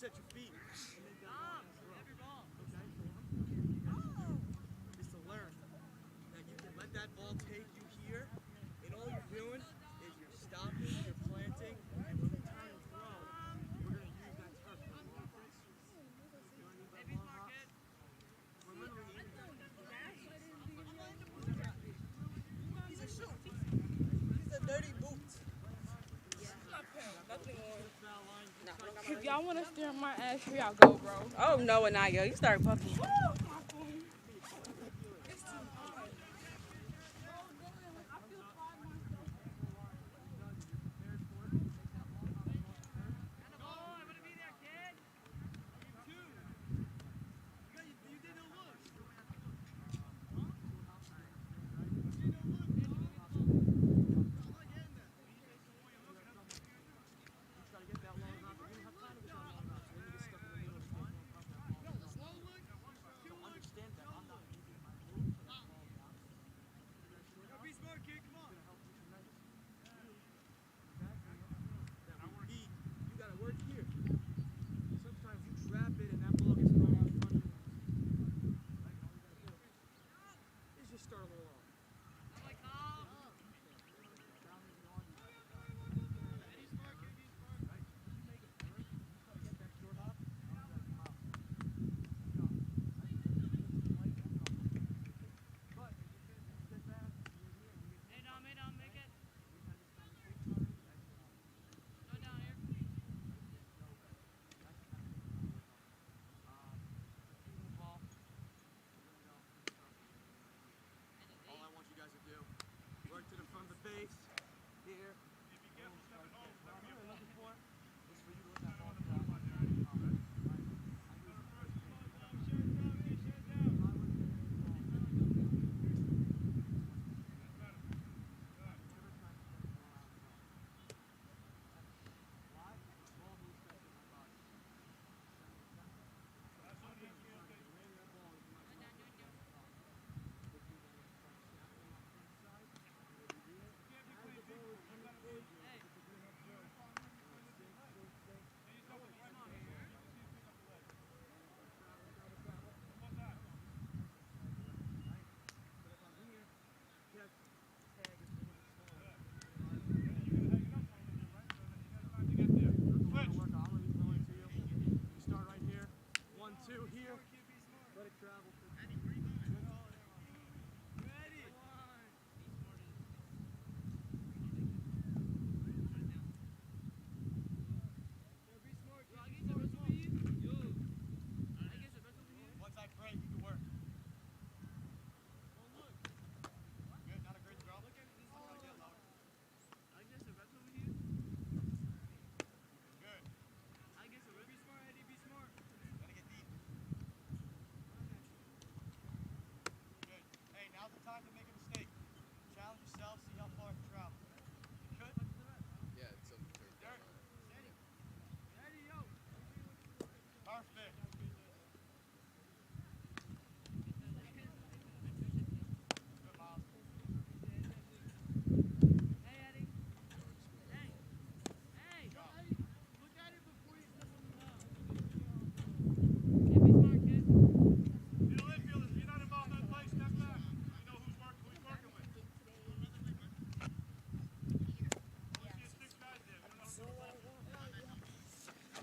reset your feet. Every ball. Okay. Is to learn that you can let that ball take you here, and all you're doing is you're stopping, you're planting, and when we turn and throw, we're going to use that turf for long hops. You know what I mean by long hops? We're literally aiming at He's a shoot. He's a dirty boot. If y'all want to stare at my ass, here y'all go, bro. Oh, no, Anaya. You start bucking. base here.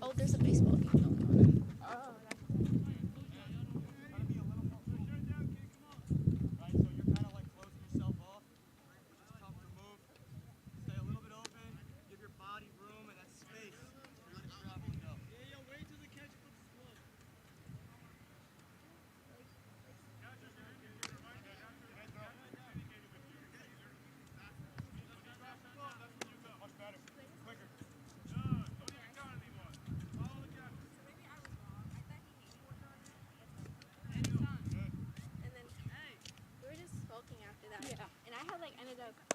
Oh, there's a baseball game going on. Ended up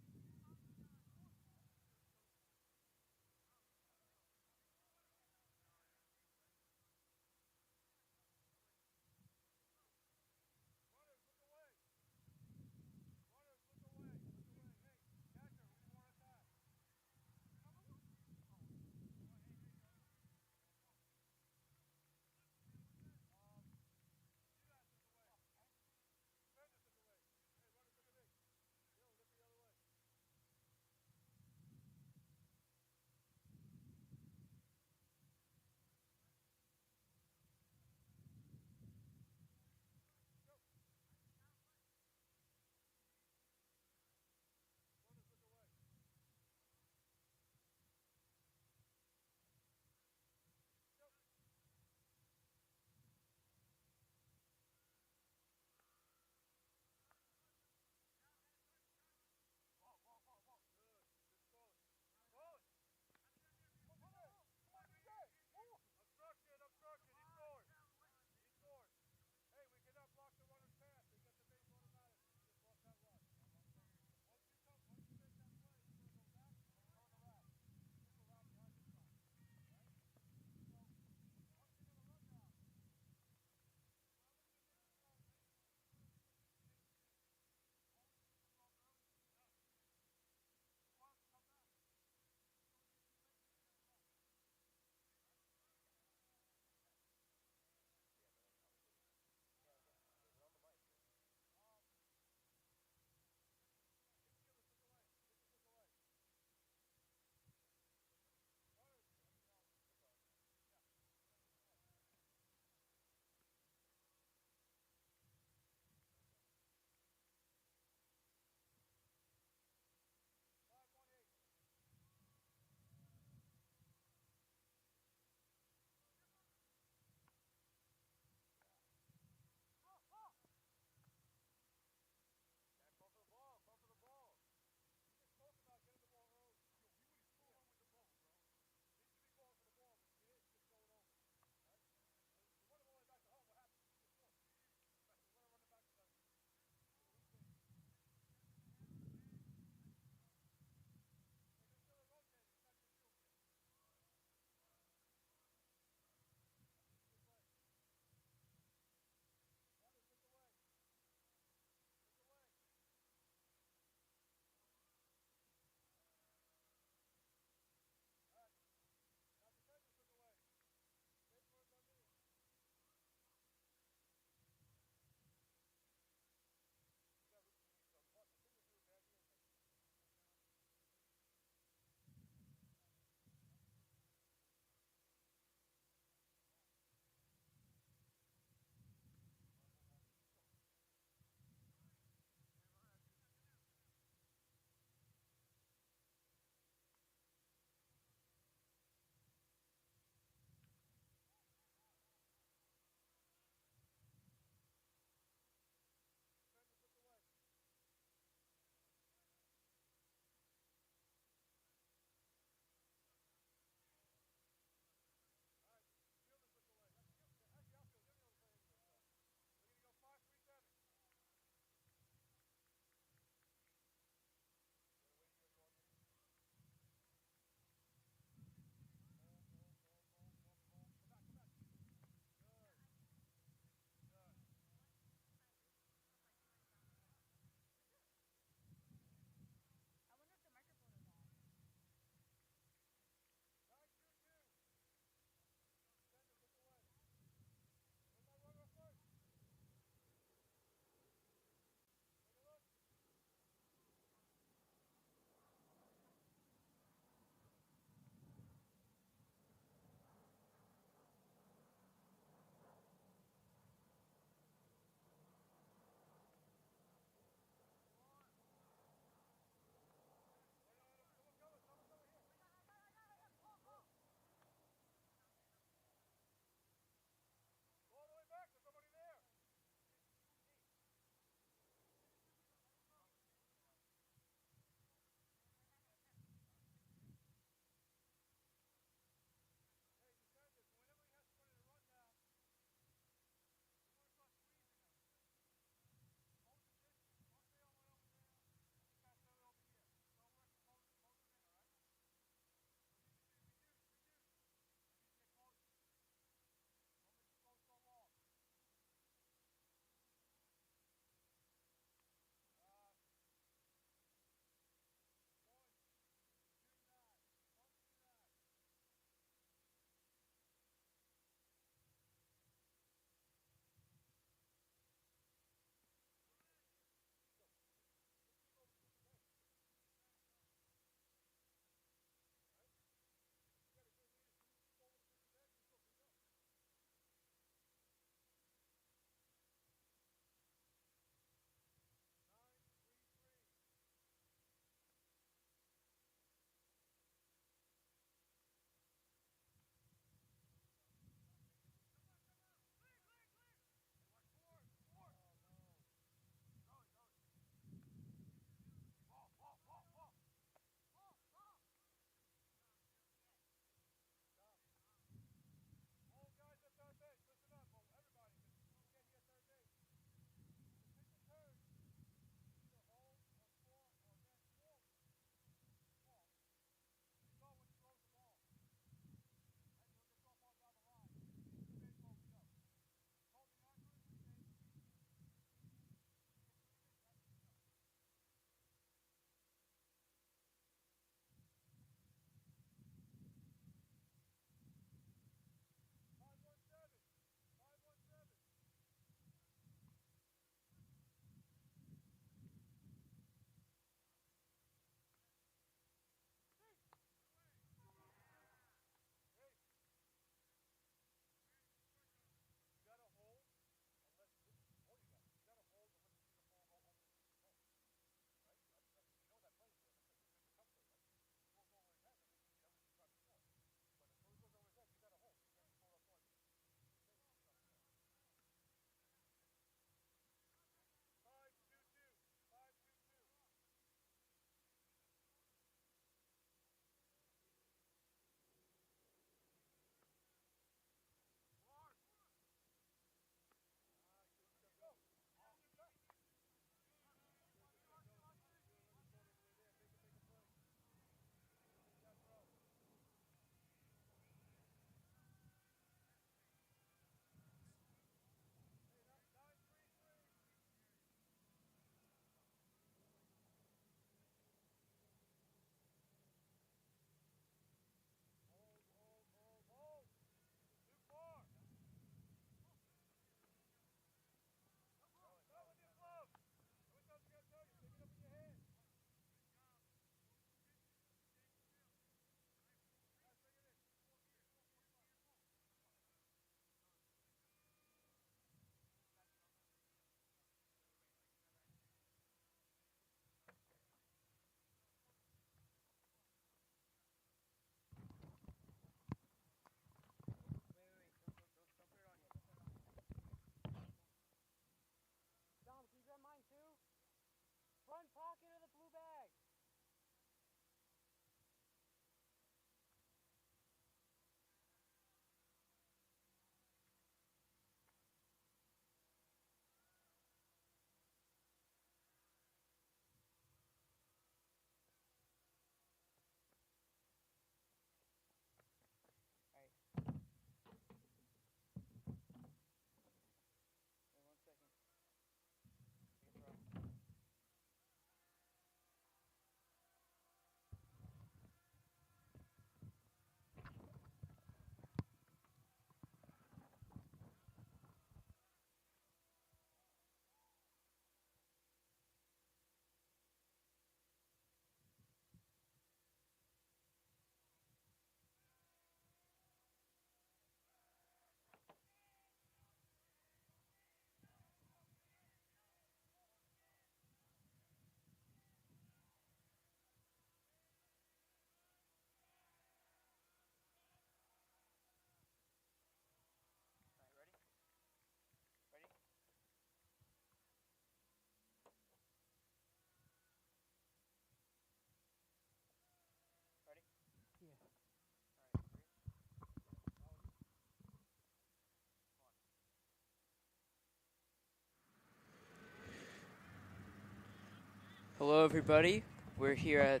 Hello, everybody. We're here at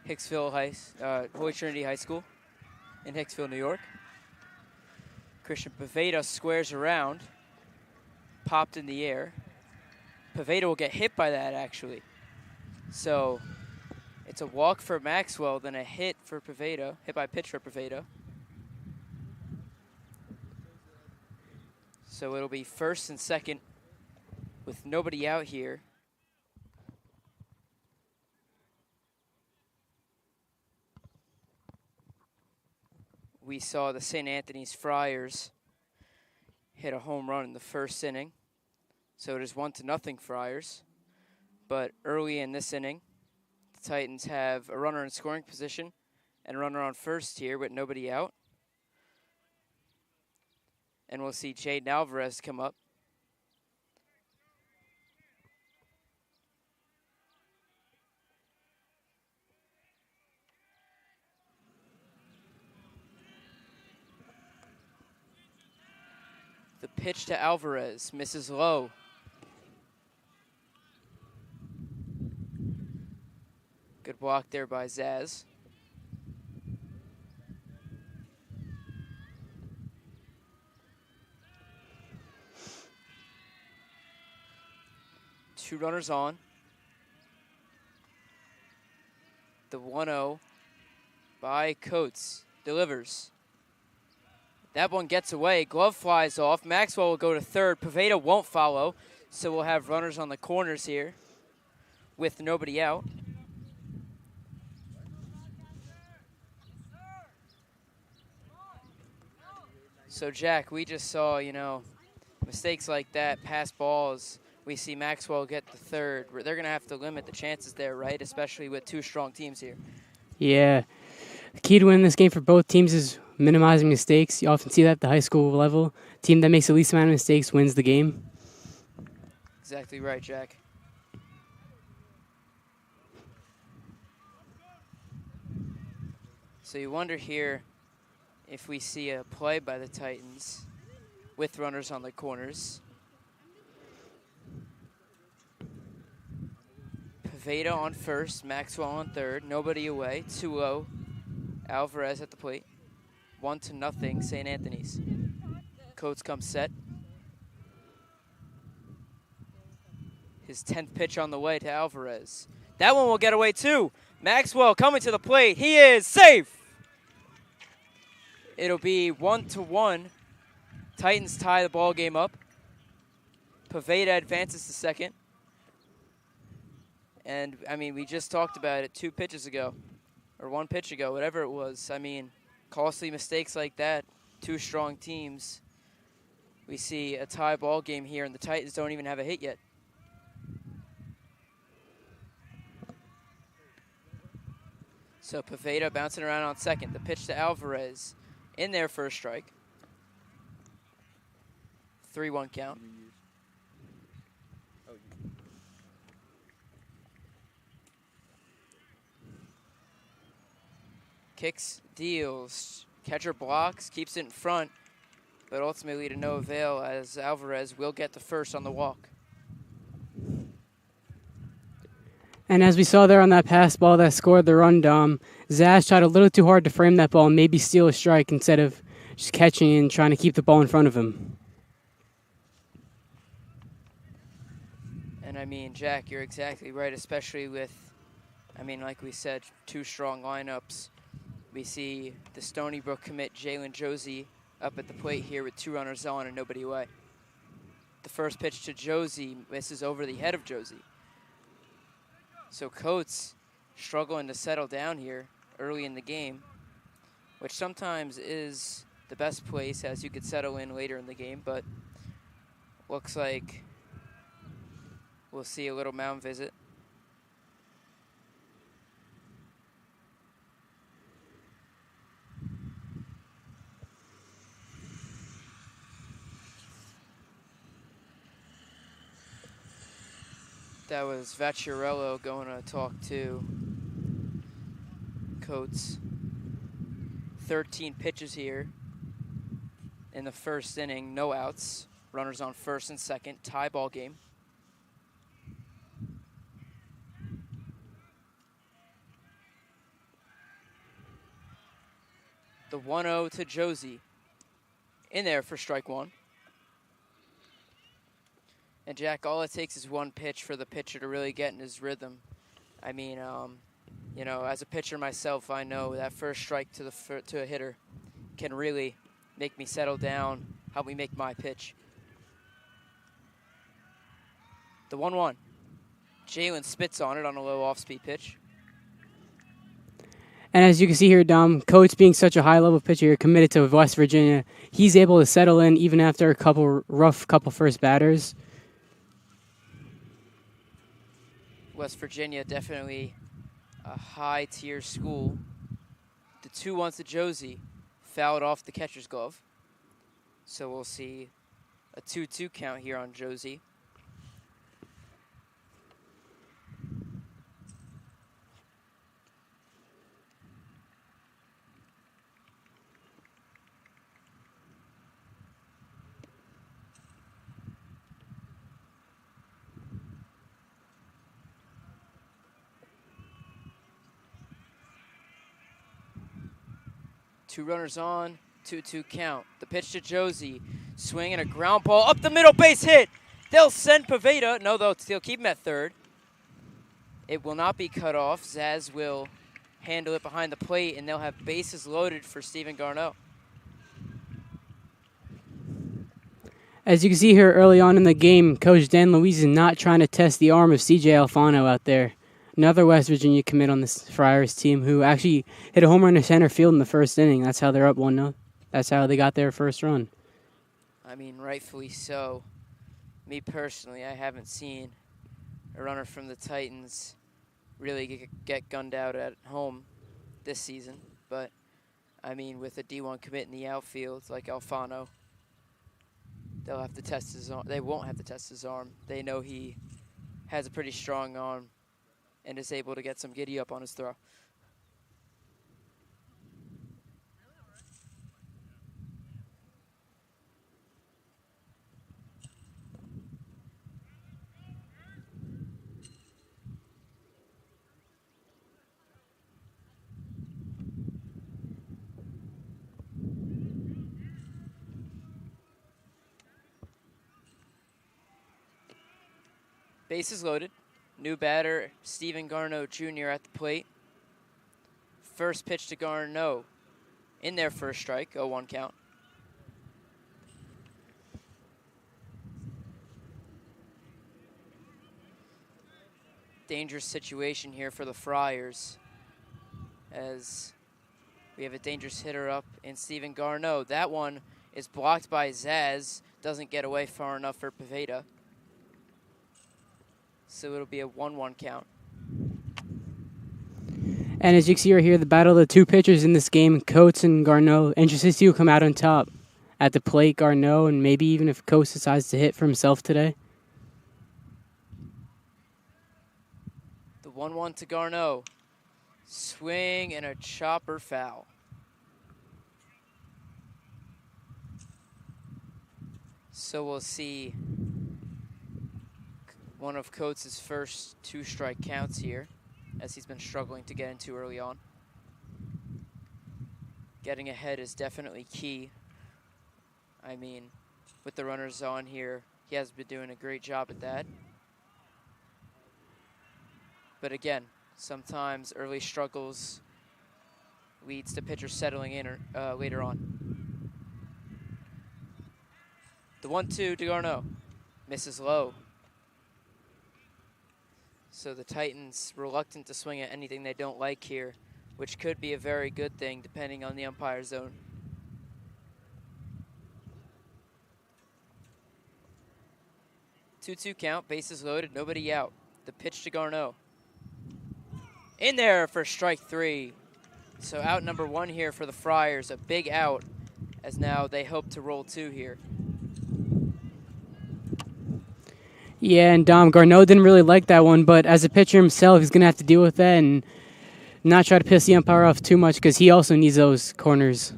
Holy Trinity High School in Hicksville, New York. Christian Paveda squares around, popped in the air. Paveda will get hit by that, actually. So it's a walk for Maxwell, then a hit for Paveda, hit by pitch for Paveda. So it'll be first and second with nobody out here. We saw the St. Anthony's Friars hit a home run in the first inning. So it is 1-0 Friars. But early in this inning, the Titans have a runner in scoring position and a runner on first here with nobody out. And we'll see Jaden Alvarez come up. The pitch to Alvarez misses low. Good block there by Zaz. Two runners on. The 1-0 by Coates delivers. That one gets away. Glove flies off. Maxwell will go to third. Paveda won't follow. So we'll have runners on the corners here with nobody out. So, Jack, we just saw, mistakes like that, pass balls. We see Maxwell get the third. They're going to have to limit the chances there, right? Especially with two strong teams here. Yeah. The key to winning this game for both teams is minimizing mistakes. You often see that at the high school level. Team that makes the least amount of mistakes wins the game. Exactly right, Jack. So you wonder here if we see a play by the Titans with runners on the corners. Paveda on first, Maxwell on third, nobody away, 2-0. Alvarez at the plate. 1-0 St. Anthony's. Coates comes set. His 10th pitch on the way to Alvarez. That one will get away too. Maxwell coming to the plate. He is safe. It'll be 1-1. Titans tie the ball game up. Paveda advances to second. And, we just talked about it 2 pitches ago. Or 1 pitch ago, whatever it was. Costly mistakes like that, two strong teams. We see a tie ball game here, and the Titans don't even have a hit yet. So Paveda bouncing around on second. The pitch to Alvarez in there for a strike. 3-1 count. Kicks, deals, catcher blocks, keeps it in front, but ultimately to no avail as Alvarez will get the first on the walk. And as we saw there on that pass ball that scored the run, Zaz tried a little too hard to frame that ball and maybe steal a strike instead of just catching and trying to keep the ball in front of him. And Jack, you're exactly right, especially with, like we said, two strong lineups. We see the Stony Brook commit Jalen Josie up at the plate here with 2 runners on and nobody away. The first pitch to Josie misses over the head of Josie. So Coates struggling to settle down here early in the game, which sometimes is the best place as you could settle in later in the game, but looks like we'll see a little mound visit. That was Vacciarello going to talk to Coates. 13 pitches here in the first inning, no outs. Runners on first and second, tie ball game. The 1-0 to Josie. In there for strike one. And Jack, all it takes is one pitch for the pitcher to really get in his rhythm. I mean, you know, as a pitcher myself, I know that first strike to a hitter can really make me settle down, help me make my pitch. The 1-1. Jalen spits on it on a low off-speed pitch. And as you can see here, Dom, Coates being such a high-level pitcher committed to West Virginia, he's able to settle in even after a rough couple first batters. West Virginia, definitely a high-tier school. The 2-1 to Josie, fouled off the catcher's glove. So we'll see a 2-2 count here on Josie. Two runners on, 2-2 count. The pitch to Josie, swing and a ground ball up the middle, base hit. They'll send Pavetta. No, they'll keep him at third. It will not be cut off. Zaz will handle it behind the plate, and they'll have bases loaded for Stephen Garneau. As you can see here early on in the game, Coach Dan Louise is not trying to test the arm of CJ Alfano out there. Another West Virginia commit on this Friars team who actually hit a home run to center field in the first inning. That's how they're up 1-0. That's how they got their first run. I mean, rightfully so. Me personally, I haven't seen a runner from the Titans really get gunned out at home this season. But, I mean, with a D1 commit in the outfield like Alfano, they'll have to test his arm. They won't have to test his arm. They know he has a pretty strong arm and is able to get some giddy up on his throw. Bases loaded. New batter, Stephen Garneau Jr. at the plate. First pitch to Garneau. In there for a strike, 0-1 count. Dangerous situation here for the Friars, as we have a dangerous hitter up in Stephen Garneau. That one is blocked by Zaz. Doesn't get away far enough for Pavetta. So it'll be a 1-1 count. And as you can see right here, the battle of the two pitchers in this game, Coates and Garneau. Interested to see who come out on top. At the plate, Garneau, and maybe even if Coates decides to hit for himself today. The 1-1 to Garneau. Swing and a chopper foul. So we'll see one of Coates' first two-strike counts here, as he's been struggling to get into early on. Getting ahead is definitely key. I mean, with the runners on here, he has been doing a great job at that. But again, sometimes early struggles leads to pitchers settling in later on. The 1-2 to Garneau. Misses low. So the Titans reluctant to swing at anything they don't like here, which could be a very good thing depending on the umpire zone. Two-two count, bases loaded, nobody out. The pitch to Garneau. In there for strike three. So out number one here for the Friars, a big out, as now they hope to roll two here. Yeah, and Dom, Garneau didn't really like that one, but as a pitcher himself, he's going to have to deal with that and not try to piss the umpire off too much because he also needs those corners.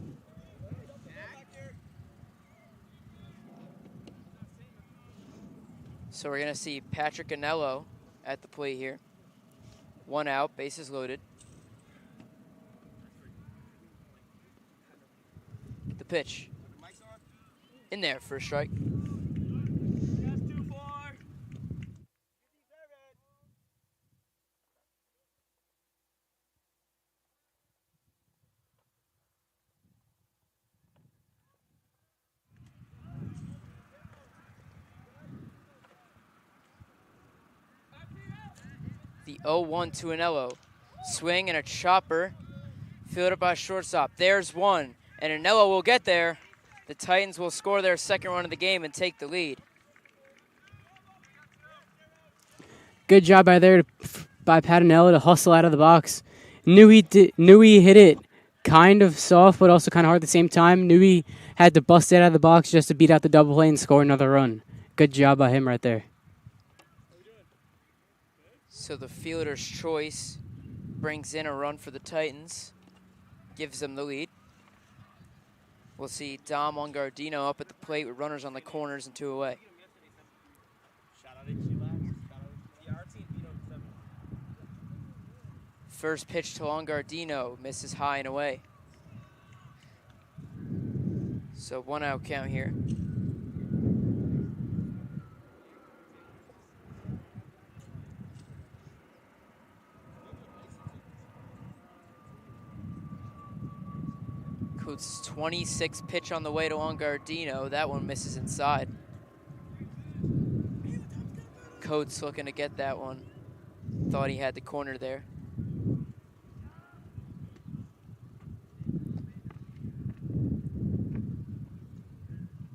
So we're going to see Patrick Anello at the plate here. One out, bases loaded. The pitch. In there for a strike. The 0-1 to Anello. Swing and a chopper. Fielded by shortstop. There's one. And Anello will get there. The Titans will score their second run of the game and take the lead. Good job by Patanello to hustle out of the box. Knew he hit it kind of soft, but also kind of hard at the same time. Knew he had to bust it out of the box just to beat out the double play and score another run. Good job by him right there. So the fielder's choice brings in a run for the Titans, gives them the lead. We'll see Dom Longardino up at the plate with runners on the corners and 2 away. First pitch to Longardino, misses high and away. So 1 out count here. Coates' 26th pitch on the way to Longardino. That one misses inside. Coates looking to get that one. Thought he had the corner there.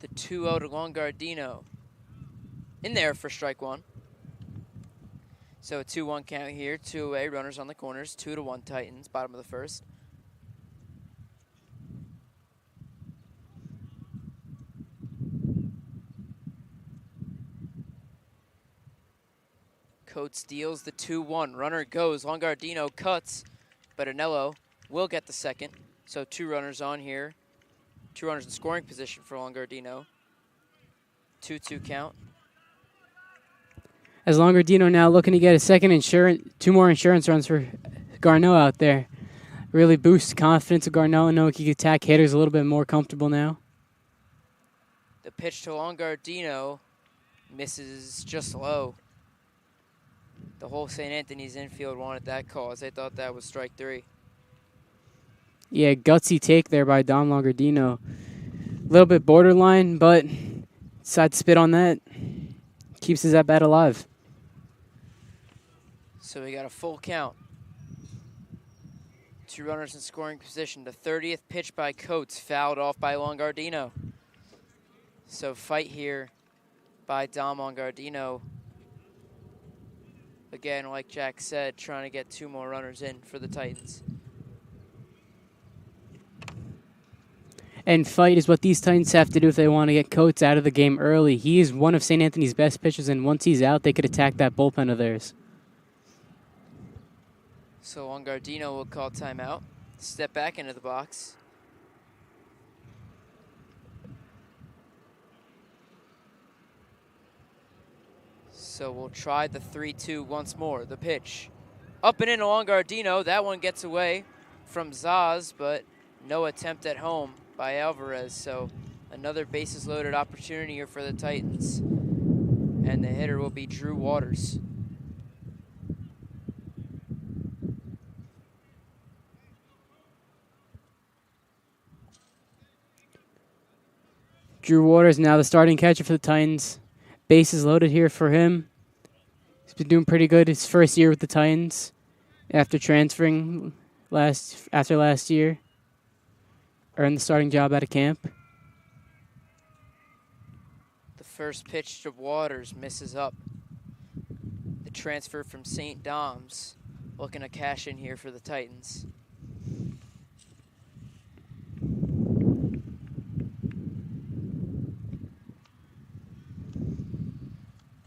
The 2-0 to Longardino. In there for strike one. So a 2-1 count here. 2 away, runners on the corners. 2-1 Titans, bottom of the first. Coates deals the 2-1. Runner goes. Longardino cuts, but Anello will get the second. So 2 runners on here. 2 runners in scoring position for Longardino. 2-2 count. As Longardino now looking to get a second insurance, 2 more insurance runs for Garneau out there. Really boosts confidence of Garneau and know he can attack hitters a little bit more comfortable now. The pitch to Longardino misses just low. The whole St. Anthony's infield wanted that call, as they thought that was strike 3. Yeah, gutsy take there by Dom Longardino. A little bit borderline, but decides to spit on that. Keeps his at-bat alive. So we got a full count. 2 runners in scoring position. The 30th pitch by Coates, fouled off by Longardino. So fight here by Dom Longardino. Again, like Jack said, trying to get 2 more runners in for the Titans. And fight is what these Titans have to do if they want to get Coates out of the game early. He is one of St. Anthony's best pitchers, and once he's out, they could attack that bullpen of theirs. So Longardino will call timeout, step back into the box. So we'll try the 3-2 once more. The pitch. Up and in Longardino. That one gets away from Zaz, but no attempt at home by Alvarez. So another bases loaded opportunity here for the Titans. And the hitter will be Drew Waters. Drew Waters now the starting catcher for the Titans. Bases loaded here for him. He's been doing pretty good his first year with the Titans after transferring after last year. Earned the starting job out of camp. The first pitch to Waters misses up. The transfer from St. Dom's looking to cash in here for the Titans.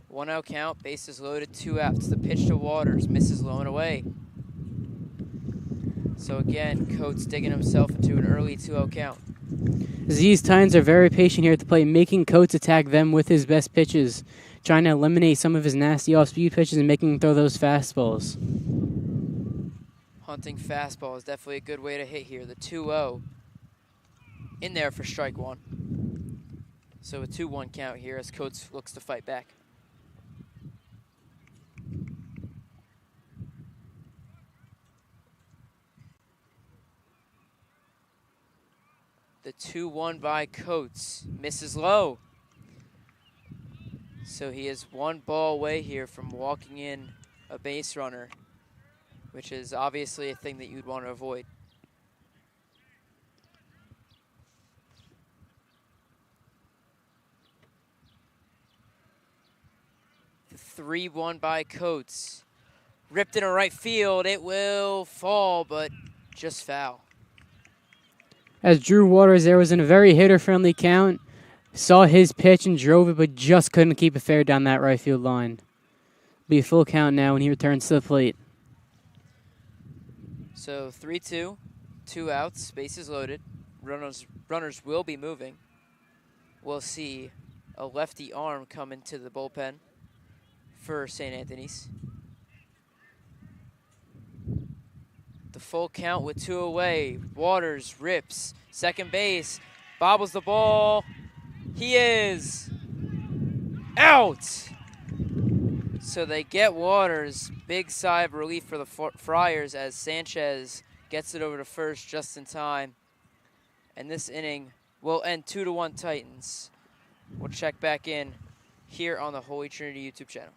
One out count, bases loaded, 2 outs. The pitch to Waters, misses low and away. So again, Coates digging himself into an early 2-0 count. These Titans are very patient here at the plate, making Coates attack them with his best pitches, trying to eliminate some of his nasty off-speed pitches and making him throw those fastballs. Hunting fastball is definitely a good way to hit here. The 2-0. In there for strike one. So a 2-1 count here as Coates looks to fight back. The 2-1 by Coates misses low. So he is one ball away here from walking in a base runner, which is obviously a thing that you'd want to avoid. The 3-1 by Coates. Ripped into right field. It will fall, but just foul. As Drew Waters there was in a very hitter-friendly count, saw his pitch and drove it, but just couldn't keep it fair down that right field line. Be a full count now when he returns to the plate. So 3-2, 2 outs, bases loaded. Runners will be moving. We'll see a lefty arm come into the bullpen for St. Anthony's. The full count with 2 away. Waters rips second base, bobbles the ball. He is out. So they get Waters. Big sigh of relief for the Friars as Sanchez gets it over to first just in time. And this inning will end 2-1 Titans. We'll check back in here on the Holy Trinity YouTube channel.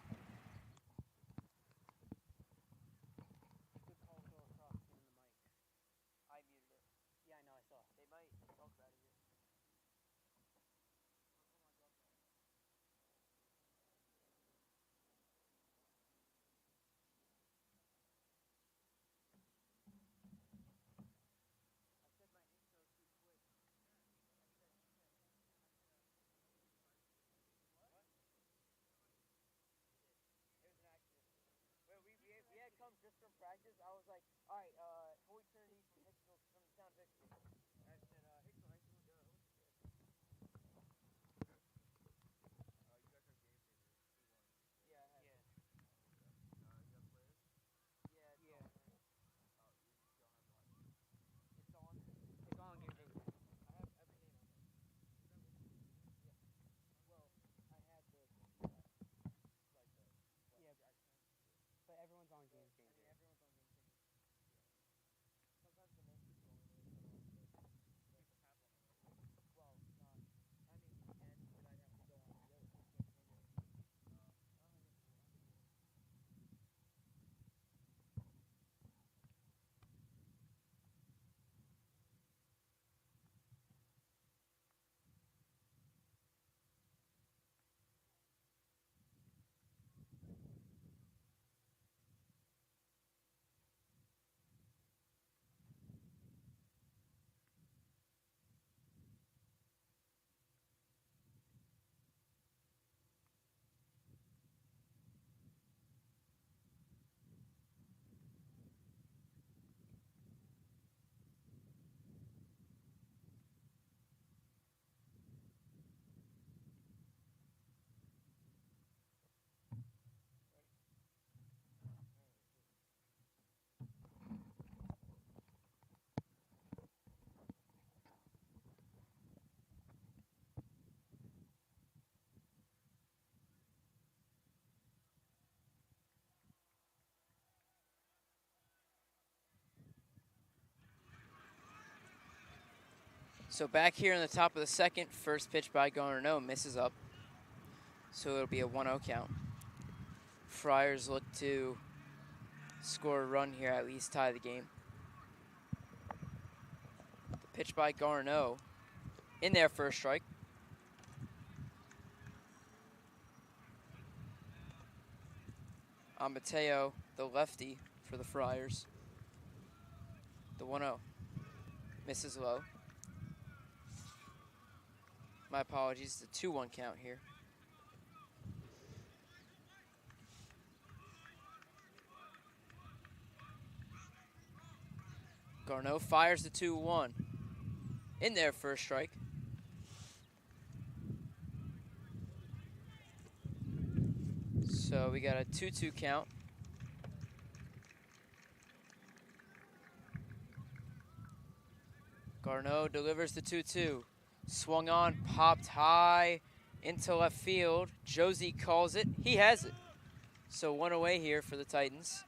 Just from practice, I was like, all right, Holy Trinity from Hicksville, from the town of Hicksville. I said, Hicksville, yeah, I had it. Yeah. It's on game day. I have every name. Well, I had the, but everyone's on game day. Everyone's on game day. Sometimes the most people only know well, not, I mean, and but I'd have to go on the other So back here in the top of the second, first pitch by Garneau misses up. So it'll be a 1-0 count. Friars look to score a run here, at least tie the game. The pitch by Garneau in there for a strike. Mateo, the lefty for the Friars. The 1-0 misses low. My apologies, the 2-1 count here. Garneau fires the 2-1. In there for a strike. So we got a 2-2 count. Garneau delivers the 2-2. Swung on, popped high into left field. Josie calls it. He has it. So one away here for the Titans.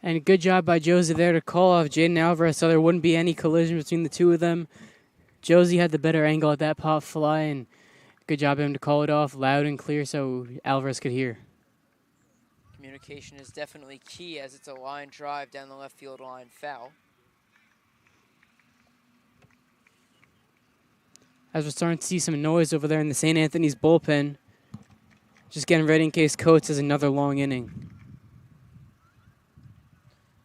And good job by Josie there to call off Jaden Alvarez so there wouldn't be any collision between the two of them. Josie had the better angle at that pop fly, and good job of him to call it off loud and clear so Alvarez could hear. Communication is definitely key as it's a line drive down the left field line, foul. As we're starting to see some noise over there in the St. Anthony's bullpen. Just getting ready in case Coates has another long inning.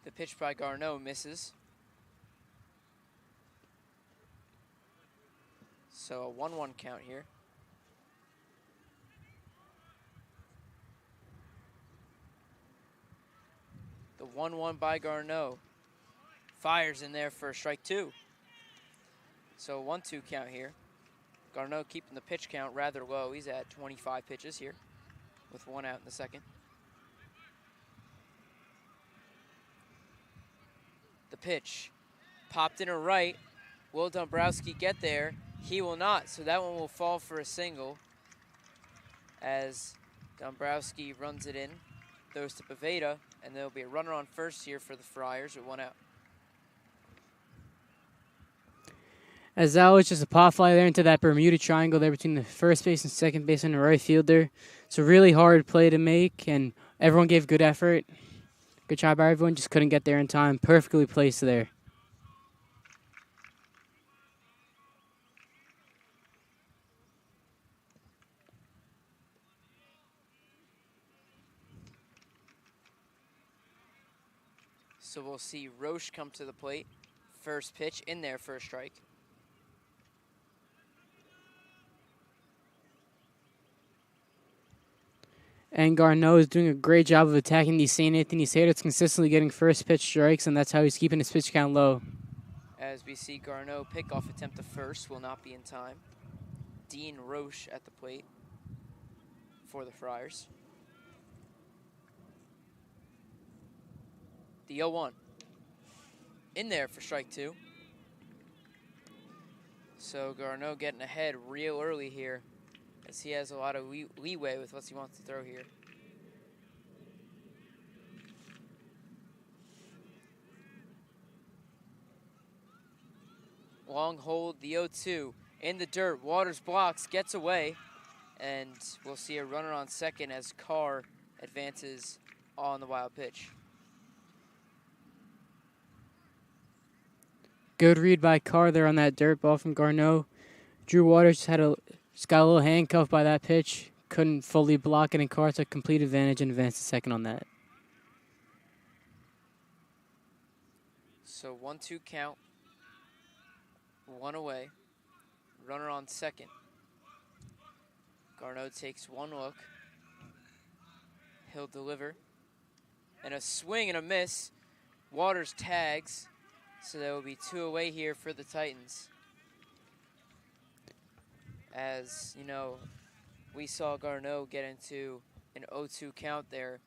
The pitch by Garneau misses. So a 1-1 count here. The 1-1 by Garneau. Fires in there for a strike 2. So a 1-2 count here. Garneau keeping the pitch count rather low. He's at 25 pitches here with 1 out in the second. The pitch popped in a right. Will Dombrowski get there? He will not, so that one will fall for a single as Dombrowski runs it in, throws to Pavetta, and there'll be a runner on first here for the Friars with 1 out. As that was just a pop fly there into that Bermuda triangle there between the first base and second base and the right fielder. It's a really hard play to make, and everyone gave good effort. Good job by everyone, just couldn't get there in time. Perfectly placed there. So we'll see Roche come to the plate. First pitch in there for a strike. And Garneau is doing a great job of attacking these St. Anthony's hitters, consistently getting first pitch strikes, and that's how he's keeping his pitch count low. As we see Garneau pickoff attempt to first will not be in time. Dean Roche at the plate for the Friars. The 0-1. In there for strike 2. So Garneau getting ahead real early here as he has a lot of leeway with what he wants to throw here. Long hold, the 0-2 in the dirt. Waters blocks, gets away, and we'll see a runner on second as Carr advances on the wild pitch. Good read by Carr there on that dirt ball from Garneau. Drew Waters just got a little handcuffed by that pitch. Couldn't fully block it, and Carr took complete advantage and advanced to second on that. So 1-2 count. 1 away. Runner on second. Garneau takes 1 look. He'll deliver. And a swing and a miss. Waters tags. So there will be 2 away here for the Titans. As, you know, we saw Garneau get into an 0-2 count there.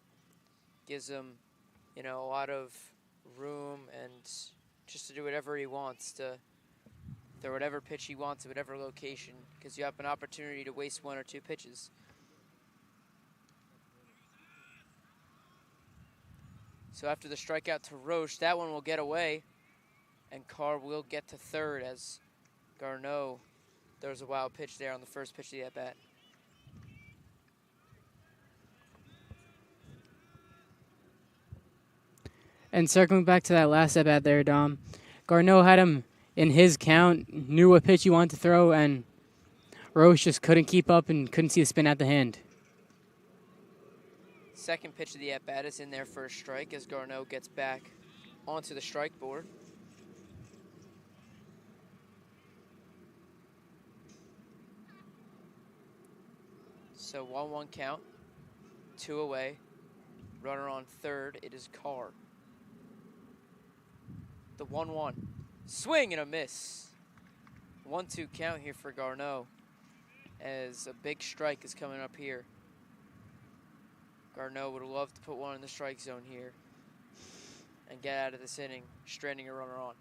Gives him, you know, a lot of room and just to do whatever he wants, to throw whatever pitch he wants at whatever location, because you have an opportunity to waste 1 or 2 pitches. So after the strikeout to Roche, that one will get away, and Carr will get to third as Garneau throws a wild pitch there on the first pitch of the at-bat. And circling back to that last at-bat there, Dom, Garneau had him in his count, knew what pitch he wanted to throw, and Roche just couldn't keep up and couldn't see the spin at the hand. Second pitch of the at-bat is in there for a strike as Garneau gets back onto the strike board. So 1-1 count, 2 away, runner on third, it is Carr. The 1-1, swing and a miss. 1-2 count here for Garneau as a big strike is coming up here. Garneau would love to put one in the strike zone here and get out of this inning, stranding a runner on.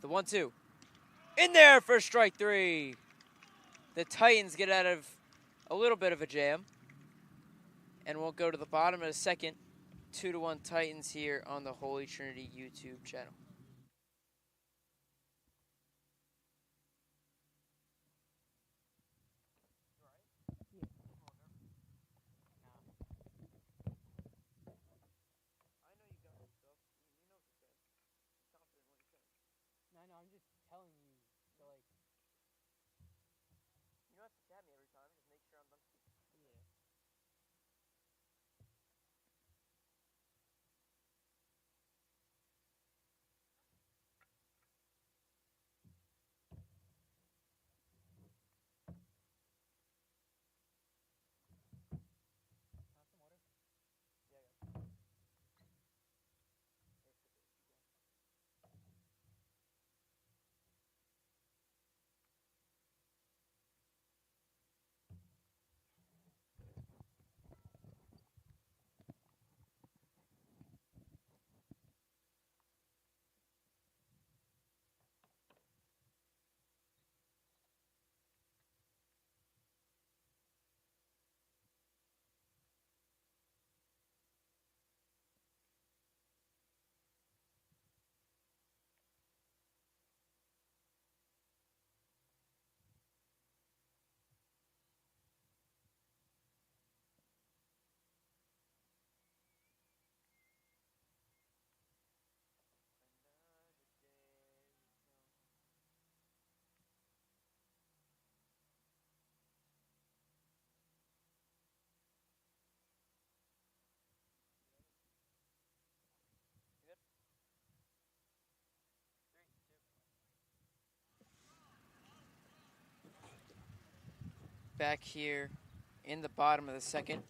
The 1-2. In there for strike 3. The Titans get out of a little bit of a jam. And we'll go to the bottom of the second. 2-1 Titans here on the Holy Trinity YouTube channel. I'm just telling you to like. You don't have to tap me every time, just make sure I'm done speaking. Yeah. Back here in the bottom of the second.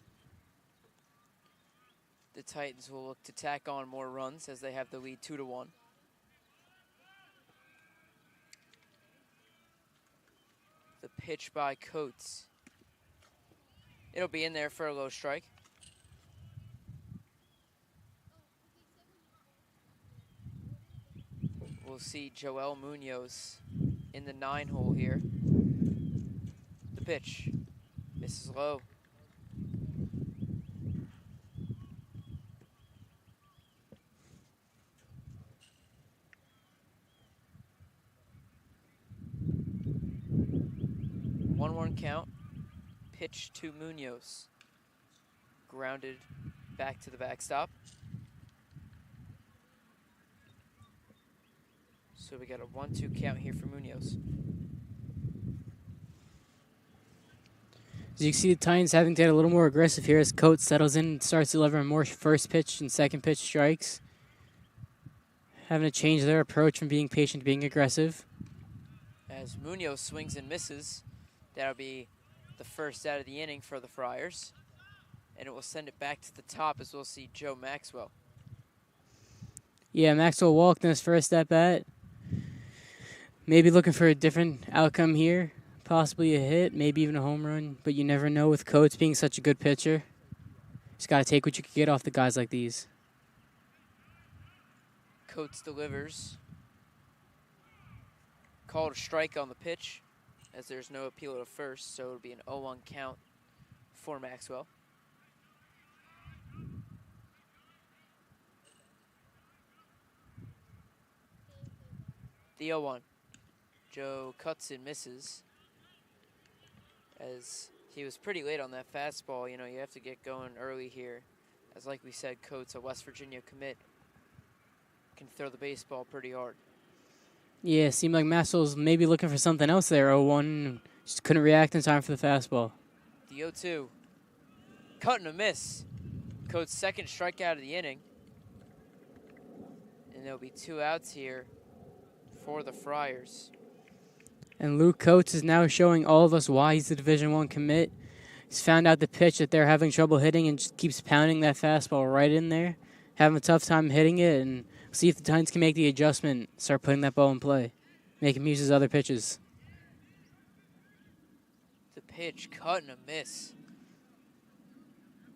The Titans will look to tack on more runs as they have the lead 2-1. The pitch by Coates. It'll be in there for a low strike. We'll see Joel Munoz in the 9-hole here. The pitch misses low. One count. Pitch to Munoz. Grounded back to the backstop. So we got a 1-2 count here for Munoz. As you can see, the Titans having to get a little more aggressive here as Coates settles in and starts delivering more first pitch and second pitch strikes. Having to change their approach from being patient to being aggressive. As Munoz swings and misses, that'll be the first out of the inning for the Friars. And it will send it back to the top as we'll see Joe Maxwell. Yeah, Maxwell walked in his first at bat. Maybe looking for a different outcome here. Possibly a hit, maybe even a home run. But you never know with Coates being such a good pitcher. Just got to take what you can get off the guys like these. Coates delivers. Called a strike on the pitch as there's no appeal to first, so it'll be an 0-1 count for Maxwell. The 0-1. Joe cuts and misses as he was pretty late on that fastball. You know, you have to get going early here. As like we said, Coates, a West Virginia commit, can throw the baseball pretty hard. Yeah, it seemed like Maxwell's maybe looking for something else there, 0-1. Just couldn't react in time for the fastball. The 0-2. Cut and a miss. Coates' second strikeout of the inning. And there'll be 2 outs here for the Friars. And Luke Coates is now showing all of us why he's the Division I commit. He's found out the pitch that they're having trouble hitting and just keeps pounding that fastball right in there. Having a tough time hitting it, and see if the Titans can make the adjustment, start putting that ball in play. make him use his other pitches. The pitch, cut and a miss.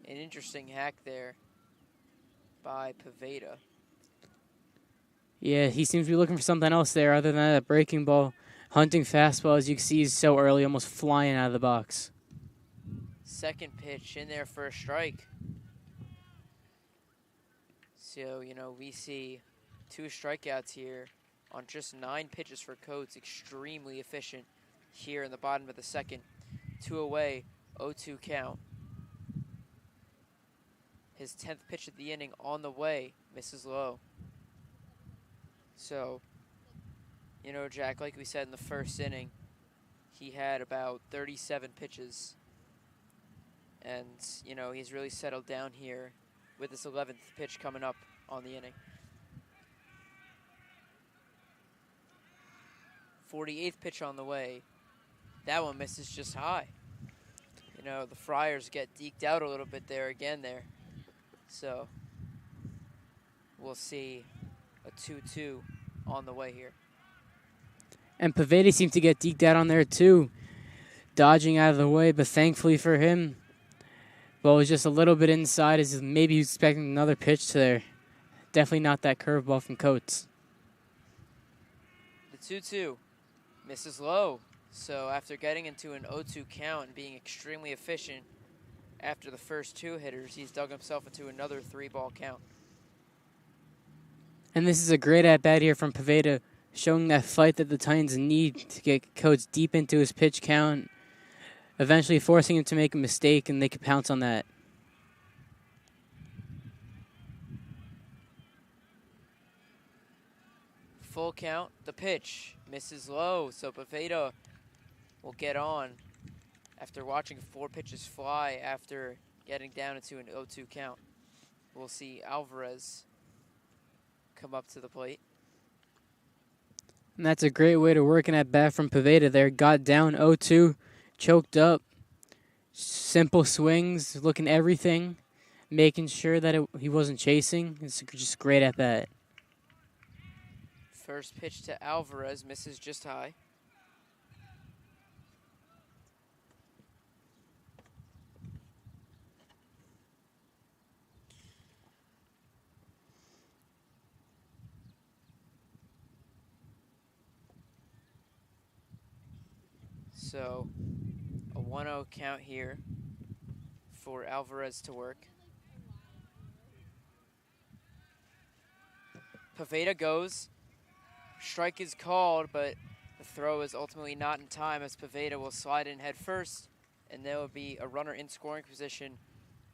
An interesting hack there by Paveda. Yeah, he seems to be looking for something else there other than that breaking ball. Hunting fastball, as you can see, he's so early, almost flying out of the box. Second pitch in there for a strike. So, you know, we see 2 strikeouts here on just 9 pitches for Coates. Extremely efficient here in the bottom of the second. 2 away, 0-2 count. His 10th pitch of the inning on the way, misses low. So, you know, Jack, like we said in the first inning, he had about 37 pitches. And, you know, he's really settled down here with his 11th pitch coming up on the inning. 48th pitch on the way. That one misses just high. You know, the Friars get deked out a little bit there again there. So we'll see a 2-2 on the way here. And Paveda seemed to get deked out on there too, dodging out of the way, but thankfully for him, well, it was just a little bit inside, as maybe he was expecting another pitch there. Definitely not that curveball from Coates. The 2-2 misses low. So after getting into an 0-2 count and being extremely efficient after the first 2 hitters, he's dug himself into another 3-ball count. And this is a great at-bat here from Paveda, showing that fight that the Titans need to get Coates deep into his pitch count, eventually forcing him to make a mistake, and they could pounce on that. Full count, the pitch misses low, so Paveda will get on after watching 4 pitches fly after getting down into an 0-2 count. We'll see Alvarez come up to the plate. And that's a great way to work an at-bat from Paveda there. Got down 0-2, choked up. Simple swings, looking everything, making sure that he wasn't chasing. It's just great at-bat. First pitch to Alvarez misses just high. So a 1-0 count here for Alvarez to work. Paveda goes. Strike is called, but the throw is ultimately not in time, as Paveda will slide in head first, and there will be a runner in scoring position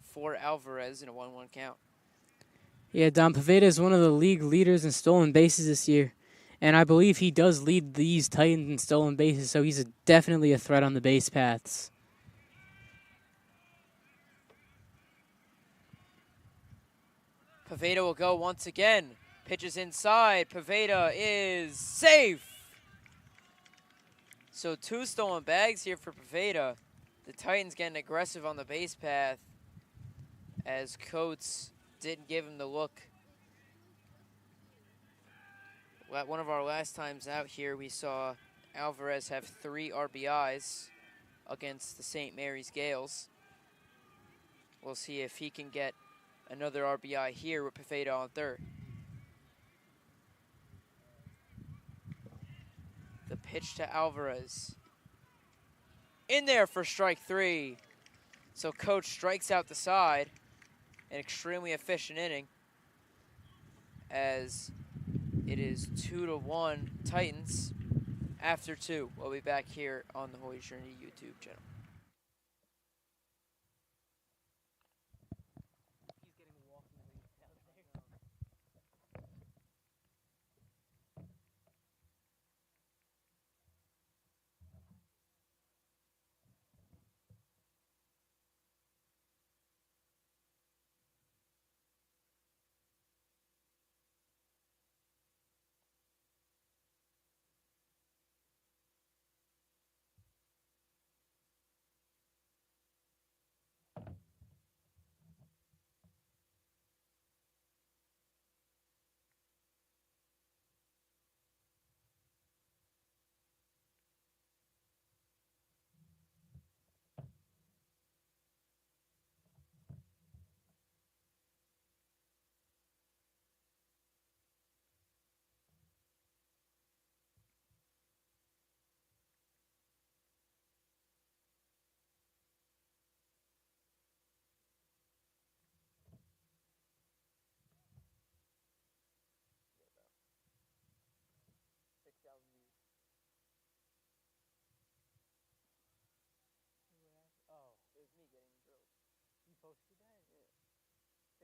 for Alvarez in a 1-1 count. Yeah, Don Paveda is one of the league leaders in stolen bases this year. And I believe he does lead these Titans in stolen bases, so he's definitely a threat on the base paths. Paveda will go once again. Pitches inside. Paveda is safe. So 2 stolen bags here for Paveda. The Titans getting aggressive on the base path as Coates didn't give him the look. One of our last times out here, we saw Alvarez have 3 RBIs against the St. Mary's Gales. We'll see if he can get another RBI here with Paveda on third. The pitch to Alvarez. In there for strike 3. So Coach strikes out the side. An extremely efficient inning, as it is 2-1 Titans after 2. We'll be back here on the Holy Trinity YouTube channel.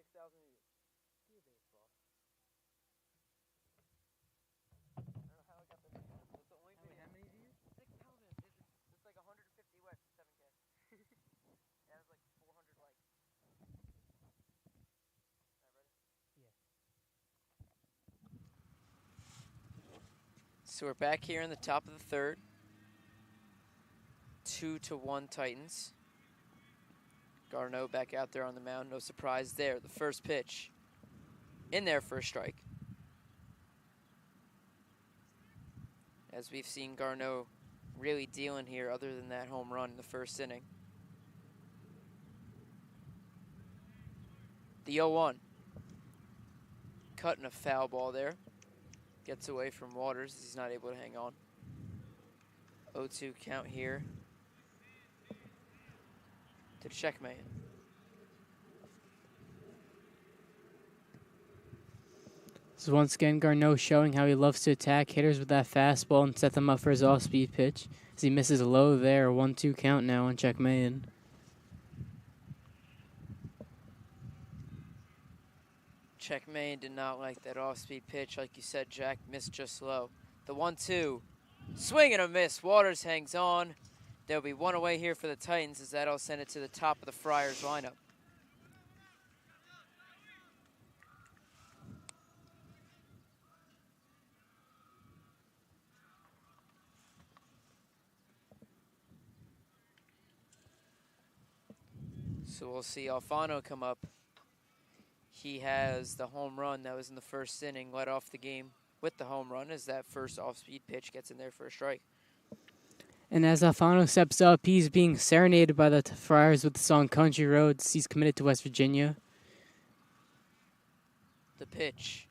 6,000 see a baseball. I don't know how I got the name. That's the only video. How many do you? 6,000. It's like 150 likes, 7K. It has like 400 likes. So we're back here in the top of the third. 2-1 Titans. Garneau back out there on the mound. No surprise there. The first pitch in there for a strike. As we've seen Garneau really dealing here other than that home run in the first inning. The 0-1. Cutting a foul ball there. Gets away from Waters as he's not able to hang on. 0-2 count here to checkmate. So once again, Garneau showing how he loves to attack hitters with that fastball and set them up for his off-speed pitch. As he misses low there, 1-2 count now on checkmate. Checkmate did not like that off-speed pitch. Like you said, Jack, missed just low. The 1-2, swing and a miss. Waters hangs on. There'll be one away here for the Titans as that'll send it to the top of the Friars lineup. So we'll see Alfano come up. He has the home run that was in the first inning, led off the game with the home run as that first off-speed pitch gets in there for a strike. And as Alfano steps up, he's being serenaded by the Friars with the song Country Roads. He's committed to West Virginia. The pitch.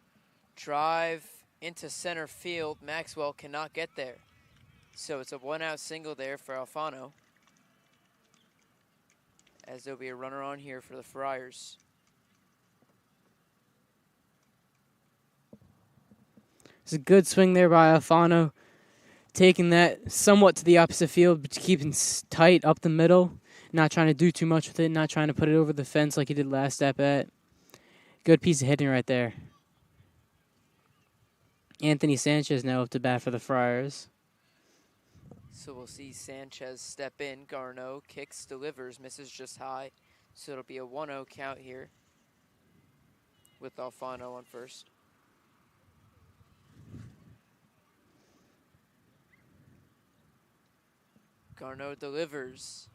Drive into center field. Maxwell cannot get there. So it's a one-out single there for Alfano, as there'll be a runner on here for the Friars. It's a good swing there by Alfano, taking that somewhat to the opposite field, but keeping tight up the middle, not trying to do too much with it, not trying to put it over the fence like he did last at bat. Good piece of hitting right there. Anthony Sanchez now up to bat for the Friars. So we'll see Sanchez step in. Garneau kicks, delivers, misses just high. So it'll be a 1-0 count here with Alfano on first. Garneau delivers.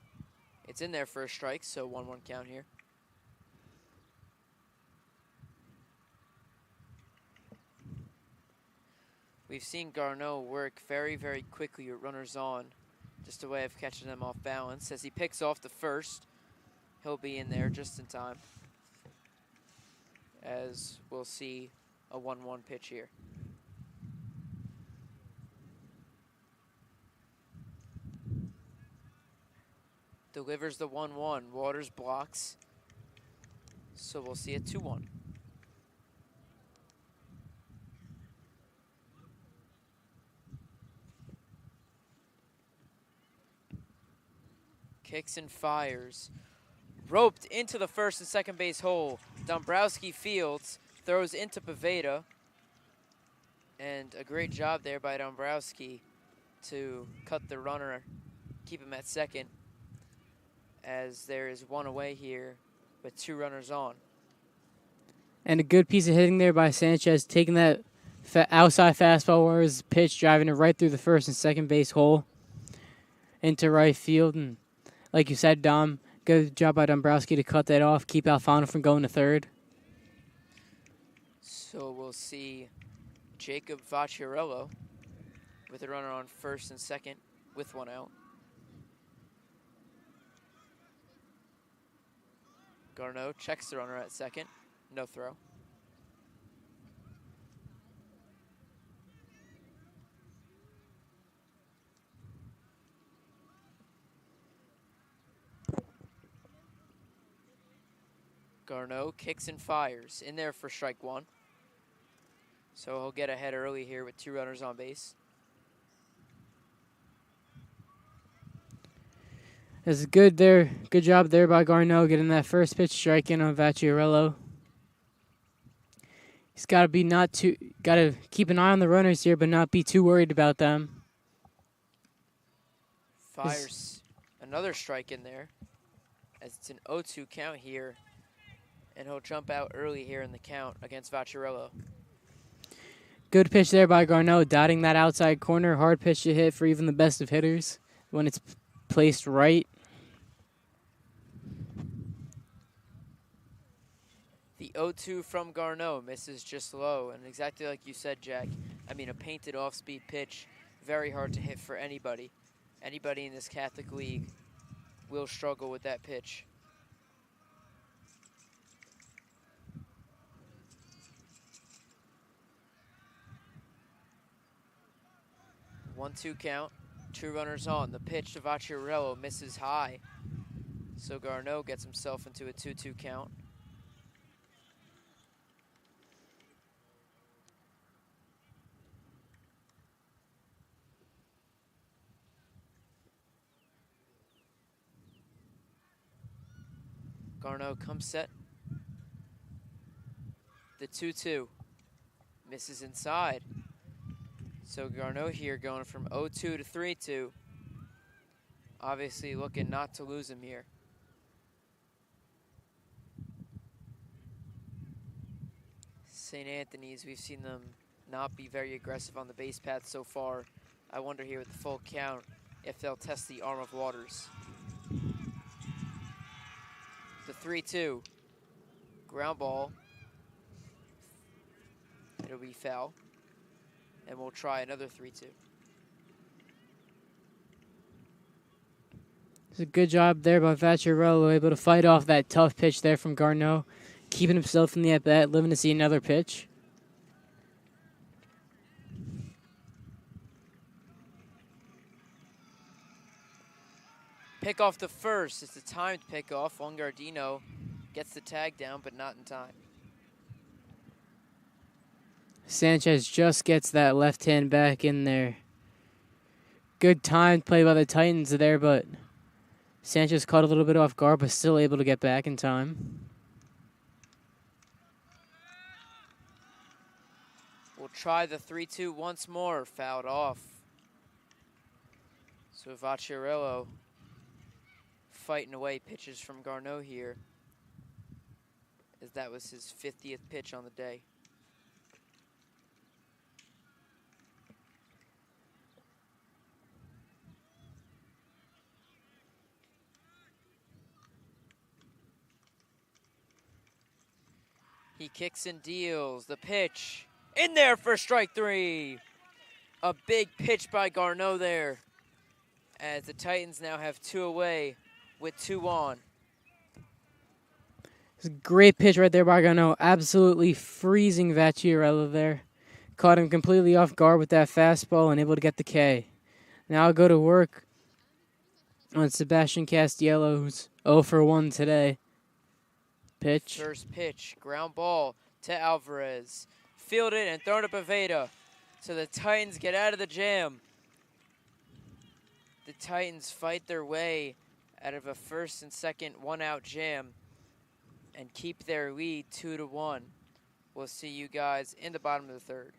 It's in there for a strike, so 1-1 count here. We've seen Garneau work very, very quickly with runners on. Just a way of catching them off balance. As he picks off the first, he'll be in there just in time. As we'll see a 1-1 pitch here. Delivers the 1-1. Waters blocks. So we'll see a 2-1. Kicks and fires. Roped into the first and second base hole. Dombrowski fields. Throws into Poveda. And a great job there by Dombrowski to cut the runner, keep him at second, as there is one away here with two runners on. And a good piece of hitting there by Sanchez, taking that outside fastball where his pitch, driving it right through the first and second base hole into right field. And like you said, Dom, good job by Dombrowski to cut that off, keep Alfano from going to third. So we'll see Jacob Vacciarello with a runner on first and second with one out. Garneau checks the runner at second. No throw. Garneau kicks and fires. In there for strike one. So he'll get ahead early here with two runners on base. It's good there. Good job there by Garneau getting that first pitch strike in on Vacciarello. He's got to be not too. Got to keep an eye on the runners here, but not be too worried about them. Fires another strike in there, as it's an 0-2 count here, and he'll jump out early here in the count against Vacciarello. Good pitch there by Garneau, dotting that outside corner. Hard pitch to hit for even the best of hitters when it's placed right. The 0-2 from Garneau misses just low, and exactly like you said, Jack, I mean, a painted off-speed pitch, very hard to hit for anybody. Anybody in this Catholic League will struggle with that pitch. One-two count, 2 runners on. The pitch to Vacciarello misses high, so Garneau gets himself into a 2-2 count. Garneau comes set. The 2-2 misses inside. So Garneau here going from 0-2 to 3-2. Obviously looking not to lose him here. St. Anthony's, we've seen them not be very aggressive on the base path so far. I wonder here with the full count if they'll test the arm of Waters. The 3-2. Ground ball. It'll be foul. And we'll try another 3-2. It's a good job there by Vacciarello, able to fight off that tough pitch there from Garneau, keeping himself in the at-bat, living to see another pitch. Pick off the first. It's a timed pickoff. Longardino gets the tag down, but not in time. Sanchez just gets that left hand back in there. Good timed play by the Titans there, but Sanchez caught a little bit off guard, but still able to get back in time. We'll try the 3-2 once more. Fouled off. So Vacciarello fighting away pitches from Garneau here, as that was his 50th pitch on the day. He kicks and deals. The pitch in there for strike 3. A big pitch by Garneau there, as the Titans now have 2 away with 2 on. It's a great pitch right there by Garneau. Absolutely freezing Vacciarello there. Caught him completely off guard with that fastball and able to get the K. Now I'll go to work on Sebastian Castiello, who's 0 for 1 today. Pitch. First pitch, ground ball to Alvarez. Fielded and thrown to Paveda. So the Titans get out of the jam. The Titans fight their way out of a first and second 1-out jam and keep their lead 2-1. We'll see you guys in the bottom of the third.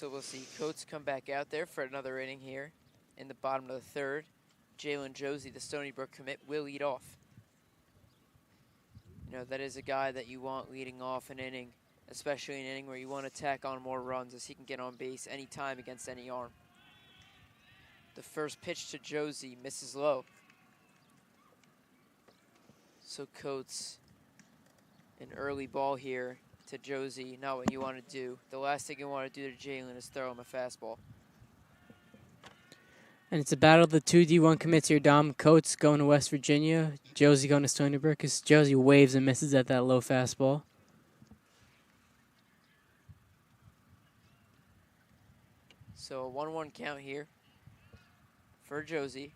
So we'll see Coates come back out there for another inning here in the bottom of the third. Jalen Josie, the Stony Brook commit, will lead off. You know, that is a guy that you want leading off an inning, especially an inning where you want to tack on more runs, as he can get on base anytime against any arm. The first pitch to Josie misses low. So Coates, an early ball here to Josie, not what you want to do. The last thing you want to do to Jalen is throw him a fastball. And it's a battle of the two D1 commits here, Dom. Coates going to West Virginia, Josie going to Stony Brook, as Josie waves and misses at that low fastball. So a 1-1 count here for Josie.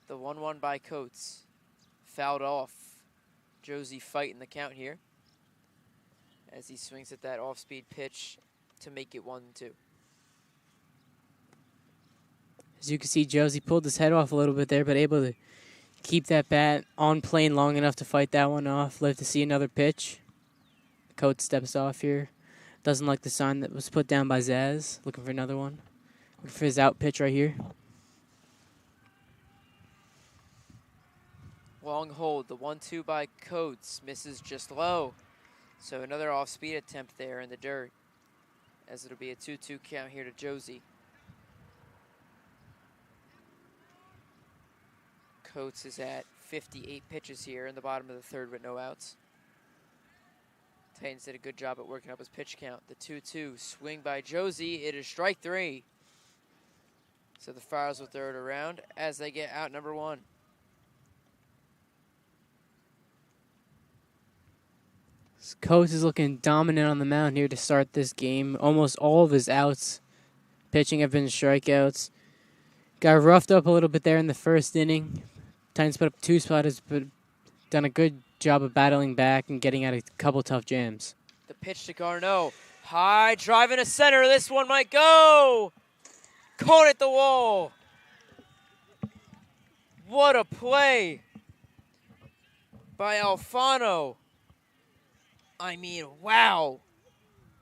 The 1-1 by Coates. Fouled off. Josie fighting the count here as he swings at that off-speed pitch to make it 1-2. As you can see, Josie pulled his head off a little bit there, but able to keep that bat on plane long enough to fight that one off. Live to see another pitch. Coates steps off here. Doesn't like the sign that was put down by Zaz. Looking for another one. Looking for his out pitch right here. Long hold, the 1-2 by Coates misses just low. So another off-speed attempt there in the dirt, as it'll be a 2-2 count here to Josie. Coates is at 58 pitches here in the bottom of the third with no outs. Titans did a good job at working up his pitch count. The 2-2 swing by Josie. It is strike three. So the Friars will throw it around as they get out number one. Coates is looking dominant on the mound here to start this game. Almost all of his outs pitching have been strikeouts. Got roughed up a little bit there in the first inning. Titans put up 2 spotters, but done a good job of battling back and getting out a couple tough jams. The pitch to Garneau. High drive into center. This one might go. Caught at the wall. What a play by Alfano. I mean, wow.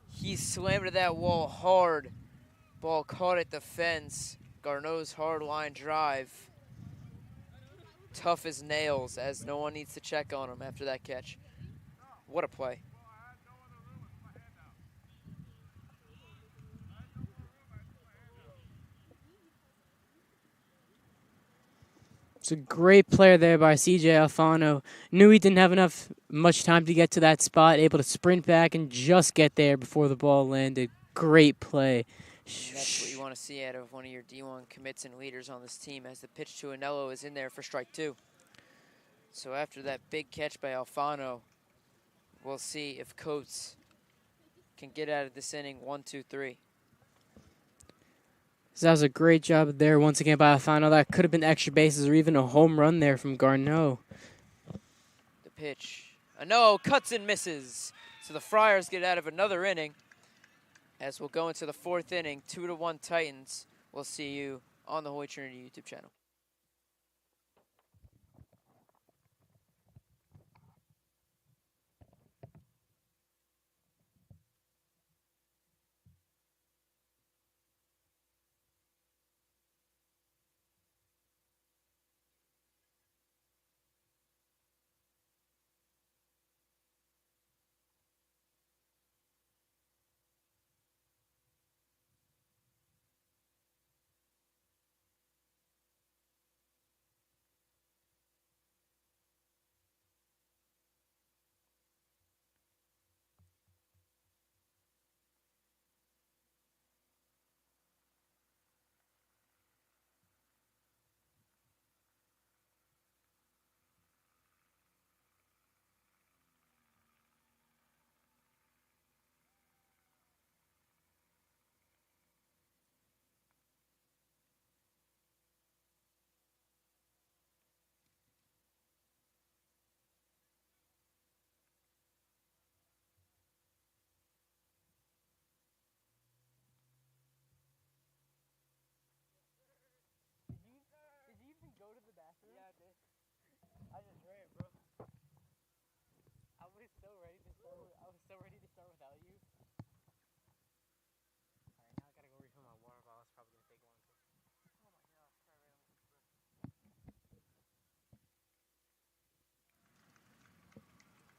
He slammed to that wall hard. Ball caught at the fence. Garneau's hard line drive. Tough as nails, as no one needs to check on him after that catch. What a play. It's a great player there by C.J. Alfano. Knew he didn't have much time to get to that spot. Able to sprint back and just get there before the ball landed. Great play. And that's what you want to see out of one of your D1 commits and leaders on this team, as the pitch to Anello is in there for strike 2. So after that big catch by Alfano, we'll see if Coates can get out of this inning 1-2-3. So that was a great job there once again by Alfano. That could have been extra bases or even a home run there from Garneau. The pitch. Anello cuts and misses. So the Friars get out of another inning. As we'll go into the 4th inning, 2-1 Titans. We'll see you on the Holy Trinity YouTube channel.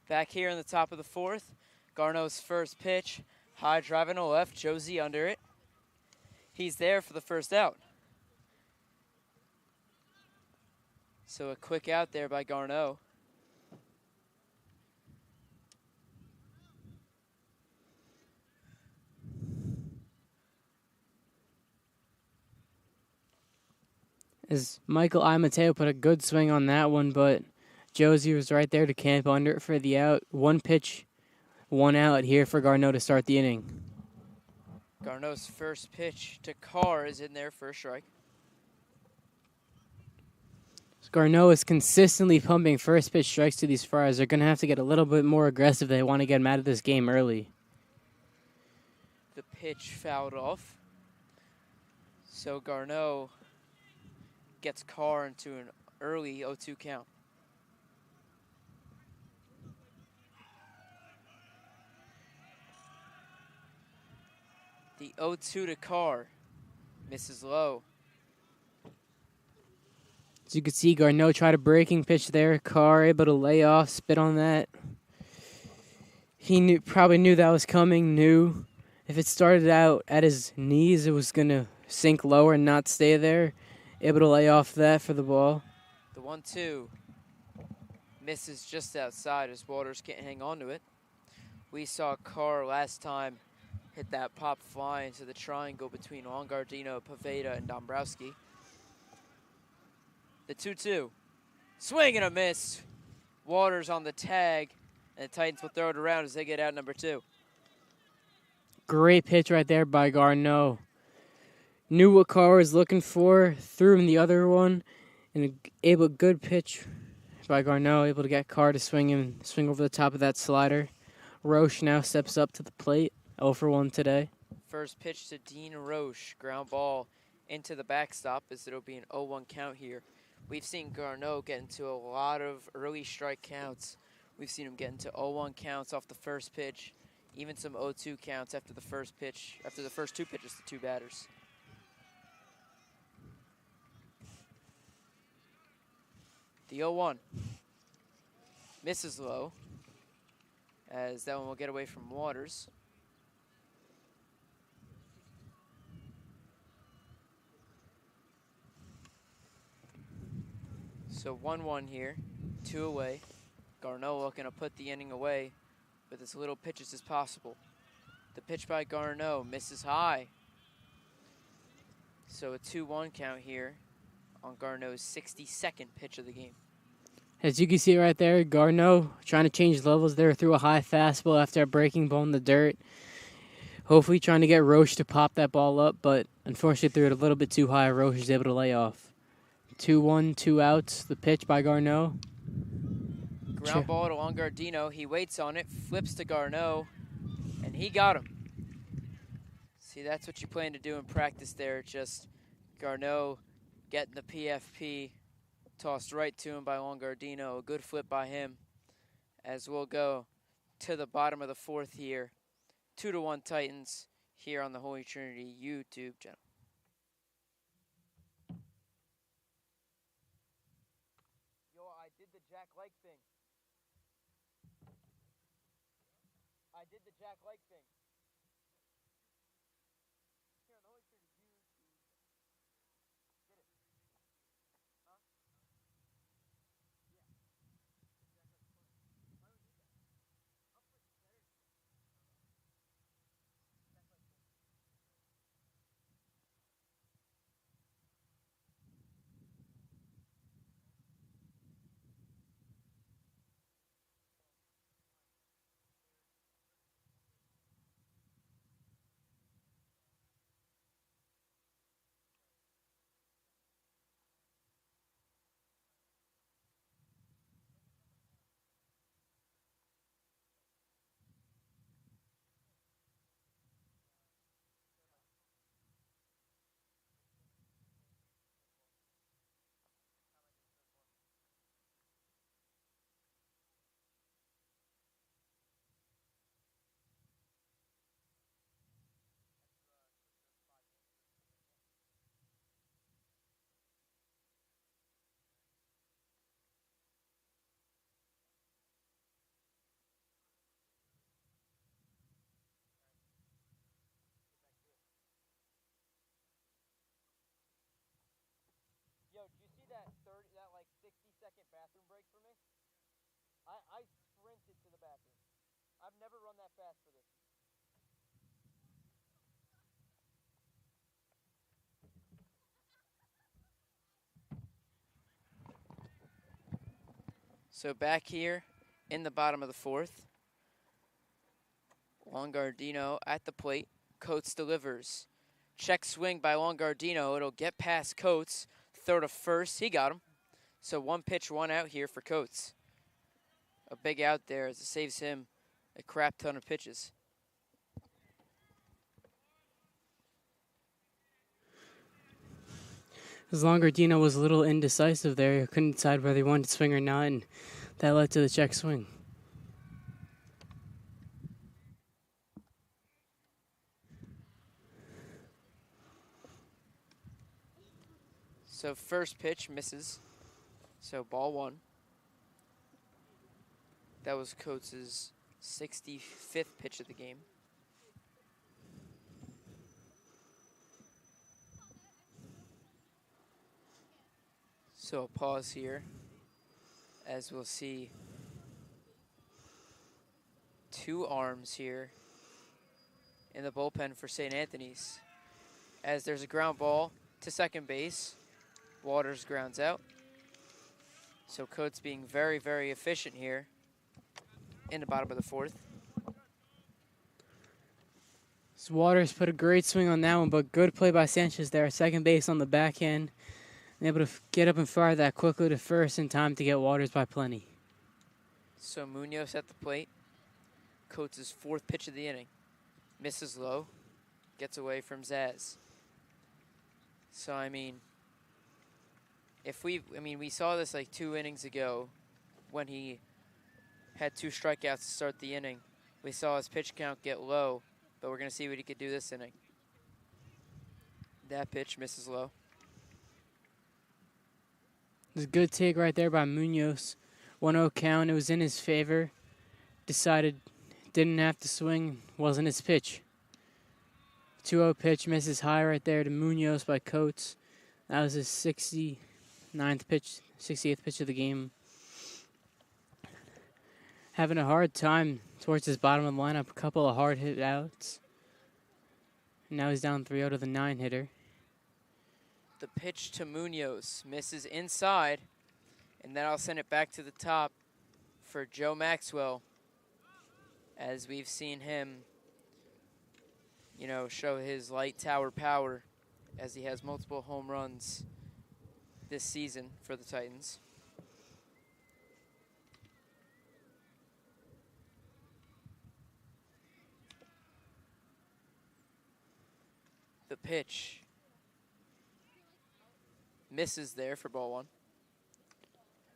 Back here in the top of the fourth, Garneau's first pitch, high drive in the left, Josie under it. He's there for the first out. So a quick out there by Garneau. As Michael I. Mateo put a good swing on that one, but Josie was right there to camp under it for the out. One pitch, one out here for Garneau to start the inning. Garneau's first pitch to Carr is in there for a strike. Garneau is consistently pumping first pitch strikes to these Friars. They're going to have to get a little bit more aggressive if they want to get them out of this game early. The pitch fouled off. So Garneau gets Carr into an early 0-2 count. The 0-2 to Carr misses low. As you can see, Garneau tried a breaking pitch there. Carr able to lay off, spit on that. He probably knew that was coming, knew if it started out at his knees, it was going to sink lower and not stay there. Able to lay off that for the ball. The 1-2 misses just outside as Waters can't hang on to it. We saw Carr last time hit that pop fly into the triangle between Longardino, Pavetta, and Dombrowski. The 2-2. Swing and a miss. Waters on the tag, and the Titans will throw it around as they get out number 2. Great pitch right there by Garneau. Knew what Carr was looking for, threw him the other one, and good pitch by Garneau, able to get Carr to swing over the top of that slider. Roche now steps up to the plate, 0 for 1 today. First pitch to Dean Roche, ground ball into the backstop as it'll be an 0-1 count here. We've seen Garneau get into a lot of early strike counts. We've seen him get into 0-1 counts off the first pitch, even some 0-2 counts after the first pitch, after the first 2 pitches to 2 batters. The 0-1 misses low, as that one will get away from Waters. So 1-1 here, 2 away. Garneau looking to put the inning away with as little pitches as possible. The pitch by Garneau misses high. So a 2-1 count here on Garneau's 62nd pitch of the game. As you can see right there, Garneau trying to change levels there, threw a high fastball after a breaking ball in the dirt. Hopefully trying to get Roche to pop that ball up, but unfortunately threw it a little bit too high. Roche is able to lay off. 2-1, 2 outs. The pitch by Garneau. Ground ball to Longardino. He waits on it, flips to Garneau, and he got him. See, that's what you plan to do in practice there. Just Garneau getting the PFP tossed right to him by Longardino. A good flip by him as we'll go to the bottom of the 4th here. 2-1 Titans here on the Holy Trinity YouTube channel. I did the Jack Like thing. I did the Jack Like thing. Here on the Holy Trinity YouTube. Get it. Huh? Yeah. Jack Like fun. Why don't we do that? I'll put better. Jack Like thing. I sprinted to the bathroom. I've never run that fast for this. So back here in the bottom of the fourth, Longardino at the plate. Coates delivers. Check swing by Longardino. It'll get past Coates. Throw to first. He got him. So 1 pitch, 1 out here for Coates. A big out there as it saves him a crap ton of pitches. As Longardino was a little indecisive there, he couldn't decide whether he wanted to swing or not, and that led to the check swing. So first pitch misses. So ball 1. That was Coates' 65th pitch of the game. So a pause here, as we'll see 2 arms here in the bullpen for St. Anthony's. As there's a ground ball to second base, Waters grounds out. So Coates being very, very efficient here in the bottom of the fourth. So Waters put a great swing on that one, but good play by Sanchez there, second base on the backhand. Able to get up and fire that quickly to first in time to get Waters by plenty. So Munoz at the plate. Coates' 4th pitch of the inning. Misses low. Gets away from Zaz. So, I mean, we saw this like 2 innings ago when he had 2 strikeouts to start the inning. We saw his pitch count get low, but we're going to see what he could do this inning. That pitch misses low. It was a good take right there by Munoz. 1-0 count. It was in his favor. Decided didn't have to swing. Wasn't his pitch. 2-0 pitch misses high right there to Munoz by Coates. That was his 69th pitch, 68th pitch of the game. Having a hard time towards his bottom of the lineup. A couple of hard hit outs. And now he's down 3-0 to the 9-hitter. The pitch to Munoz misses inside, and then I'll send it back to the top for Joe Maxwell, as we've seen him, show his light tower power as he has multiple home runs this season for the Titans. The pitch misses there for ball 1.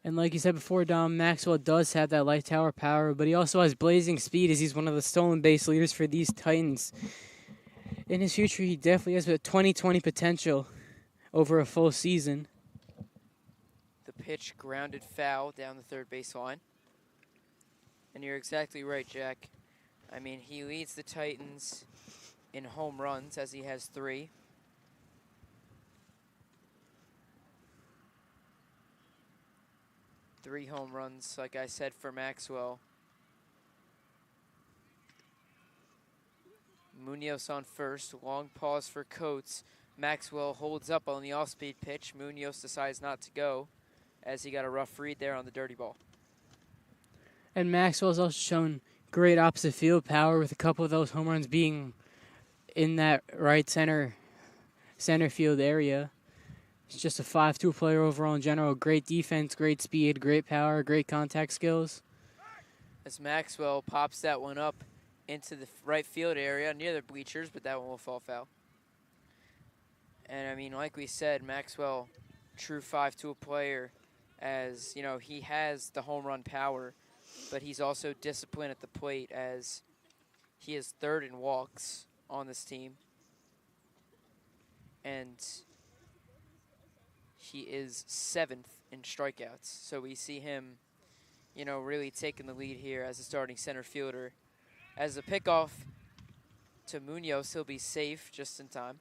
And like you said before, Dom, Maxwell does have that light tower power, but he also has blazing speed as he's one of the stolen base leaders for these Titans. In his future, he definitely has a 20-20 potential over a full season. The pitch grounded foul down the third base line. And you're exactly right, Jack. I mean, he leads the Titans in home runs as he has 3. Three home runs, like I said, for Maxwell. Munoz on first. Long pause for Coates. Maxwell holds up on the off-speed pitch. Munoz decides not to go as he got a rough read there on the dirty ball. And Maxwell's also shown great opposite field power with a couple of those home runs being in that right center field area. He's just a 5'2" player overall in general. Great defense, great speed, great power, great contact skills. As Maxwell pops that one up into the right field area near the bleachers, but that one will fall foul. And, I mean, like we said, Maxwell, true 5'2" player, as, he has the home run power, but he's also disciplined at the plate as he is 3rd in walks on this team. And he is 7th in strikeouts. So we see him, really taking the lead here as a starting center fielder. As a pickoff to Munoz, he'll be safe just in time.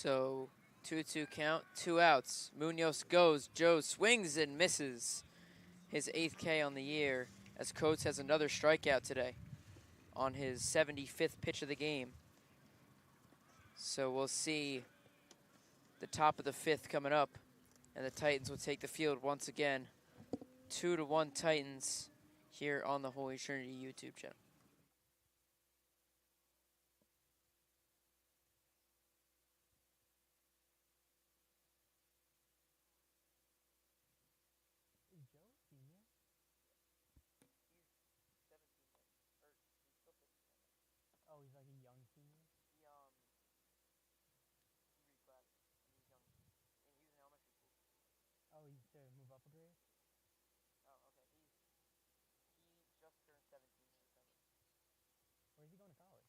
So 2-2 count, 2 outs. Munoz goes. Joe swings and misses. His 8th K on the year, as Coates has another strikeout today on his 75th pitch of the game. So we'll see the top of the 5th coming up, and the Titans will take the field once again. 2-1 Titans here on the Holy Trinity YouTube channel. Oh, he's like a young senior? Oh, he's to move up a grade? Where's he going to college?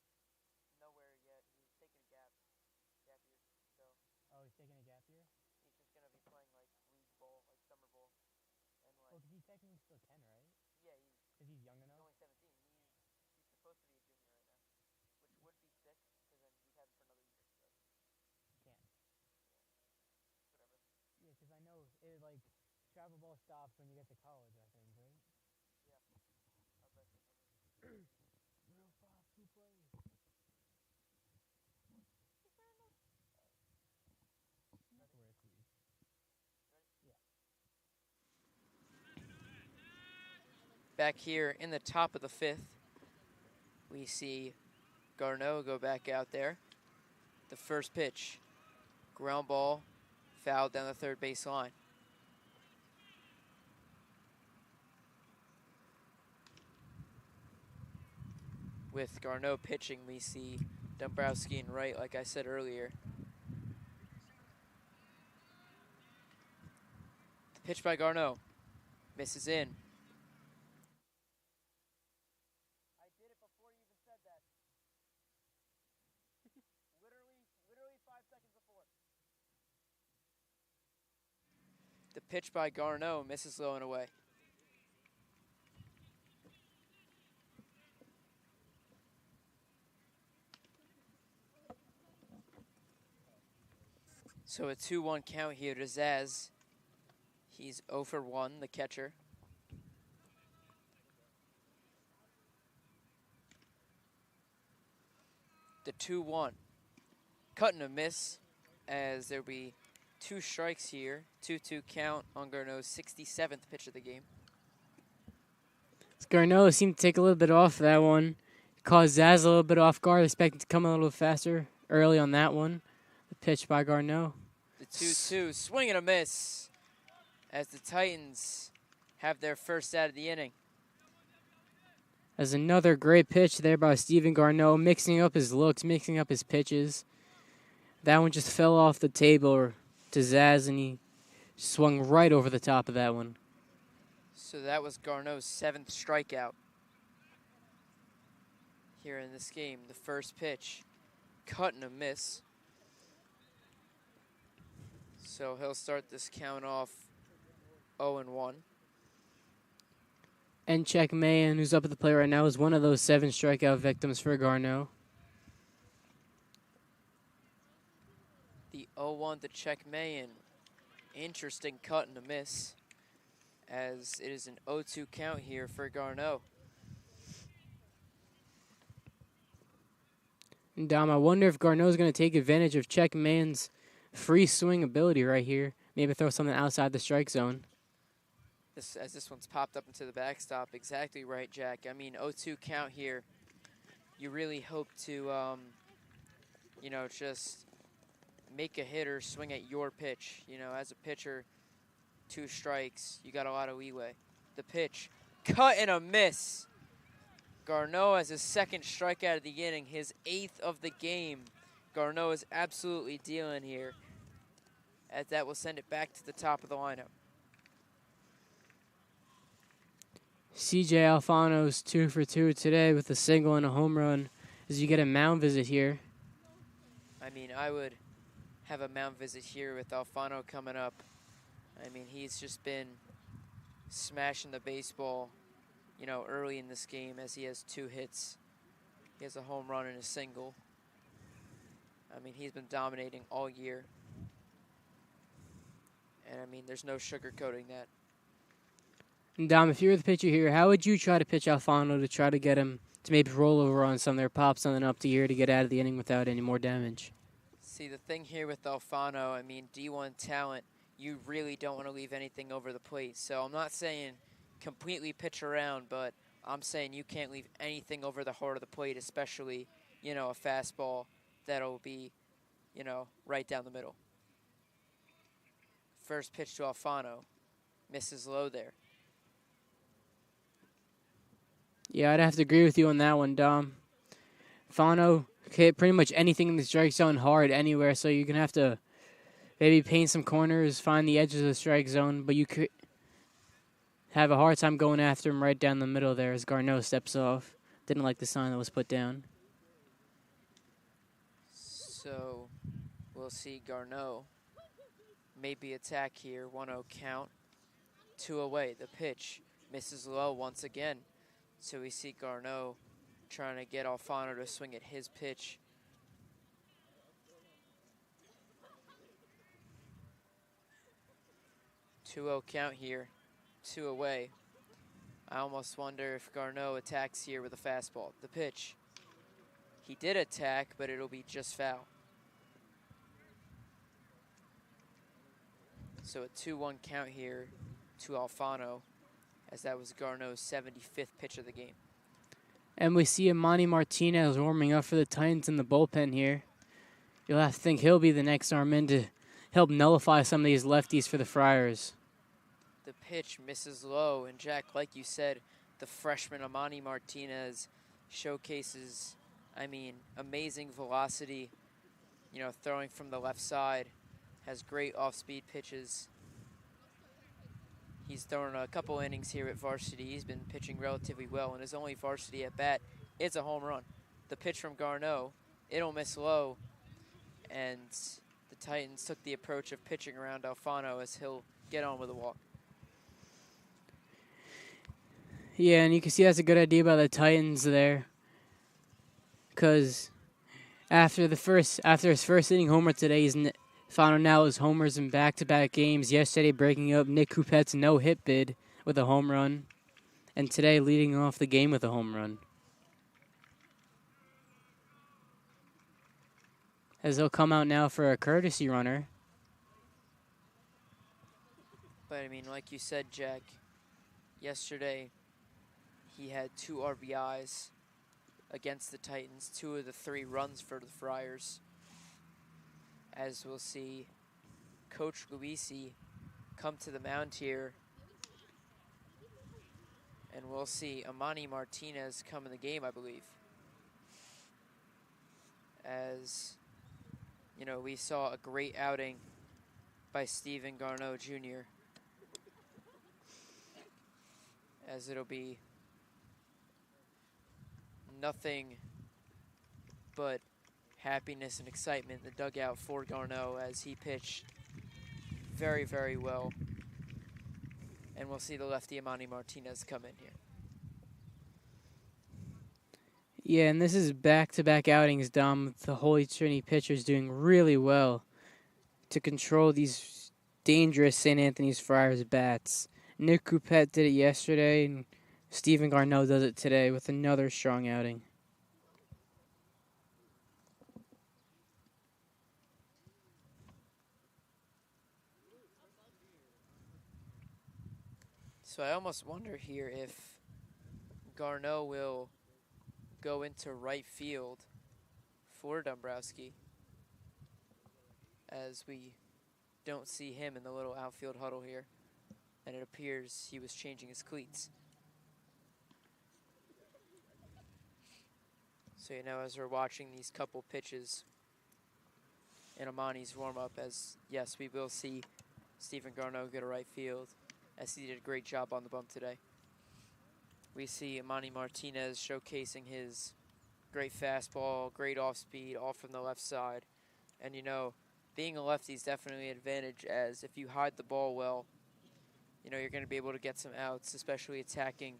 Nowhere yet. He's taking a gap year. So Oh, he's taking a gap year? he's just gonna be playing like league ball, like summer ball, and Well, because he technically still can, right? yeah, Because he's young enough? only 17. He's supposed to be a junior right now, which would be sick because then we'd have him for another year. So Can't. whatever. Yeah, because I know it, like, travel ball stops when you get to college, I think, right? Real fast, who plays? That's where it's used. Back here in the top of the 5th, we see Garneau go back out there. The first pitch, ground ball, fouled down the third base line. With Garneau pitching, we see Dombrowski in right, like I said earlier. The pitch by Garneau, misses in. I did it before you even said that. literally 5 seconds before. The pitch by Garneau misses low and away. So a 2-1 count here to Zaz. He's 0 for 1, the catcher. The 2-1. Cut and a miss, as there'll be 2 strikes here. 2-2 count on Garneau's 67th pitch of the game. Garneau seemed to take a little bit off that one. Caused Zaz a little bit off guard, expecting to come a little faster early on that one. The pitch by Garneau. The 2-2, swing and a miss, as the Titans have their first out of the inning. As another great pitch there by Stephen Garneau, mixing up his looks, mixing up his pitches. That one just fell off the table to Zaz, and he swung right over the top of that one. So that was Garneau's 7th strikeout here in this game. The first pitch, cut and a miss. So he'll start this count off 0-1. And Check Mayan, who's up at the plate right now, is one of those 7 strikeout victims for Garneau. The 0-1 to Check Mayan. Interesting cut and a miss, as it is an 0-2 count here for Garneau. And Dom, I wonder if Garneau's going to take advantage of Check Mayan's free swing ability right here. Maybe throw something outside the strike zone. As this one's popped up into the backstop. Exactly right, Jack. I mean, 0-2 count here. You really hope to, you know, just make a hitter swing at your pitch. You know, as a pitcher, 2 strikes, you got a lot of leeway. The pitch, cut and a miss. Garneau has his 2nd strikeout of the inning, his 8th of the game. Garneau is absolutely dealing here, as that will send it back to the top of the lineup. CJ Alfano's 2 for 2 today with a single and a home run as you get a mound visit here. I mean, I would have a mound visit here with Alfano coming up. I mean, he's just been smashing the baseball, you know, early in this game, as he has 2 hits. He has a home run and a single. I mean, he's been dominating all year. And, I mean, there's no sugarcoating that. And Dom, if you were the pitcher here, how would you try to pitch Alfano to try to get him to maybe roll over on some there, pop something up to here to get out of the inning without any more damage? See, the thing here with Alfano, I mean, D1 talent, you really don't want to leave anything over the plate. So I'm not saying completely pitch around, but I'm saying you can't leave anything over the heart of the plate, especially, you know, a fastball that'll be, you know, right down the middle. First pitch to Alfano, misses low there. Yeah, I'd have to agree with you on that one, Dom. Fano hit pretty much anything in the strike zone hard anywhere, so you're going to have to maybe paint some corners, find the edges of the strike zone, but you could have a hard time going after him right down the middle there as Garneau steps off. Didn't like the sign that was put down. So we'll see Garneau maybe attack here. 1-0 count. 2 away. The pitch misses low once again. So we see Garneau trying to get Alfano to swing at his pitch. Two-0 count here. 2 away. I almost wonder if Garneau attacks here with a fastball. The pitch. He did attack, but it'll be just foul. So a 2-1 count here to Alfano, as that was Garneau's 75th pitch of the game. And we see Imani Martinez warming up for the Titans in the bullpen here. You'll have to think he'll be the next arm in to help nullify some of these lefties for the Friars. The pitch misses low, and Jack, like you said, the freshman Imani Martinez showcases, I mean, amazing velocity, you know, throwing from the left side, has great off-speed pitches. He's thrown a couple innings here at Varsity. He's been pitching relatively well, and his only Varsity at bat is a home run. The pitch from Garneau, it'll miss low, and the Titans took the approach of pitching around Alfano as he'll get on with a walk. Yeah, and you can see that's a good idea by the Titans there, because after his first inning homer today, Alfano now has homers in back-to-back games. Yesterday, breaking up Nick Coupette's no-hit bid with a home run, and today leading off the game with a home run. As he'll come out now for a courtesy runner. But, I mean, like you said, Jack, yesterday he had 2 RBIs against the Titans, 2 of the 3 runs for the Friars. As we'll see Coach Luisi come to the mound here. And we'll see Imani Martinez come in the game, I believe. As, you know, we saw a great outing by Stephen Garneau Jr. As it'll be nothing but happiness and excitement in the dugout for Garneau as he pitched very, very well. And we'll see the lefty Imani Martinez come in here. Yeah, and this is back-to-back outings, Dom, with the Holy Trinity pitchers doing really well to control these dangerous St. Anthony's Friars bats. Nick Coupette did it yesterday, and Stephen Garneau does it today with another strong outing. So I almost wonder here if Garneau will go into right field for Dombrowski, as we don't see him in the little outfield huddle here, and it appears he was changing his cleats. So, you know, as we're watching these couple pitches in Imani's warm-up, as yes, we will see Stephen Garneau go to right field, as he did a great job on the bump today. We see Imani Martinez showcasing his great fastball, great off-speed, all from the left side. And, you know, being a lefty is definitely an advantage, as if you hide the ball well, you know, you're going to be able to get some outs, especially attacking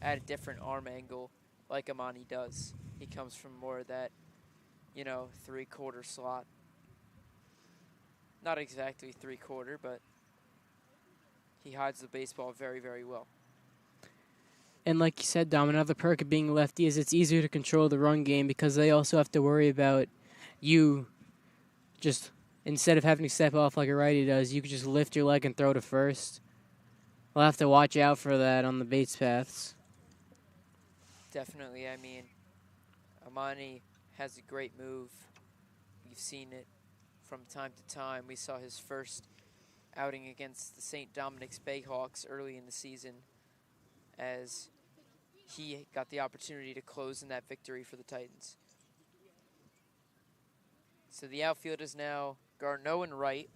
at a different arm angle like Imani does. He comes from more of that, you know, three-quarter slot. Not exactly three-quarter, but he hides the baseball very, very well. And like you said, Dom, another perk of being a lefty is it's easier to control the run game because they also have to worry about you just, instead of having to step off like a righty does, you could just lift your leg and throw to first. We'll have to watch out for that on the base paths. Definitely. I mean, Amani has a great move. We've seen it from time to time. We saw his first outing against the St. Dominic's Bayhawks early in the season as he got the opportunity to close in that victory for the Titans. So the outfield is now Garneau in right,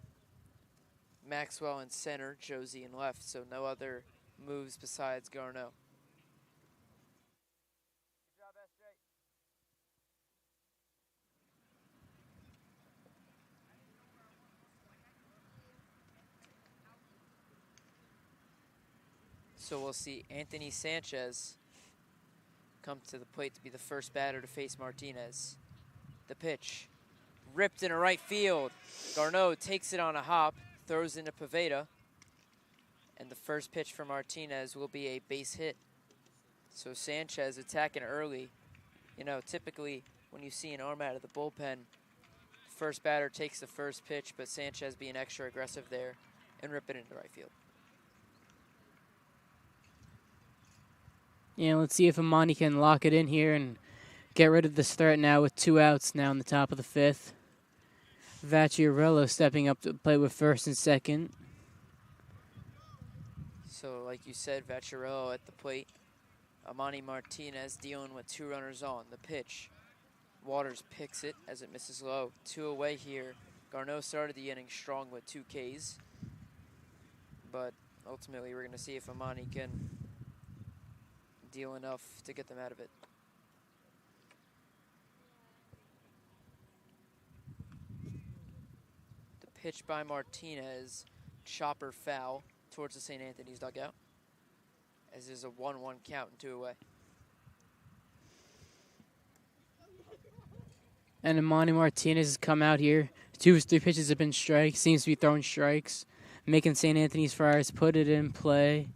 Maxwell in center, Josie in left, so no other moves besides Garneau. So we'll see Anthony Sanchez come to the plate to be the first batter to face Martinez. The pitch, ripped into right field. Garneau takes it on a hop, throws into Poveda, and the first pitch for Martinez will be a base hit. So Sanchez attacking early. You know, typically when you see an arm out of the bullpen, first batter takes the first pitch, but Sanchez being extra aggressive there and rip it into right field. Yeah, let's see if Amani can lock it in here and get rid of this threat now with 2 outs now in the top of the 5th. Vacciarello stepping up to play with first and second. So like you said, Vacciarello at the plate. Amani Martinez dealing with 2 runners on. The pitch. Waters picks it as it misses low. 2 away here. Garneau started the inning strong with 2 Ks. But ultimately we're going to see if Amani can deal enough to get them out of it. The pitch by Martinez, chopper foul towards the St. Anthony's dugout, as there's a 1-1 count and 2 away. And Amani Martinez has come out here. 2 of his 3 pitches have been strikes. Seems to be throwing strikes, making St. Anthony's Friars put it in play,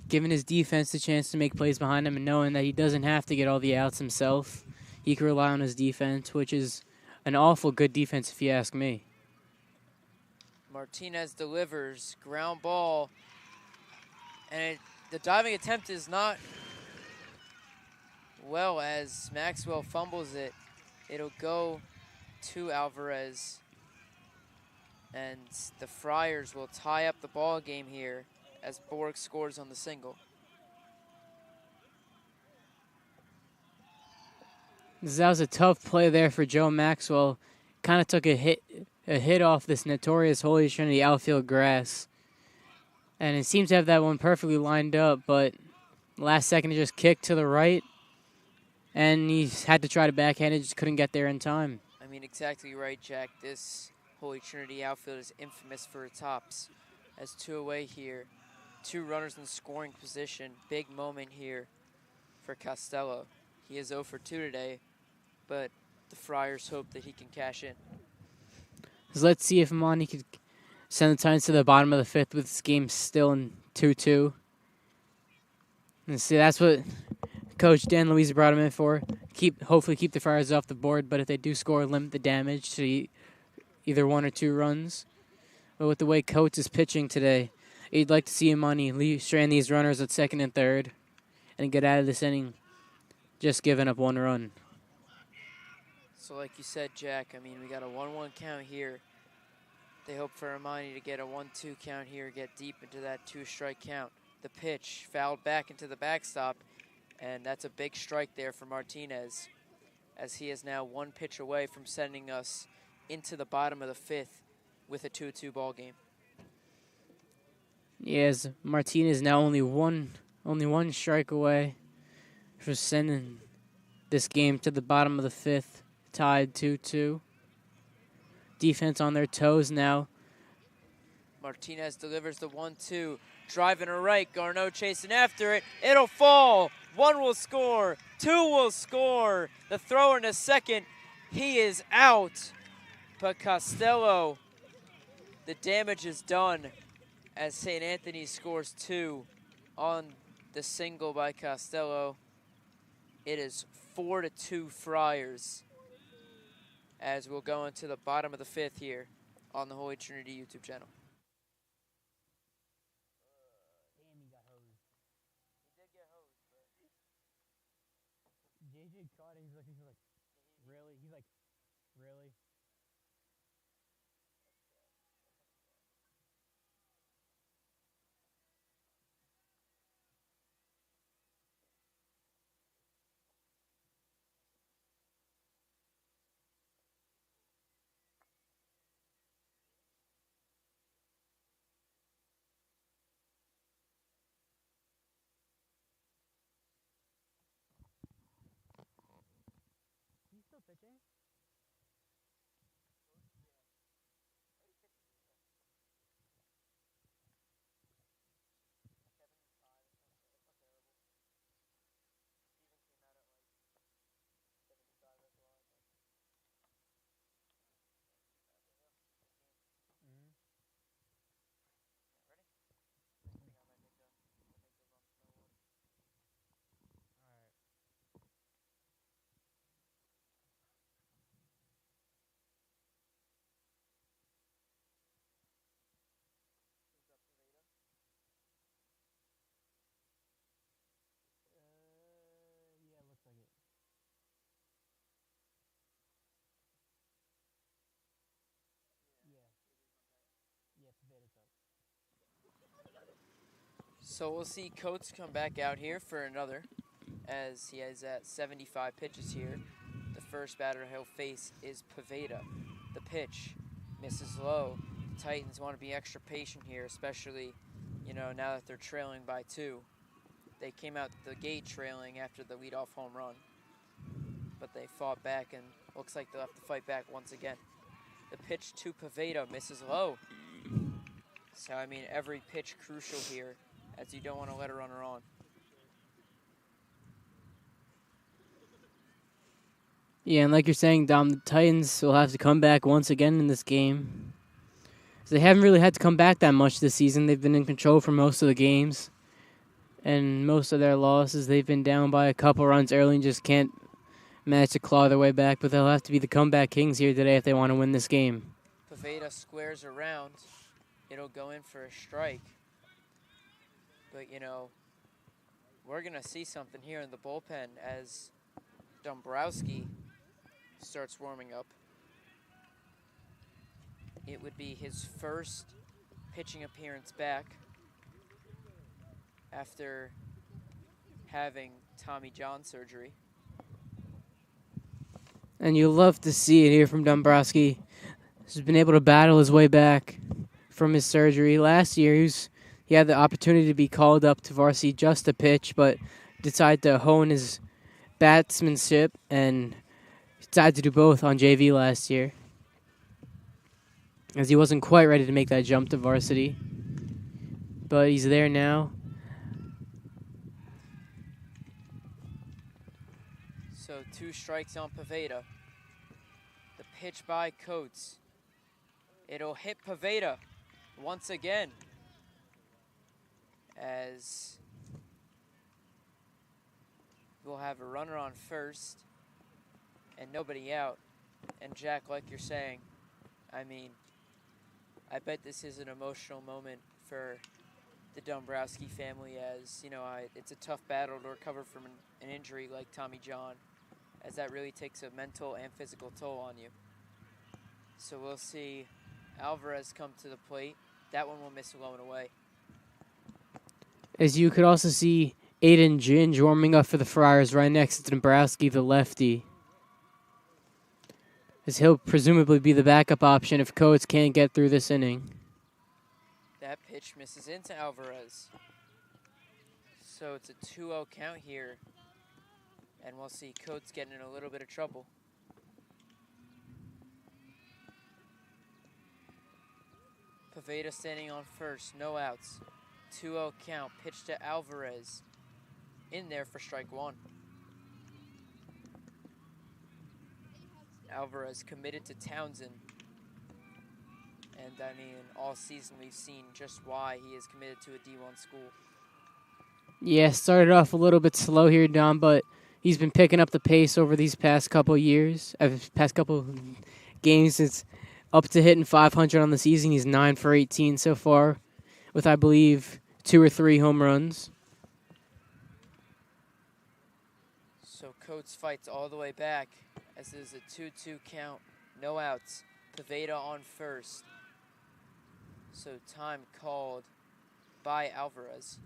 giving his defense the chance to make plays behind him and knowing that he doesn't have to get all the outs himself. He can rely on his defense, which is an awful good defense if you ask me. Martinez delivers, ground ball, and the diving attempt is not well as Maxwell fumbles it. It'll go to Alvarez, and the Friars will tie up the ball game here as Borg scores on the single. That was a tough play there for Joe Maxwell. Kind of took a hit off this notorious Holy Trinity outfield grass. And it seems to have that one perfectly lined up, but last second he just kicked to the right. And he had to try to backhand it, just couldn't get there in time. I mean, exactly right, Jack. This Holy Trinity outfield is infamous for its hops. As 2 away here. 2 runners in scoring position. Big moment here for Costello. He is 0 for 2 today, but the Friars hope that he can cash in. So let's see if Amani could send the Titans to the bottom of the 5th with this game still in 2-2. And see, that's what Coach Dan Luis brought him in for. Hopefully keep the Friars off the board, but if they do score, limit the damage to either 1 or 2 runs. But with the way Coach is pitching today, you'd like to see Amani strand these runners at second and third and get out of this inning just giving up 1 run. So like you said, Jack, I mean, we got a 1-1 count here. They hope for Amani to get a 1-2 count here, get deep into that 2-strike count. The pitch fouled back into the backstop, and that's a big strike there for Martinez, as he is now 1 pitch away from sending us into the bottom of the 5th with a 2-2 ball game. Yes, Martinez now only one strike away from sending this game to the bottom of the 5th, tied 2-2. Defense on their toes now. Martinez delivers the 1-2, driving a right, Garneau chasing after it. It'll fall. 1 will score, 2 will score. The throw into second He is out, but Costello, the damage is done as St. Anthony scores 2 on the single by Costello. It is 4-2 Friars as we'll go into the bottom of the 5th here on the Holy Trinity YouTube channel. JJ caught it. He's like, really? He's like, really? He's still pitching? Yeah, looks like it. Yeah, Paveta's up. So we'll see Coates come back out here for another, as he has at 75 pitches here. The first batter he'll face is Paveta. The pitch misses low. The Titans want to be extra patient here, especially, now that they're trailing by 2. They came out the gate trailing after the leadoff home run, but they fought back and looks like they'll have to fight back once again. The pitch to Paveta misses low. So, every pitch crucial here, as you don't want to let a runner on. Yeah, and like you're saying, Dom, the Titans will have to come back once again in this game. So they haven't really had to come back that much this season. They've been in control for most of the games. And most of their losses, they've been down by a couple runs early and just can't manage to claw their way back. But they'll have to be the comeback kings here today if they want to win this game. Paveta squares around. It'll go in for a strike. But, we're going to see something here in the bullpen as Dombrowski starts warming up. It would be his first pitching appearance back after having Tommy John surgery. And you love to see it here from Dombrowski. He's been able to battle his way back from his surgery. Last year, he had the opportunity to be called up to varsity just to pitch, but decided to hone his batsmanship and decided to do both on JV last year, as he wasn't quite ready to make that jump to varsity. But he's there now. So 2 strikes on Paveta. The pitch by Coates. It'll hit Paveta once again, as we'll have a runner on first and nobody out. And Jack, like you're saying, I bet this is an emotional moment for the Dombrowski family, as it's a tough battle to recover from an injury like Tommy John, as that really takes a mental and physical toll on you. So we'll see Alvarez come to the plate. That one will miss low and away. As you could also see Aiden Ginge warming up for the Friars right next to Dombrowski, the lefty, as he'll presumably be the backup option if Coates can't get through this inning. That pitch misses into Alvarez. So it's a 2-0 count here, and we'll see Coates getting in a little bit of trouble. Paveta standing on first, no outs. 2-0 count, pitch to Alvarez. In there for strike 1. Alvarez committed to Townsend. And I mean, all season we've seen just why he is committed to a D1 school. Yeah, started off a little bit slow here, Dom, but he's been picking up the pace over these past couple years. Past couple games, it's up to hitting 500 on the season. He's 9 for 18 so far, with I believe 2 or 3 home runs. So Coates fights all the way back as there's a 2-2 count, no outs. Poveda on first. So time called by Alvarez.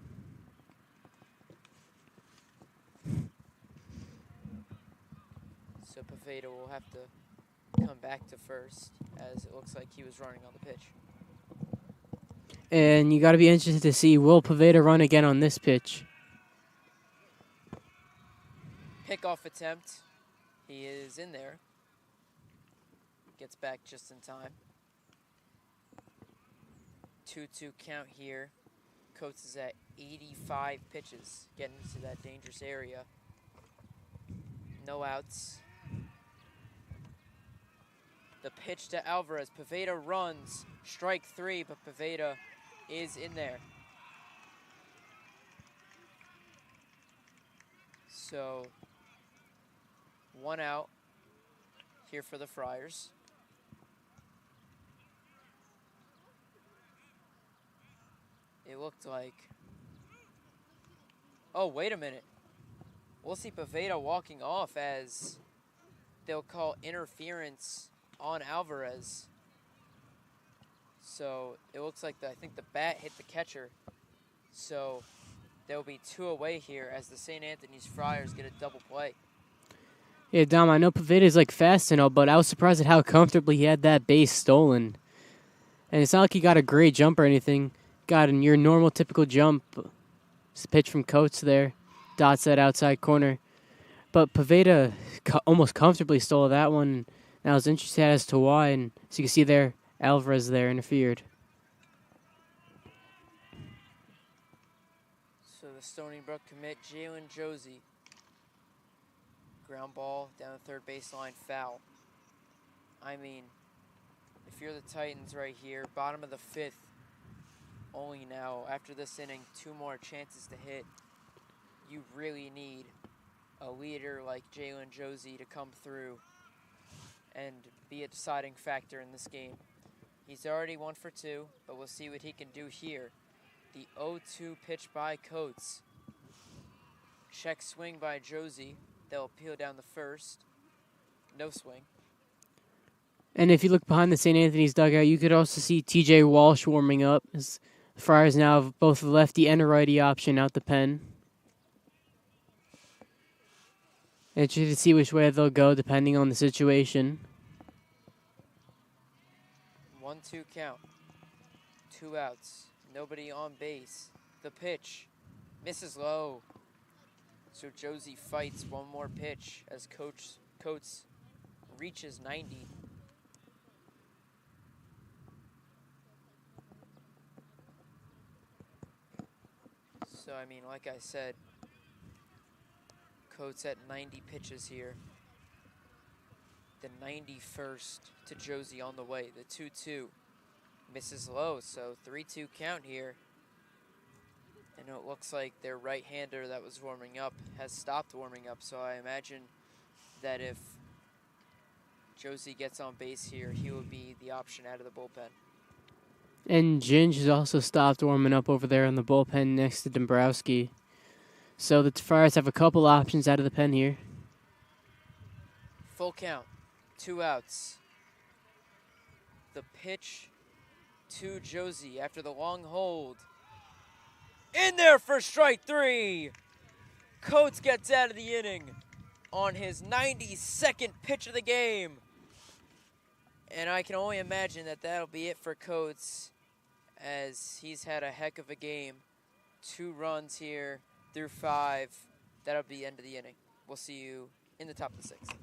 So Poveda will have to come back to first as it looks like he was running on the pitch. And you got to be interested to see, will Poveda run again on this pitch? Pickoff attempt. He is in there. Gets back just in time. 2-2 count here. Coates is at 85 pitches, getting into that dangerous area. No outs. The pitch to Alvarez. Poveda runs. Strike 3, but Poveda is in there. So, 1 out here for the Friars. It looked like... Oh, wait a minute. We'll see Poveda walking off as they'll call interference on Alvarez. So it looks like I think the bat hit the catcher. So there will be 2 away here as the St. Anthony's Friars get a double play. Yeah, Dom, I know Poveda's like fast and all, but I was surprised at how comfortably he had that base stolen. And it's not like he got a great jump or anything. Got in your normal, typical jump. It's a pitch from Coates there. Dots that outside corner. But Poveda almost comfortably stole that one. And I was interested as to why. And as you can see there, Alvarez there interfered. So the Stony Brook commit Jalen Josie. Ground ball down the third baseline, foul. I mean, if you're the Titans right here, bottom of the 5th, only now, after this inning, 2 more chances to hit. You really need a leader like Jalen Josie to come through and be a deciding factor in this game. He's already 1 for 2, but we'll see what he can do here. The 0-2 pitch by Coates. Check swing by Josie. They'll peel down the first. No swing. And if you look behind the St. Anthony's dugout, you could also see TJ Walsh warming up. As the Friars now have both a lefty and a righty option out the pen. Interested to see which way they'll go depending on the situation. 1-2 count. 2 outs. Nobody on base. The pitch. Misses low. So Josie fights 1 more pitch as Coates reaches 90. So, I mean, like I said, Coates at 90 pitches here. The 91st to Josie on the way. The 2-2 misses low, so 3-2 count here. And it looks like their right-hander that was warming up has stopped warming up, so I imagine that if Josie gets on base here, he will be the option out of the bullpen. And Ginge has also stopped warming up over there in the bullpen next to Dombrowski. So the Friars have a couple options out of the pen here. Full count, 2 outs. The pitch to Josie after the long hold. In there for strike 3. Coates gets out of the inning on his 92nd pitch of the game. And I can only imagine that that'll be it for Coates as he's had a heck of a game. 2 runs here through 5. That'll be the end of the inning. We'll see you in the top of the 6th.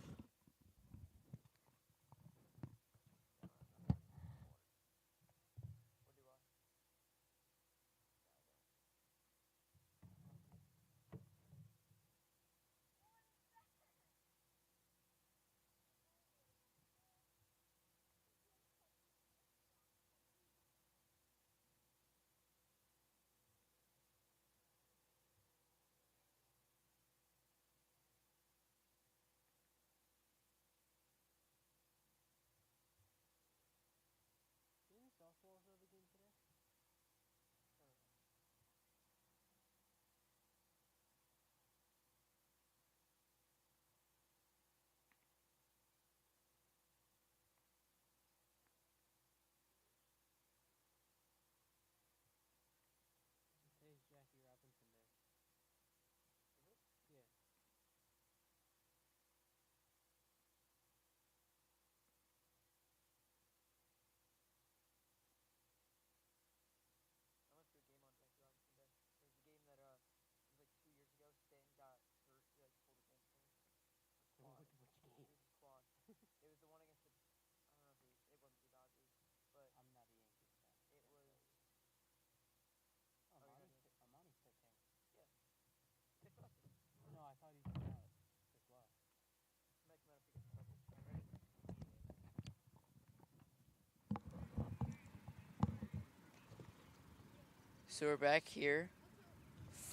So we're back here,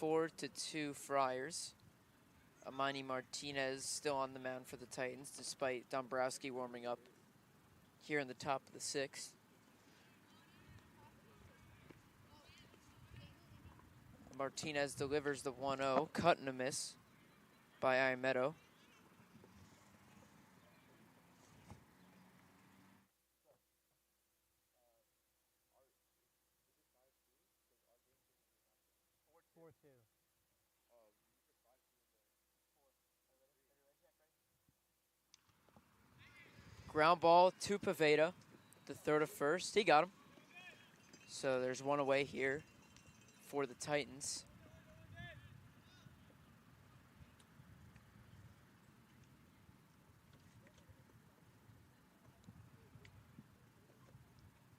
4-2 Friars. Amani Martinez still on the mound for the Titans, despite Dombrowski warming up here in the top of the 6th. Martinez delivers the 1-0, cut and a miss by Iametto. Ground ball to Paveda, the third of first. He got him. So there's one away here for the Titans.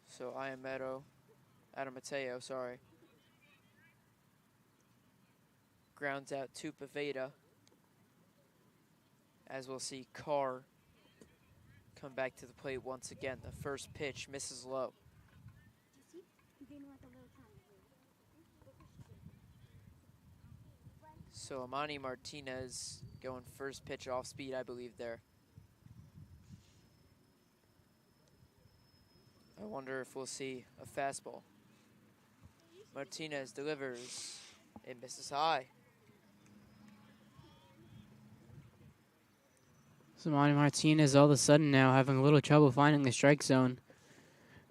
So Adam Mateo, sorry. Grounds out to Paveda. As we'll see Carr come back to the plate once again. The first pitch misses low. So Amani Martinez going first pitch off speed, I believe, there. I wonder if we'll see a fastball. Martinez delivers. It misses high. So Manny Martinez all of a sudden now having a little trouble finding the strike zone.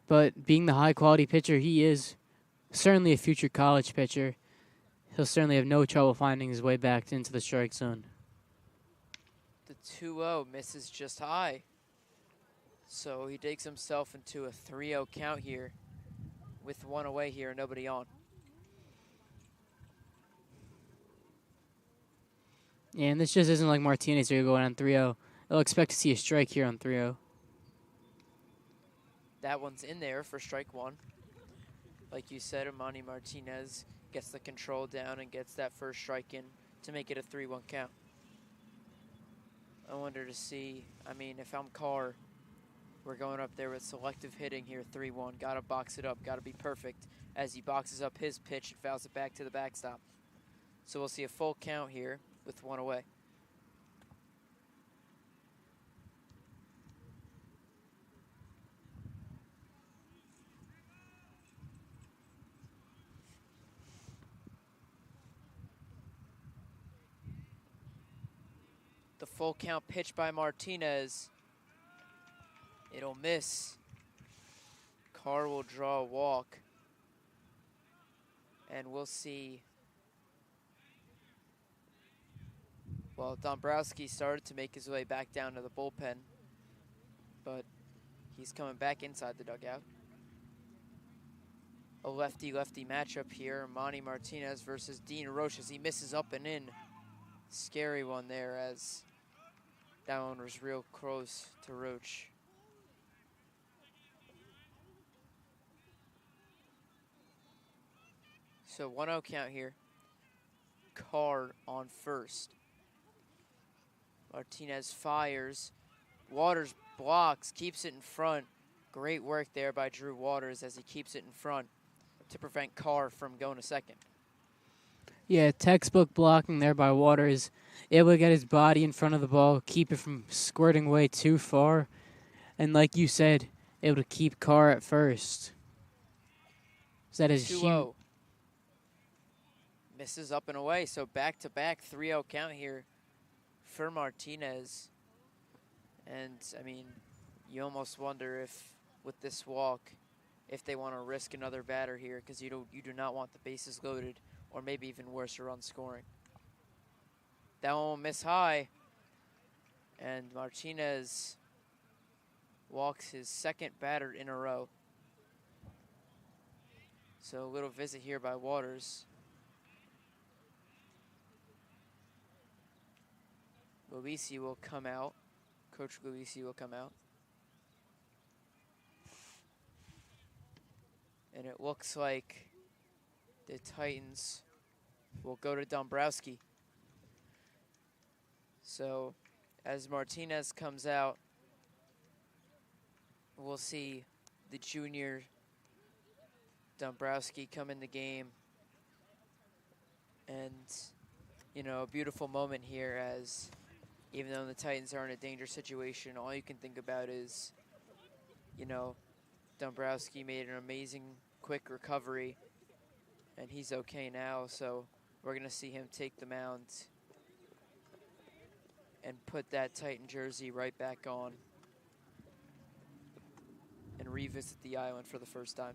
But being the high-quality pitcher he is, certainly a future college pitcher, he'll certainly have no trouble finding his way back into the strike zone. The 2-0 misses just high. So he digs himself into a 3-0 count here with one away here, nobody on. Yeah, and this just isn't like Martinez where you're going on 3-0. They'll expect to see a strike here on 3-0. That one's in there for strike one. Like you said, Amani Martinez gets the control down and gets that first strike in to make it a 3-1 count. I wonder to see, I mean, if I'm Carr, we're going up there with selective hitting here, 3-1. Got to box it up, got to be perfect as he boxes up his pitch and fouls it back to the backstop. So we'll see a full count here with one away. The full count pitch by Martinez. It'll miss. Carr will draw a walk. And we'll see. Well, Dombrowski started to make his way back down to the bullpen, but he's coming back inside the dugout. A lefty-lefty matchup here. Manny Martinez versus Dean Roche as he misses up and in. Scary one there as that one was real close to Roche. So 1-0 count here. Carr on first. Martinez fires. Waters blocks, keeps it in front. Great work there by Drew Waters as he keeps it in front to prevent Carr from going to second. Yeah, textbook blocking there by Waters. Able to get his body in front of the ball, keep it from squirting away too far. And like you said, able to keep Carr at first. So that is 2-0. huge. Misses up and away, so back-to-back 3-0 count here for Martinez. And, I mean, you almost wonder if, with this walk, if they want to risk another batter here, because you do not want the bases loaded, or maybe even worse, a run scoring. That one will miss high, and Martinez walks his second batter in a row. So a little visit here by Waters. Luisi will come out. Coach Luisi will come out. And it looks like the Titans will go to Dombrowski. So as Martinez comes out, we'll see the junior Dombrowski come in the game And, you know, a beautiful moment here as even though the Titans are in a dangerous situation, all you can think about is, you know, Dombrowski made an amazing quick recovery, and he's okay now. So we're going to see him take the mound and put that Titan jersey right back on and revisit the island for the first time.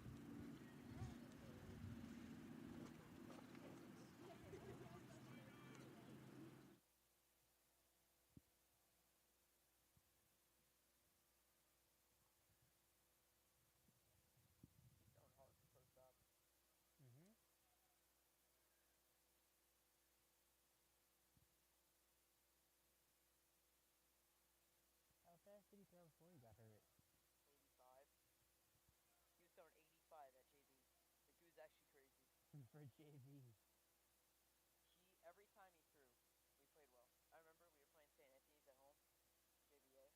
How fast did he throw before he got hurt? 85. He was throwing 85 at JV. Like, it was actually crazy. For JV. Every time he threw, we played well. I remember we were playing St. Anthony's at home, JVA,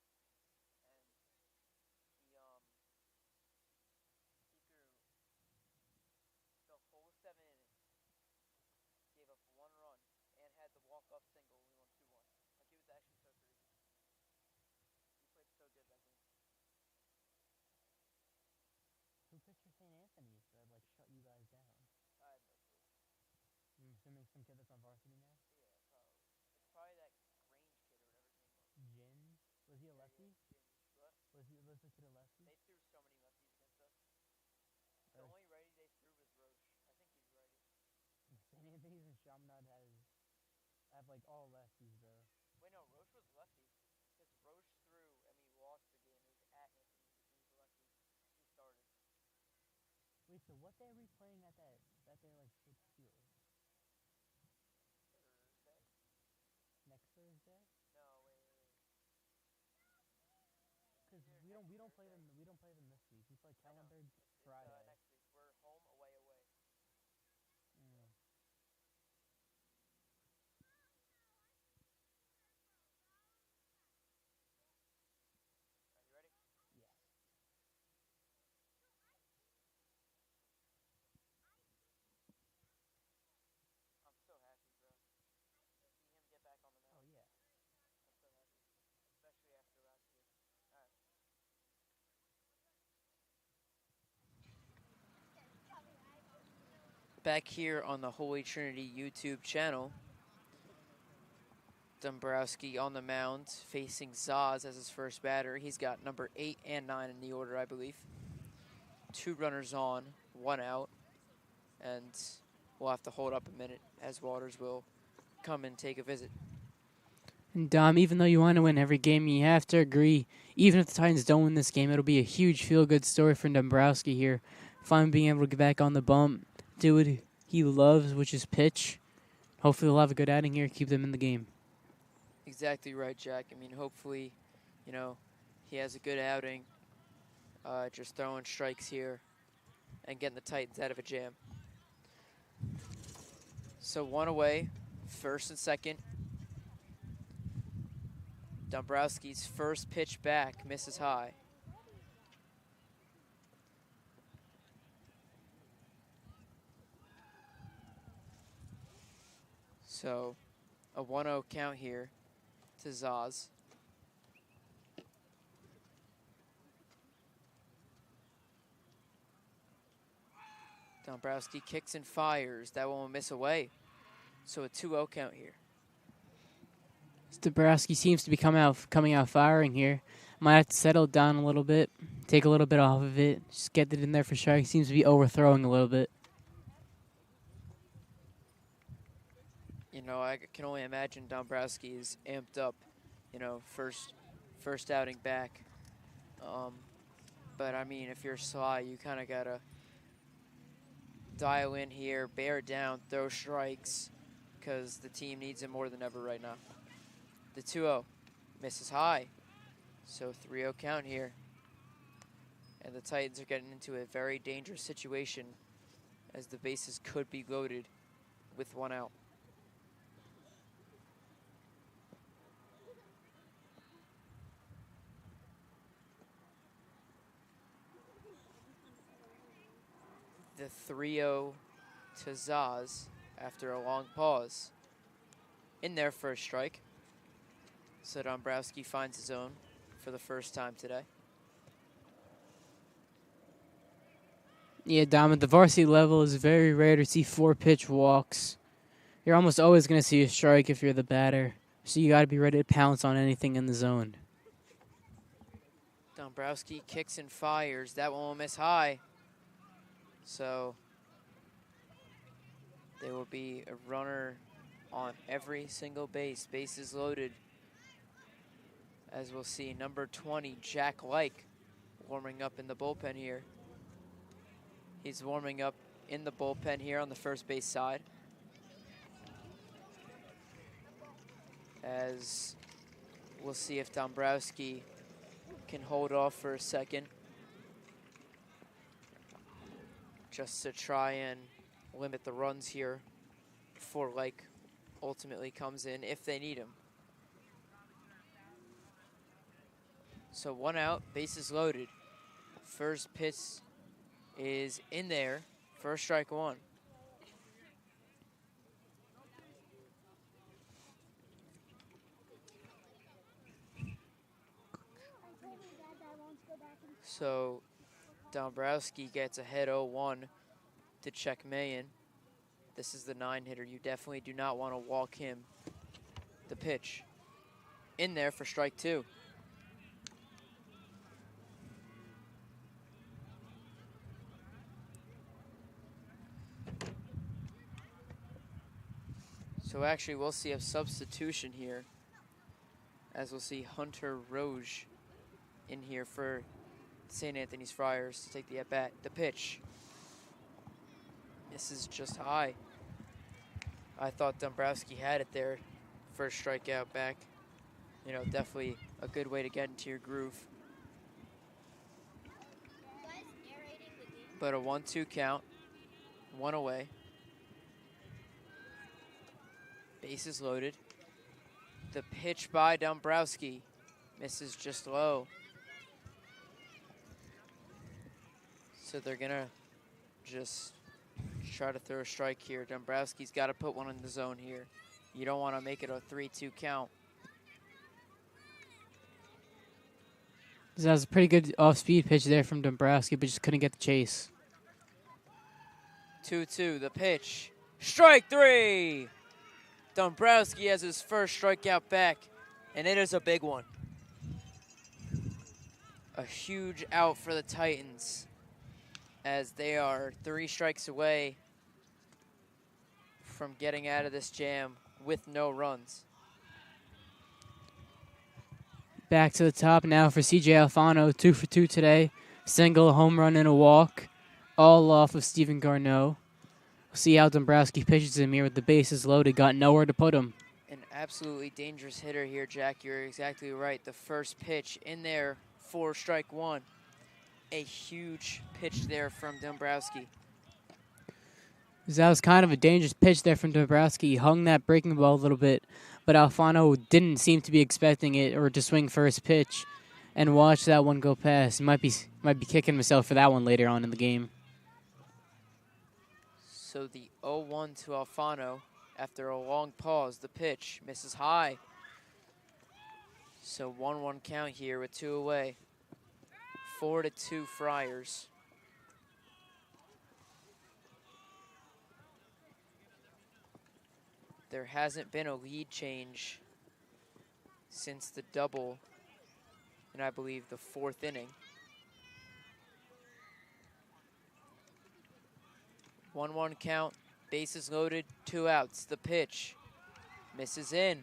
and he threw the whole 7 innings, gave up 1 run, and had the walk-off single. We won 2-1. Like, it was actually so crazy. He played so good that game. Who pitched for St. Anthony's that like shut you guys down? I have no clue. I'm assuming some kid that's on varsity now. Yeah, probably. It's probably that Grange kid or whatever his name was. Jin? Was he a lefty? Yeah, What? Was the kid a lefty? They threw so many lefties against us. The only righty they threw was Roche. I think he's righty. St. Anthony's and Chaminade have like all lefties, bro. Wait, no, Roche was lefty. Because Roche threw, and we lost the game. It was at Anthony's, and he was a lefty. He started. Wait, so what day are we playing at their like shit field? Thursday? Next Thursday? No, wait. Because we don't play them this week. We play calendar Friday. Next week. We're home, away. Mm. Are you ready? Yes. I'm so happy, bro. To see him get back on the mound. Oh yeah. I'm so happy. Especially after last year. Alright. Back here on the Holy Trinity YouTube channel, Dombrowski on the mound facing Zaz as his first batter. He's got number 8 and 9 in the order, I believe. 2 runners on, 1 out, and we'll have to hold up a minute as Waters will come and take a visit. And Dom, even though you want to win every game, you have to agree, even if the Titans don't win this game, it'll be a huge feel-good story for Dombrowski here. Finally being able to get back on the bump, do what he loves, which is pitch. Hopefully they'll have a good outing here, keep them in the game. Exactly right, Jack. I mean, hopefully, you know, he has a good outing, just throwing strikes here and getting the Titans out of a jam. So 1 away, first and second. Dombrowski's first pitch back misses high. So a 1-0 count here to Zaz. Dombrowski kicks and fires. That one will miss away. So a 2-0 count here. Dombrowski seems to be coming out firing here. Might have to settle down a little bit, take a little bit off of it, just get it in there for strike. Seems to be overthrowing a little bit. You know, I can only imagine Dombrowski is amped up, you know, first outing back. But, I mean, if you're Sly, you kind of got to dial in here, bear down, throw strikes, because the team needs it more than ever right now. The 2-0 misses high, so 3-0 count here. And the Titans are getting into a very dangerous situation as the bases could be loaded with 1 out. The 3-0 to Zaz after a long pause. In there for a strike. So Dombrowski finds his own for the first time today. Yeah, Dom, at the varsity level, it's very rare to see 4-pitch walks. You're almost always going to see a strike if you're the batter. So you got to be ready to pounce on anything in the zone. Dombrowski kicks and fires. That one will miss high. So there will be a runner on every single base. Bases loaded. As we'll see, number 20, Jack Like, warming up in the bullpen here. He's warming up in the bullpen here on the first base side. As we'll see if Dombrowski can hold off for a second, just to try and limit the runs here before Like ultimately comes in if they need him. So 1 out, bases loaded. First pitch is in there for strike 1. So Dombrowski gets ahead 0-1 to check Mayan. This is the 9-hitter. You definitely do not want to walk him. The pitch in there for strike 2. So actually we'll see a substitution here, as we'll see Hunter Roge in here for St. Anthony's Friars to take the at-bat. The pitch. This is just high. I thought Dombrowski had it there. First strikeout back. You know, definitely a good way to get into your groove. But a 1-2 count. 1 away. Bases loaded. The pitch by Dombrowski misses just low. So they're gonna just try to throw a strike here. Dombrowski's got to put one in the zone here. You don't want to make it a 3-2 count. That was a pretty good off-speed pitch there from Dombrowski, but just couldn't get the chase. 2-2, the pitch. Strike 3! Dombrowski has his first strikeout back, and it is a big one. A huge out for the Titans, as they are 3 strikes away from getting out of this jam with no runs. Back to the top now for CJ Alfano, 2 for 2 today. Single, home run, and a walk, all off of Stephen Garneau. We'll see how Dombrowski pitches him here with the bases loaded. Got nowhere to put him. An absolutely dangerous hitter here, Jack. You're exactly right. The first pitch in there for strike 1. A huge pitch there from Dombrowski. That was kind of a dangerous pitch there from Dombrowski. He hung that breaking ball a little bit, but Alfano didn't seem to be expecting it or to swing first pitch and watch that one go past. He might be kicking himself for that one later on in the game. So the 0-1 to Alfano. After a long pause, the pitch misses high. So 1-1 count here with 2 away. 4-2 Friars. There hasn't been a lead change since the double in, I believe, the 4th inning. 1-1 count, bases loaded, 2 outs. The pitch misses in.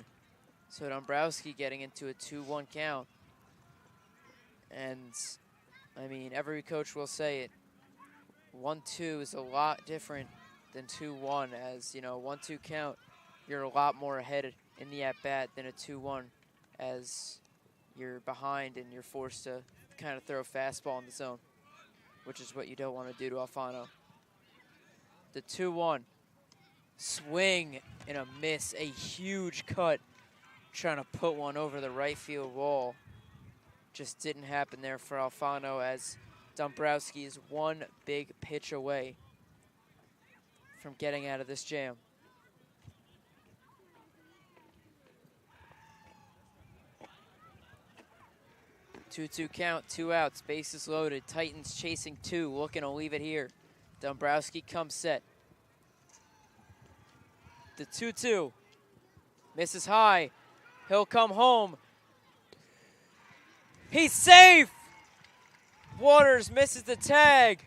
So Dombrowski getting into a 2-1 count. And, I mean, every coach will say it. 1-2 is a lot different than 2-1, as, you know, 1-2 count, you're a lot more ahead in the at-bat than a 2-1, as you're behind and you're forced to kind of throw a fastball in the zone, which is what you don't want to do to Alfano. The 2-1, swing and a miss, a huge cut, trying to put one over the right field wall. Just didn't happen there for Alfano, as Dombrowski is one big pitch away from getting out of this jam. 2-2 count, 2 outs, bases loaded. Titans chasing 2, looking to leave it here. Dombrowski comes set. The 2-2. Misses high. He'll come home. He's safe! Waters misses the tag.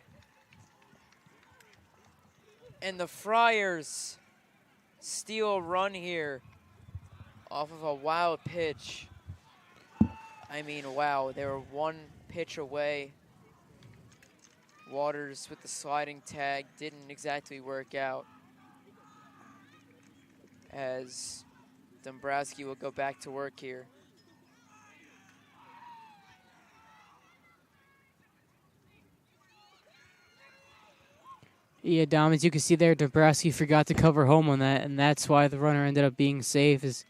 And the Friars steal a run here off of a wild pitch. I mean, wow, they were 1 pitch away. Waters with the sliding tag didn't exactly work out, as Dombrowski will go back to work here. Yeah, Dom, as you can see there, Dombrowski forgot to cover home on that, and that's why the runner ended up being safe. Is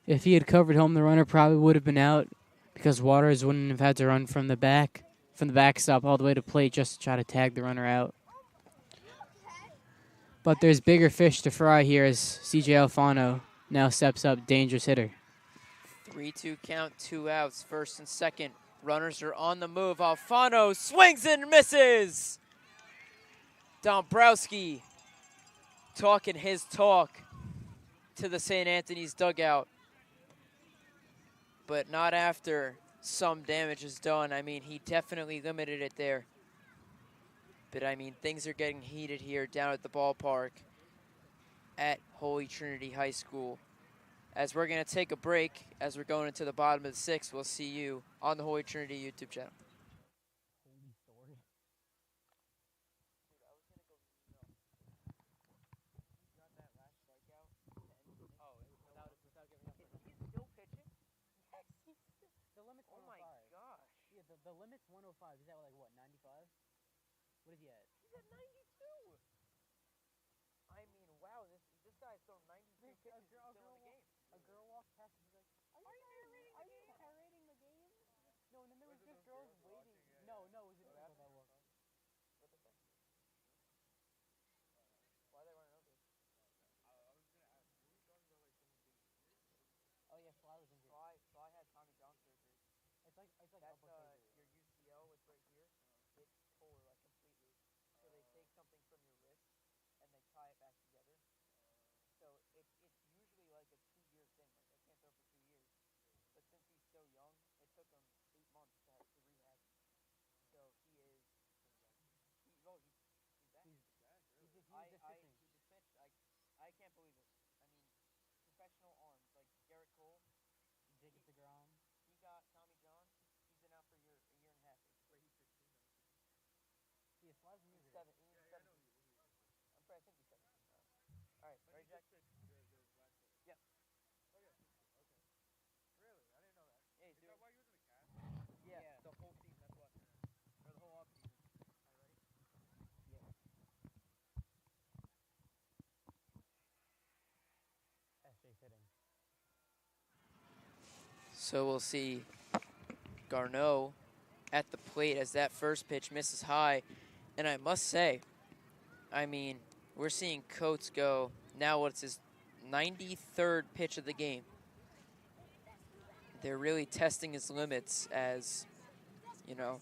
if he had covered home, the runner probably would have been out, because Waters wouldn't have had to run from the backstop all the way to plate just to try to tag the runner out. But there's bigger fish to fry here as CJ Alfano now steps up, dangerous hitter. 3-2 count, 2 outs, first and second. Runners are on the move. Alfano swings and misses. Dombrowski talking his talk to the St. Anthony's dugout, but not after some damage is done. I mean, he definitely limited it there. But I mean, things are getting heated here down at the ballpark at Holy Trinity High School. As we're going to take a break, as we're going into the bottom of the 6th, we'll see you on the Holy Trinity YouTube channel. The limit's 105. Is that like what, 95? What is he at? He's at 92. I mean, wow, this guy's thrown 92 pitches still in the game. A girl walked past and she's like, are you narrating the game? No, and then there was just girls waiting. No, it was a girl that walked. What the fuck? Why are they running over this? Oh yeah, Sly was injured. Sly had Tommy John surgery. It's like That's your UCL, it's right here. It tore like completely. So they take something from your wrist and they tie it back together. So it's usually like a 2-year thing. Like I can't throw for 2 years. But since he's so young, it took him 8 months to rehab. So he's back. He just pitched. I can't believe it. I mean, professional arms like Garrett Cole, Jacob DeGrom. he got Tommy John. He's been out for a year and a half. Yeah, Sly's He's injured. 7. He's 17. I'm sorry, I think he's 17. All right, ready, Jack? Yeah. Really? I didn't know that. Yeah, he's Is that doing. why you was in the cast? Yeah, the whole season. That's why. Or the whole off season. All right, ready? That's hitting. So we'll see Garneau at the plate as that first pitch misses high. And I must say, I mean, we're seeing Coates go now what's his 93rd pitch of the game. They're really testing his limits as, you know,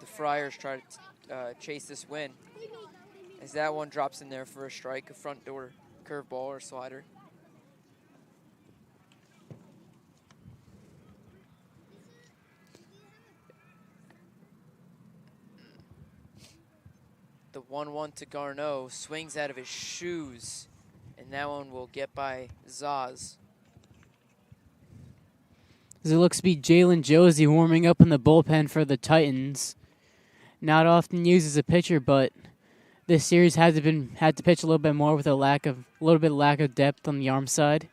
the Friars try to chase this win. As that one drops in there for a strike, a front door curveball or slider. The 1-1 to Garneau, swings out of his shoes, and that one will get by Zaz. As it looks to be Jalen Josie warming up in the bullpen for the Titans. Not often used as a pitcher, but this series had to pitch a little bit more with a lack of depth on the arm side.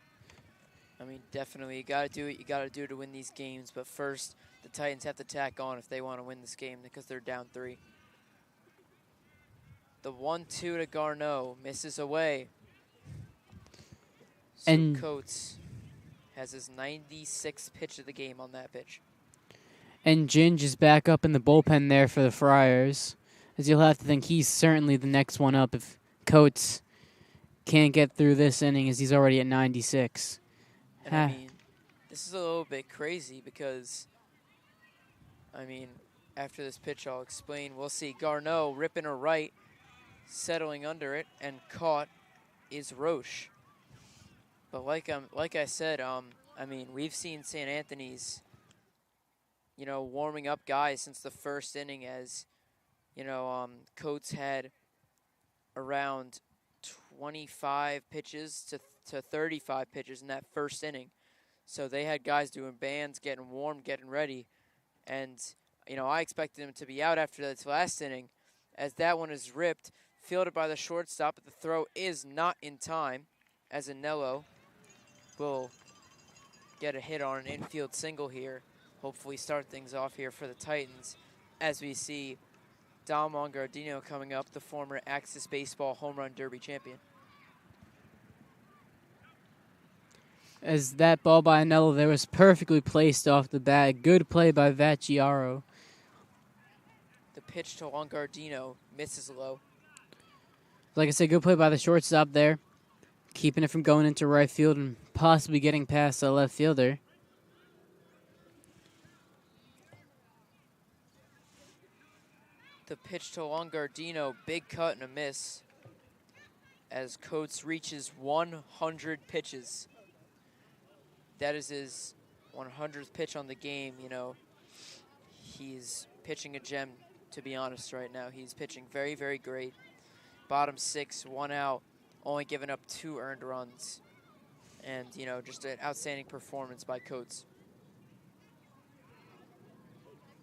I mean, definitely, you got to do what you got to do to win these games. But first, the Titans have to tack on if they want to win this game because they're down 3. The 1-2 to Garneau misses away. So And Coates has his 96th pitch of the game on that pitch. And Ginge is back up in the bullpen there for the Friars, as you'll have to think he's certainly the next one up if Coates can't get through this inning, as he's already at 96. And I mean, this is a little bit crazy because I mean, after this pitch, I'll explain. We'll see Garneau ripping her right, settling under it, and caught is Roche. But like I said, I mean, we've seen St. Anthony's, warming up guys since the first inning, as Coates had around 25 pitches to 35 pitches in that first inning. So they had guys doing bands, getting warm, getting ready. And, I expected him to be out after that last inning, as that one is ripped, fielded by the shortstop, but the throw is not in time, as Anello will get a hit on an infield single here. Hopefully start things off here for the Titans, as we see Dom Longardino coming up, the former Axis Baseball Home Run Derby champion. As that ball by Anello there was perfectly placed off the bat. Good play by Vacciaro. The pitch to Longardino misses low. Like I said, good play by the shortstop there, keeping it from going into right field and possibly getting past the left fielder. The pitch to Longardino, big cut and a miss, as Coates reaches 100 pitches. That is his 100th pitch on the game. He's pitching a gem, to be honest, right now. He's pitching very, very great. Bottom 6, 1 out, only giving up 2 earned runs. And, just an outstanding performance by Coates.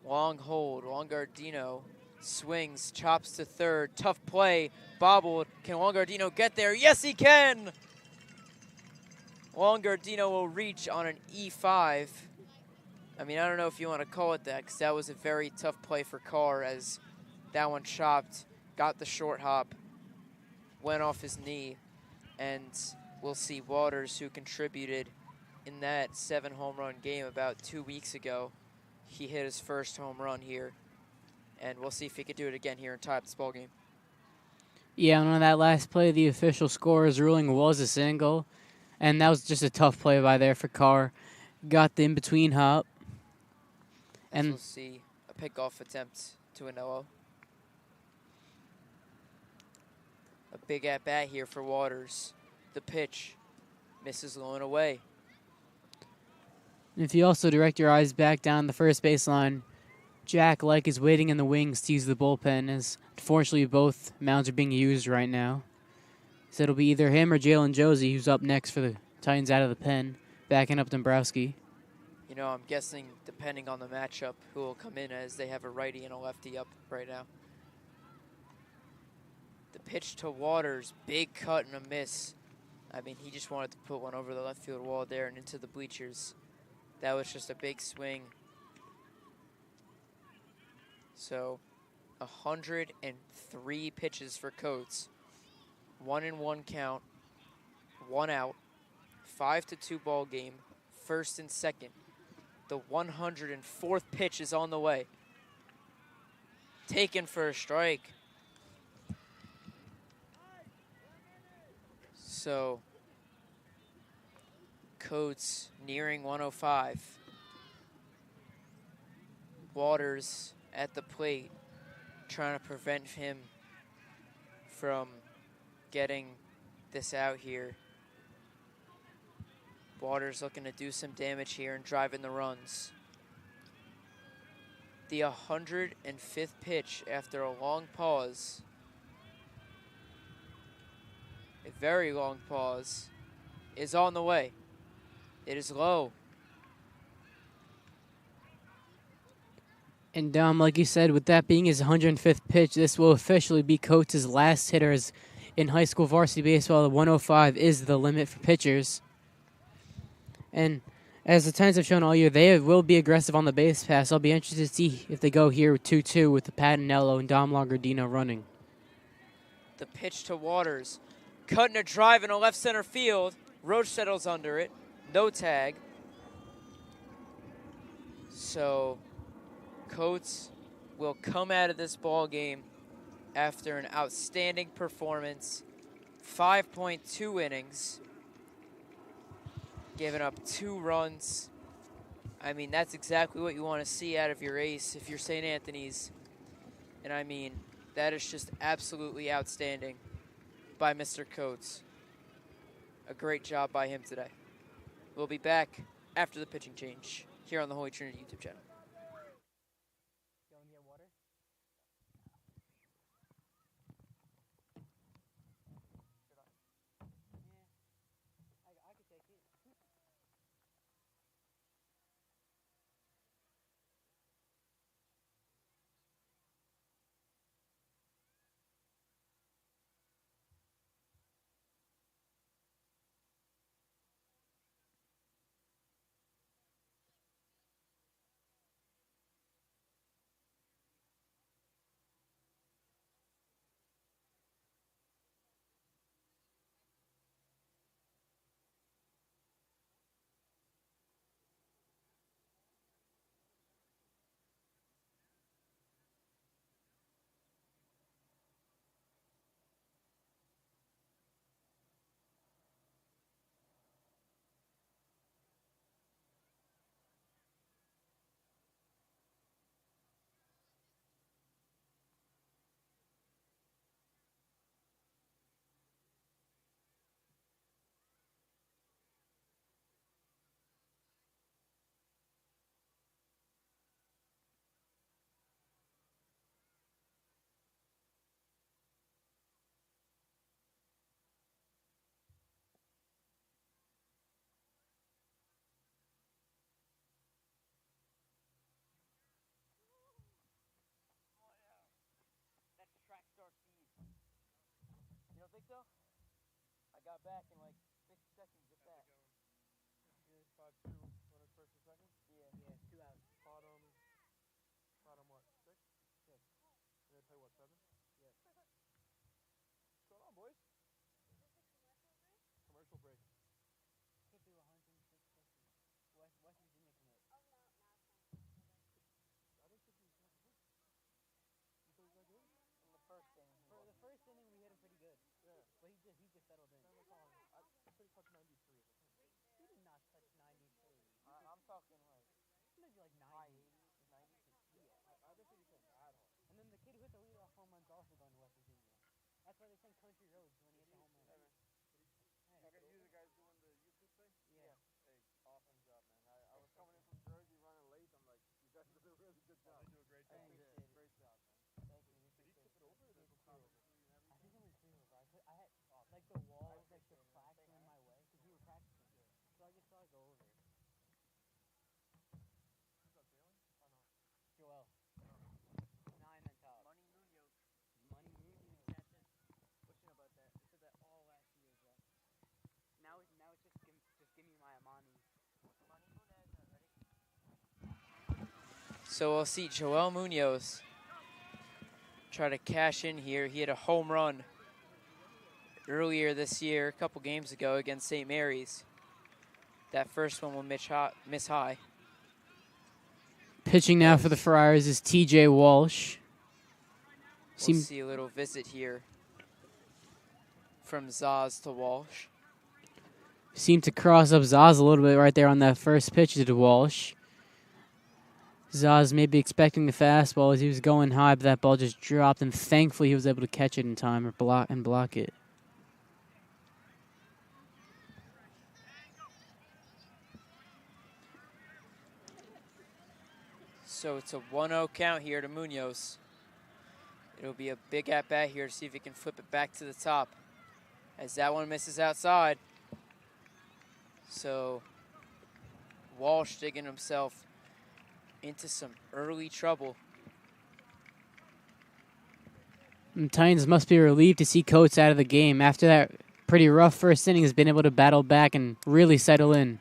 Long hold, Longardino swings, chops to third, tough play, bobbled. Can Longardino get there? Yes, he can! Longardino will reach on an E5. I mean, I don't know if you want to call it that, because that was a very tough play for Carr, as that one chopped, got the short hop, went off his knee, and we'll see Waters, who contributed in that 7 home run game about 2 weeks ago. He hit his first home run here, and we'll see if he could do it again here and tie up this ball game. Yeah, and on that last play, the official scorer's ruling was a single, and that was just a tough play by there for Carr. Got the in-between hop. And we'll see a pickoff attempt to Anello. A big at-bat here for Waters. The pitch misses low and away. If you also direct your eyes back down the first baseline, Jack Like is waiting in the wings to use the bullpen, as unfortunately both mounds are being used right now. So it'll be either him or Jalen Josie who's up next for the Titans out of the pen, backing up Dombrowski. I'm guessing, depending on the matchup, who will come in, as they have a righty and a lefty up right now. The pitch to Waters, big cut and a miss. I mean, he just wanted to put one over the left field wall there and into the bleachers. That was just a big swing. So, 103 pitches for Coates. 1-1 count, 1 out, 5-2 ball game, first and second. The 104th pitch is on the way. Taken for a strike. So, Coates nearing 105. Waters at the plate, trying to prevent him from getting this out here. Waters looking to do some damage here and driving the runs. The 105th pitch after a long pause. A very long pause is on the way. It is low. And Dom, like you said, with that being his 105th pitch, this will officially be Coates' last hitter, as in high school varsity baseball, the 105 is the limit for pitchers. And as the Titans have shown all year, they will be aggressive on the base pass. I'll be interested to see if they go here with 2-2 with the Pat Anello and Dom Longardino running. The pitch to Waters. Cutting a drive in a left center field. Roach settles under it. No tag. So Coates will come out of this ball game after an outstanding performance. 5.2 innings. Giving up 2 runs. I mean, that's exactly what you want to see out of your ace if you're St. Anthony's. And I mean, that is just absolutely outstanding by Mr. Coates. A great job by him today. We'll be back after the pitching change here on the Holy Trinity YouTube channel. You don't think so? I got back in like 50 seconds, if that. Yeah, 5-2, runners first and second. Yeah. Yeah, 2 outs. Bottom what? 6? 6. And they play what, 7? Yes. What's going on, boys? Commercial break. Can't do 106 seconds. West Virginia commit. I didn't think he was going to play. You thought he was going to do? In the first inning. For the first inning, we hit him pretty good. Yeah. But he just settled in. I said he touched 93 at the time. He did not touch 93. I'm talking like Maybe like 90. high 80s, 90s. Yeah. I didn't think he hit that hard. And then the kid who hit the leadoff home run's also going to West Virginia. That's why they send country roads when he hits the home run. You guys doing the YouTube thing? Yeah. Hey, awesome job, man. I was coming in from Jersey running late. I'm like, you guys did a really good job. They do a great job. Great job, man. Thank you. Did he tip it over or did it clear over? I think it went clear over. I had like the walls, like the cracks were in my way because we were practicing. So I just saw it go over. Who's that, Jalen? Oh, no. Joel. 9 on top. Money Munoz. Money Mooney catching. What you know about that? They said that all last year, Jack. Now it's just give me my Amani. Money Munoz, ready? So we'll see Joel Munoz try to cash in here. He had a home run earlier this year, a couple games ago against St. Mary's. That first one will miss high. Pitching now for the Friars is TJ Walsh. We'll see a little visit here from Zaz to Walsh. Seemed to cross up Zaz a little bit right there on that first pitch to Walsh. Zaz maybe expecting the fastball as he was going high, but that ball just dropped, and thankfully he was able to catch it in time or block it. So it's a 1-0 count here to Munoz. It'll be a big at-bat here to see if he can flip it back to the top, as that one misses outside. So Walsh digging himself into some early trouble. And Titans must be relieved to see Coates out of the game. After that pretty rough first inning, has been able to battle back and really settle in.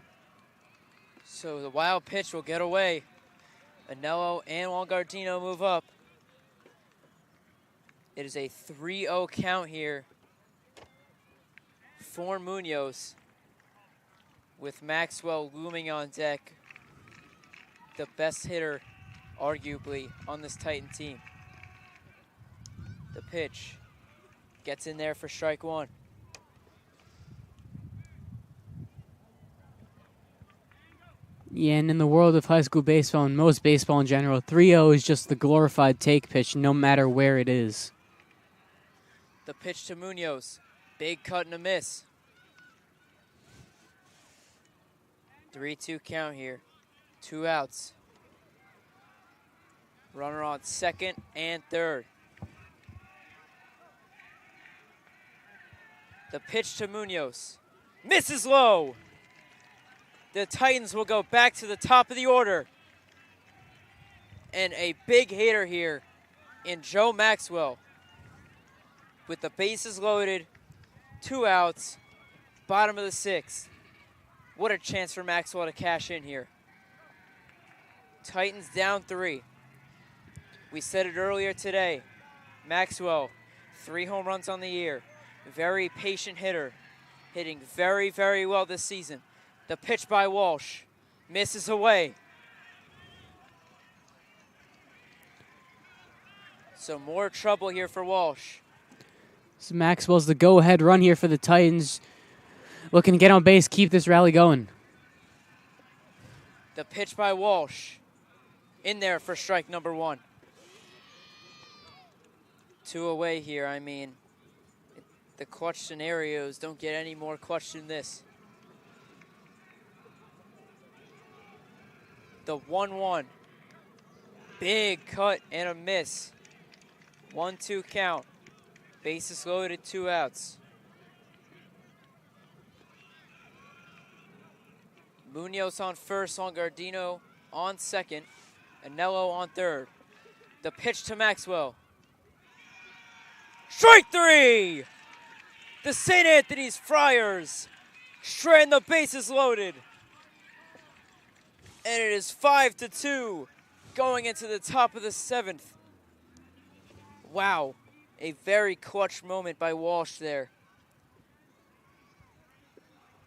So the wild pitch will get away. Anello and Wangardino move up. It is a 3-0 count here for Munoz, with Maxwell looming on deck, the best hitter, arguably, on this Titan team. The pitch gets in there for strike one. Yeah, and in the world of high school baseball and most baseball in general, 3-0 is just the glorified take pitch no matter where it is. The pitch to Munoz. Big cut and a miss. 3-2 count here. 2 outs. Runner on second and third. The pitch to Munoz. Misses low. The Titans will go back to the top of the order. And a big hitter here in Joe Maxwell. With the bases loaded, 2 outs, bottom of the 6th. What a chance for Maxwell to cash in here. Titans down 3. We said it earlier today. Maxwell, 3 home runs on the year. Very patient hitter. Hitting very, very well this season. The pitch by Walsh. Misses away. So more trouble here for Walsh. So Maxwell's the go-ahead run here for the Titans. Looking to get on base, keep this rally going. The pitch by Walsh. In there for strike number 1. 2 away here. I mean, the clutch scenarios don't get any more clutch than this. The 1-1. Big cut and a miss. 1-2 count. Bases loaded, 2 outs. Munoz on first, Gardino on second, Anello on third. The pitch to Maxwell. Strike 3! The St. Anthony's Friars strand the bases loaded. And it is 5-2 going into the top of the 7th. Wow, a very clutch moment by Walsh there.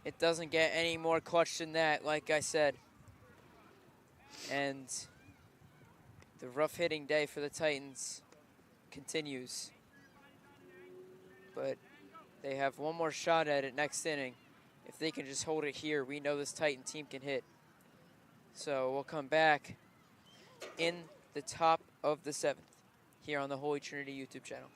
It doesn't get any more clutch than that, like I said. And the rough hitting day for the Titans continues. But they have one more shot at it next inning. If they can just hold it here, we know this Titan team can hit. So we'll come back in the top of the 7th here on the Holy Trinity YouTube channel.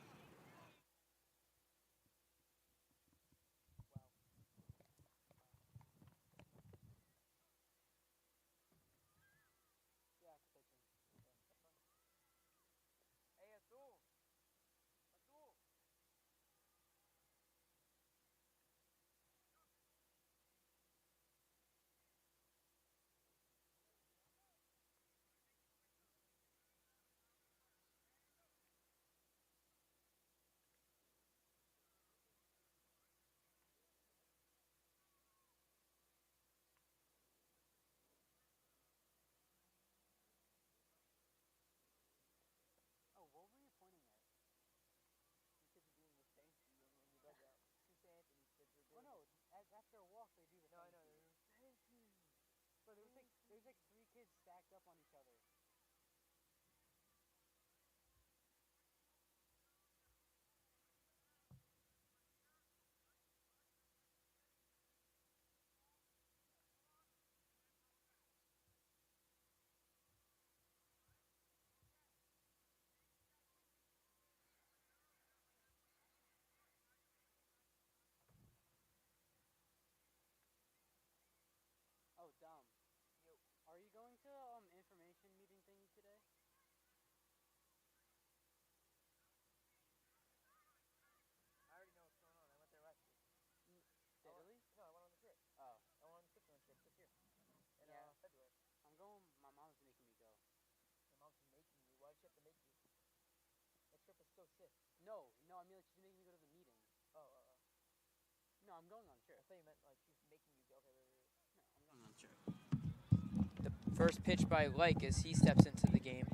The first pitch by Like as he steps into the game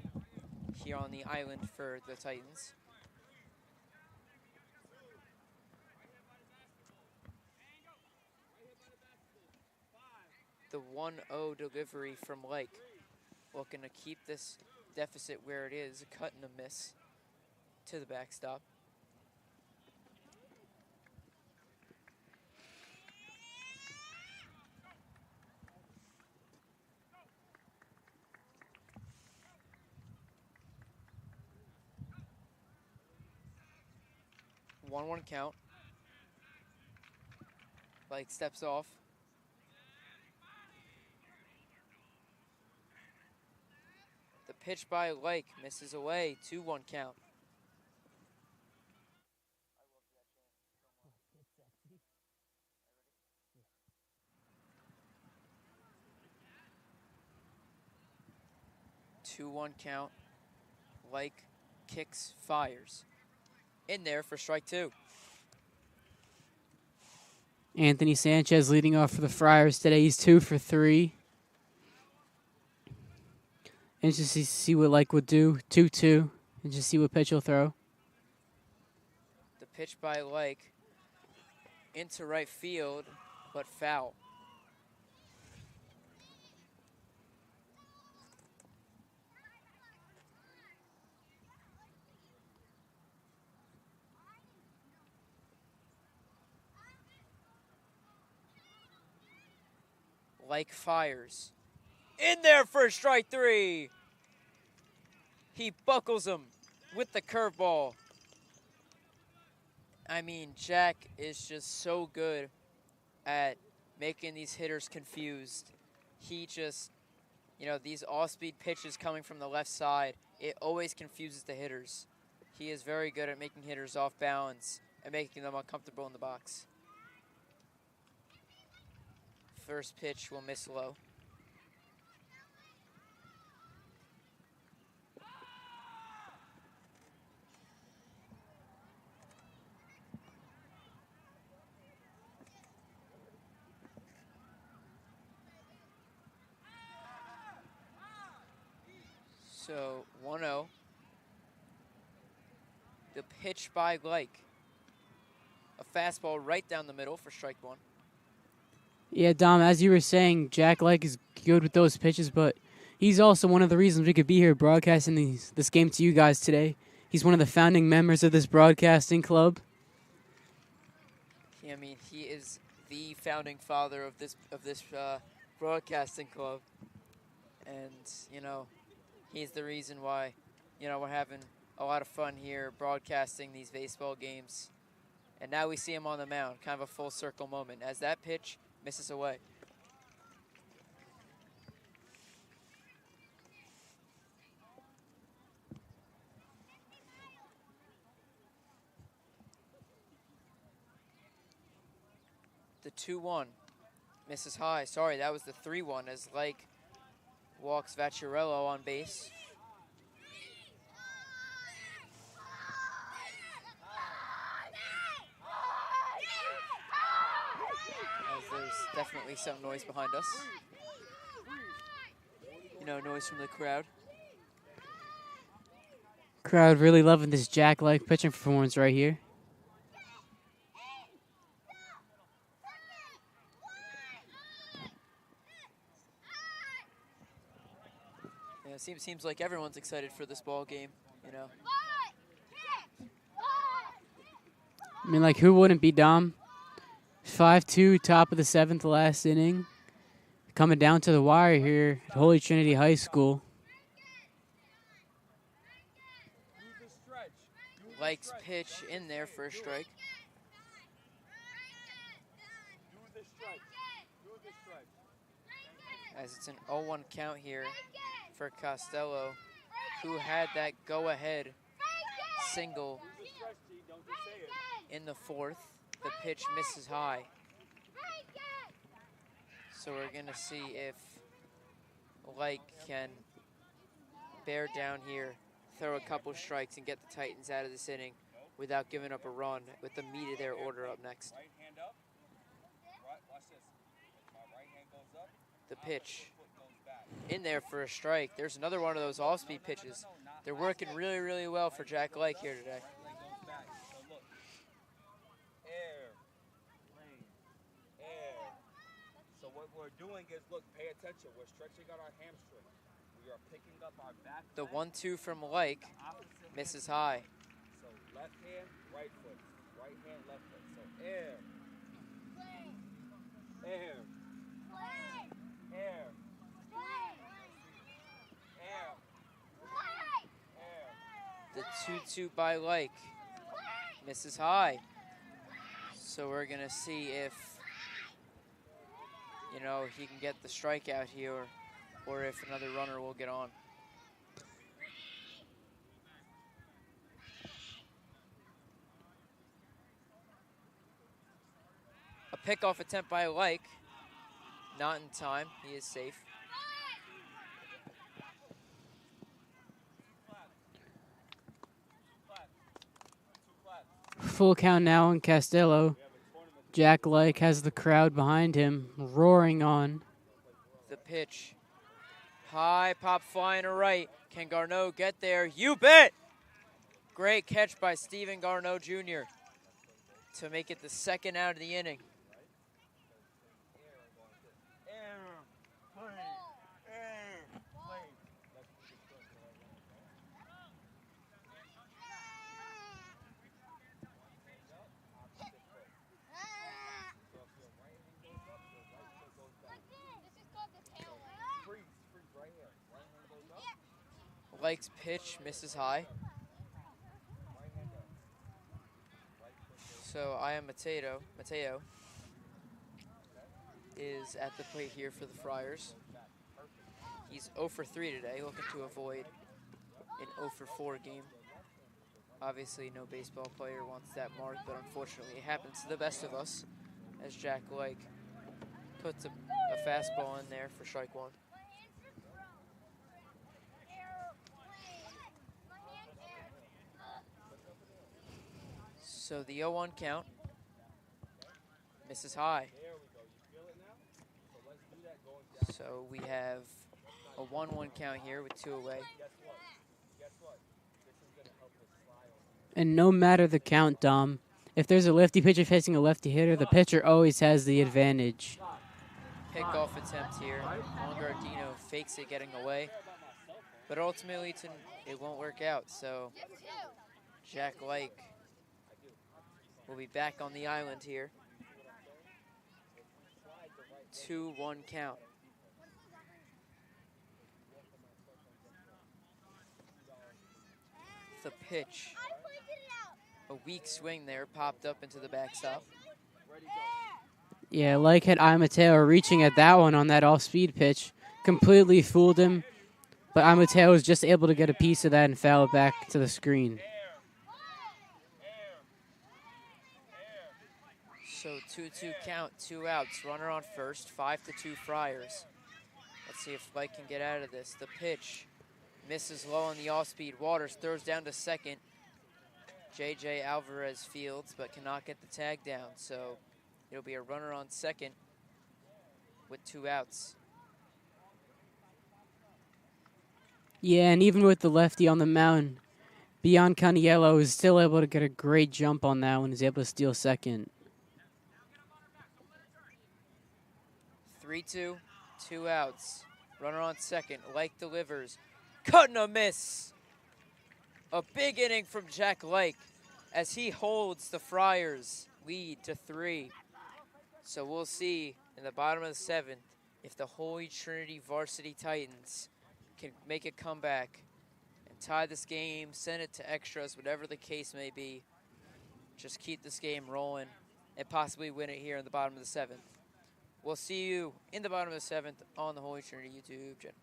here on the island for the Titans. The 1-0 delivery from Like, looking to keep this deficit where it is, a cut and a miss to the backstop. 1-1 count. Like steps off. The pitch by Like misses away. 2-1 count. 2-1 count. Like kicks, fires. In there for strike 2. Anthony Sanchez leading off for the Friars today. He's 2 for 3. And just see what Like would do. 2-2. And just see what pitch he'll throw. The pitch by Like into right field, but foul. Like fires. In there for strike 3. He buckles him with the curveball. I mean, Jack is just so good at making these hitters confused. He just, these off-speed pitches coming from the left side, it always confuses the hitters. He is very good at making hitters off balance and making them uncomfortable in the box. First pitch will miss low. So 1-0. The pitch by Like. A fastball right down the middle for strike 1. Yeah, Dom, as you were saying, Jack Like is good with those pitches, but he's also one of the reasons we could be here broadcasting this game to you guys today. He's one of the founding members of this broadcasting club. I mean, he is the founding father of this broadcasting club, and he's the reason why we're having a lot of fun here broadcasting these baseball games. And now we see him on the mound, kind of a full circle moment as that pitch misses away. The 2-1 misses high. Sorry, that was the 3-1 as Like walks Vacciarello on base. As there's definitely some noise behind us. Noise from the crowd. Crowd really loving this Jack Like pitching performance right here. Yeah, it seems like everyone's excited for this ball game, I mean, like, who wouldn't be, Dom? 5-2, top of the 7th, last inning. Coming down to the wire here at Holy Trinity High School. Likes pitch in there for a strike. As it's an 0-1 count here for Costello, who had that go-ahead single in the 4th. The pitch misses high. So we're going to see if Like can bear down here, throw a couple strikes, and get the Titans out of this inning without giving up a run with the meat of their order up next. The pitch in there for a strike. There's another one of those off-speed pitches. They're working really, really well for Jack Like here today. So what we're doing is, look, pay attention. We're stretching out our hamstring. We are picking up our back. The 1-2 from Like misses high. So left hand, right foot. Right hand, left foot. So air. Air. Air. Air. The 2-2 by Like misses high. So we're going to see if, he can get the strikeout here or if another runner will get on. A pickoff attempt by Like. Not in time. He is safe. Full count now on Castillo. Jack Like has the crowd behind him, roaring on. The pitch. High pop flying to right. Can Garneau get there? You bet! Great catch by Stephen Garneau Jr. to make it the second out of the inning. Like's pitch misses high. So Mateo is at the plate here for the Friars. He's 0 for 3 today, looking to avoid an 0 for 4 game. Obviously, no baseball player wants that mark, but unfortunately it happens to the best of us, as Jack Like puts a fastball in there for strike one. So the 0-1 count misses high. So we have a 1-1 count here with 2 away. And no matter the count, Dom, if there's a lefty pitcher facing a lefty hitter, the pitcher always has the advantage. Pickoff attempt here. Longardino fakes it getting away. But ultimately it won't work out. So Jack Like will be back on the island here. 2-1 count. The pitch. A weak swing there, popped up into the backstop. Yeah, Like had Mateo reaching at that one on that off-speed pitch. Completely fooled him. But Mateo was just able to get a piece of that and foul it back to the screen. So 2-2 count, 2 outs. Runner on first, 5-2 Friars. Let's see if Like can get out of this. The pitch misses low on the off-speed. Waters throws down to second. J.J. Alvarez fields, but cannot get the tag down. So it'll be a runner on second with 2 outs. Yeah, and even with the lefty on the mound, Bion Caniello is still able to get a great jump on that one. He's able to steal second. 3-2, 2 outs. Runner on second. Like delivers. Couldn't a miss. A big inning from Jack Like as he holds the Friars lead to 3. So we'll see in the bottom of the 7th if the Holy Trinity Varsity Titans can make a comeback and tie this game, send it to extras, whatever the case may be. Just keep this game rolling and possibly win it here in the bottom of the 7th. We'll see you in the bottom of the 7th on the Holy Trinity YouTube channel.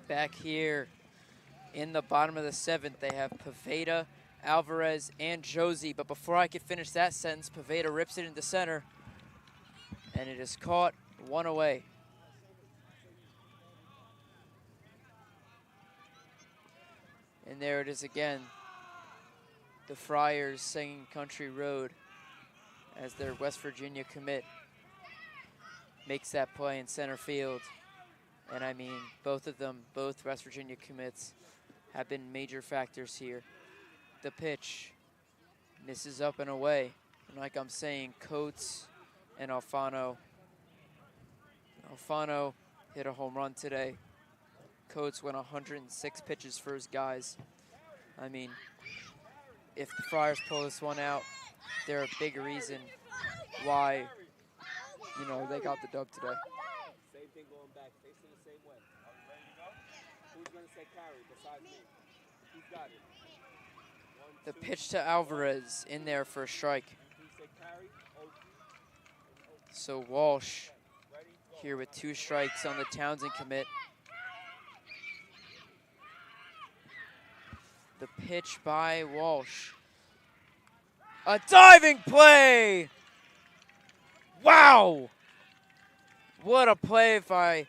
back here in the bottom of the 7th, they have Paveda, Alvarez, and Josie. But before I can finish that sentence, Paveda rips it into center, and it is caught, 1 away. And there it is again. The Friars singing Country Road as their West Virginia commit makes that play in center field. And I mean, both of them, both West Virginia commits, have been major factors here. The pitch misses up and away. And like I'm saying, Coates and Alfano hit a home run today. Coates went 106 pitches for his guys. I mean, if the Friars pull this one out, they're a big reason why, you know, they got the dub today. Same thing going back, facing the same way. Are we ready to go? Who's going to say carry besides me? Who's got it? The pitch to Alvarez in there for a strike. So Walsh here with 2 strikes on the Townsend commit. The pitch by Walsh. A diving play! Wow! What a play by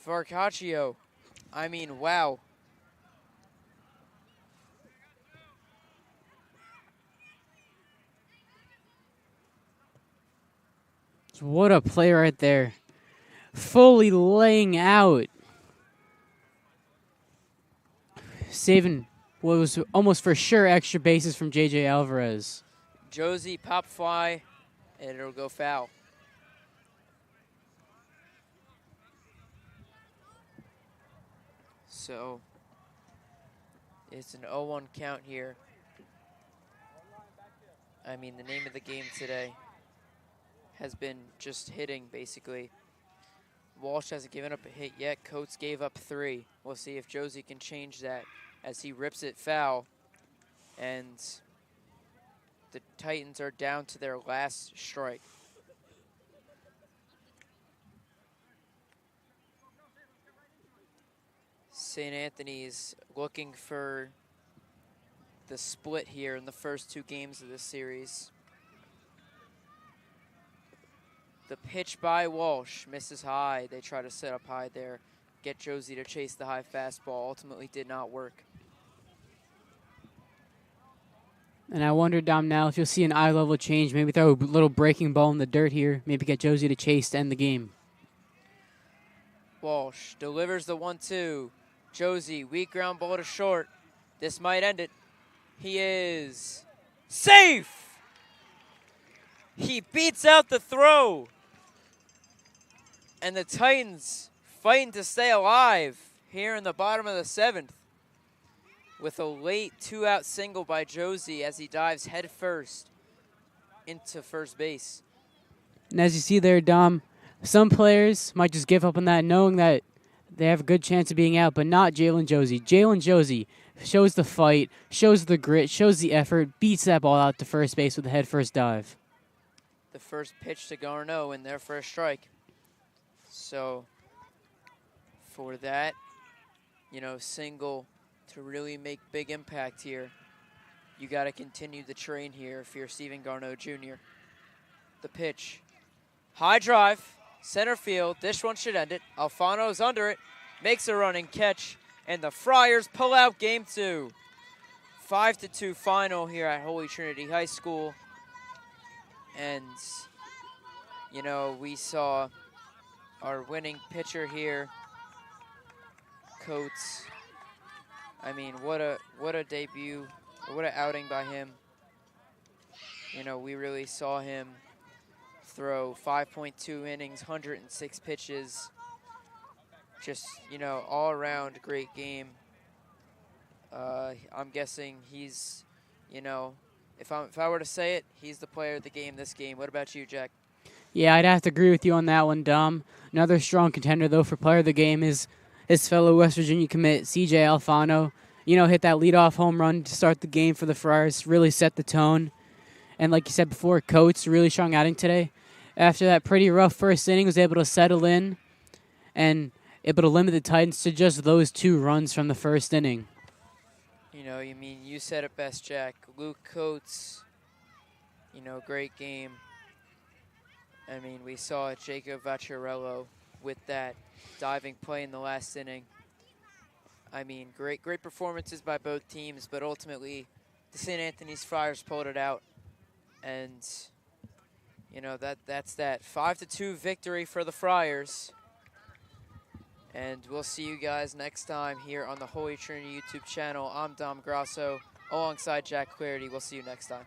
Farcaccio. I mean, wow. What a play right there. Fully laying out. Saving what was almost for sure extra bases from J.J. Alvarez. Josie pop fly, and it'll go foul. So it's an 0-1 count here. I mean, the name of the game today has been just hitting, basically. Walsh hasn't given up a hit yet. Coates gave up 3. We'll see if Josie can change that as he rips it foul. And the Titans are down to their last strike. St. Anthony's looking for the split here in the first 2 games of this series. The pitch by Walsh misses high. They try to set up high there, get Josie to chase the high fastball. Ultimately did not work. And I wonder, Dom, now if you'll see an eye level change, maybe throw a little breaking ball in the dirt here, maybe get Josie to chase to end the game. Walsh delivers the 1-2. Josie, weak ground ball to short. This might end it. He is safe! He beats out the throw. And the Titans fighting to stay alive here in the bottom of the 7th with a late 2-out single by Josie as he dives headfirst into first base. And as you see there, Dom, some players might just give up on that knowing that they have a good chance of being out, but not Jalen Josie. Jalen Josie shows the fight, shows the grit, shows the effort, beats that ball out to first base with a headfirst dive. The first pitch to Garneau in there for a strike. So for that, you know, single to really make big impact here, you got to continue the train here if you're Stephen Garneau Jr. The pitch. High drive, center field. This one should end it. Alfano's under it, makes a running catch, and the Friars pull out game 2. 5-2 final here at Holy Trinity High School. And, you know, we saw our winning pitcher here, Coates. I mean, what a debut, what an outing by him. You know, we really saw him throw 5.2 innings, 106 pitches. Just, you know, all around great game. I'm guessing he's, you know, if I were to say it, he's the player of the game this game. What about you, Jack? Yeah, I'd have to agree with you on that one, Dom. Another strong contender, though, for player of the game is his fellow West Virginia commit, C.J. Alfano. You know, hit that leadoff home run to start the game for the Friars, really set the tone. And like you said before, Coates, really strong outing today. After that pretty rough first inning, was able to settle in and able to limit the Titans to just those 2 runs from the first inning. You know, you said it best, Jack. Luke Coates, great game. I mean, we saw Jacob Vacciarello with that diving play in the last inning. I mean, great performances by both teams, but ultimately the St. Anthony's Friars pulled it out. And, that's that 5-2 victory for the Friars. And we'll see you guys next time here on the Holy Trinity YouTube channel. I'm Dom Grasso alongside Jack Clarity. We'll see you next time.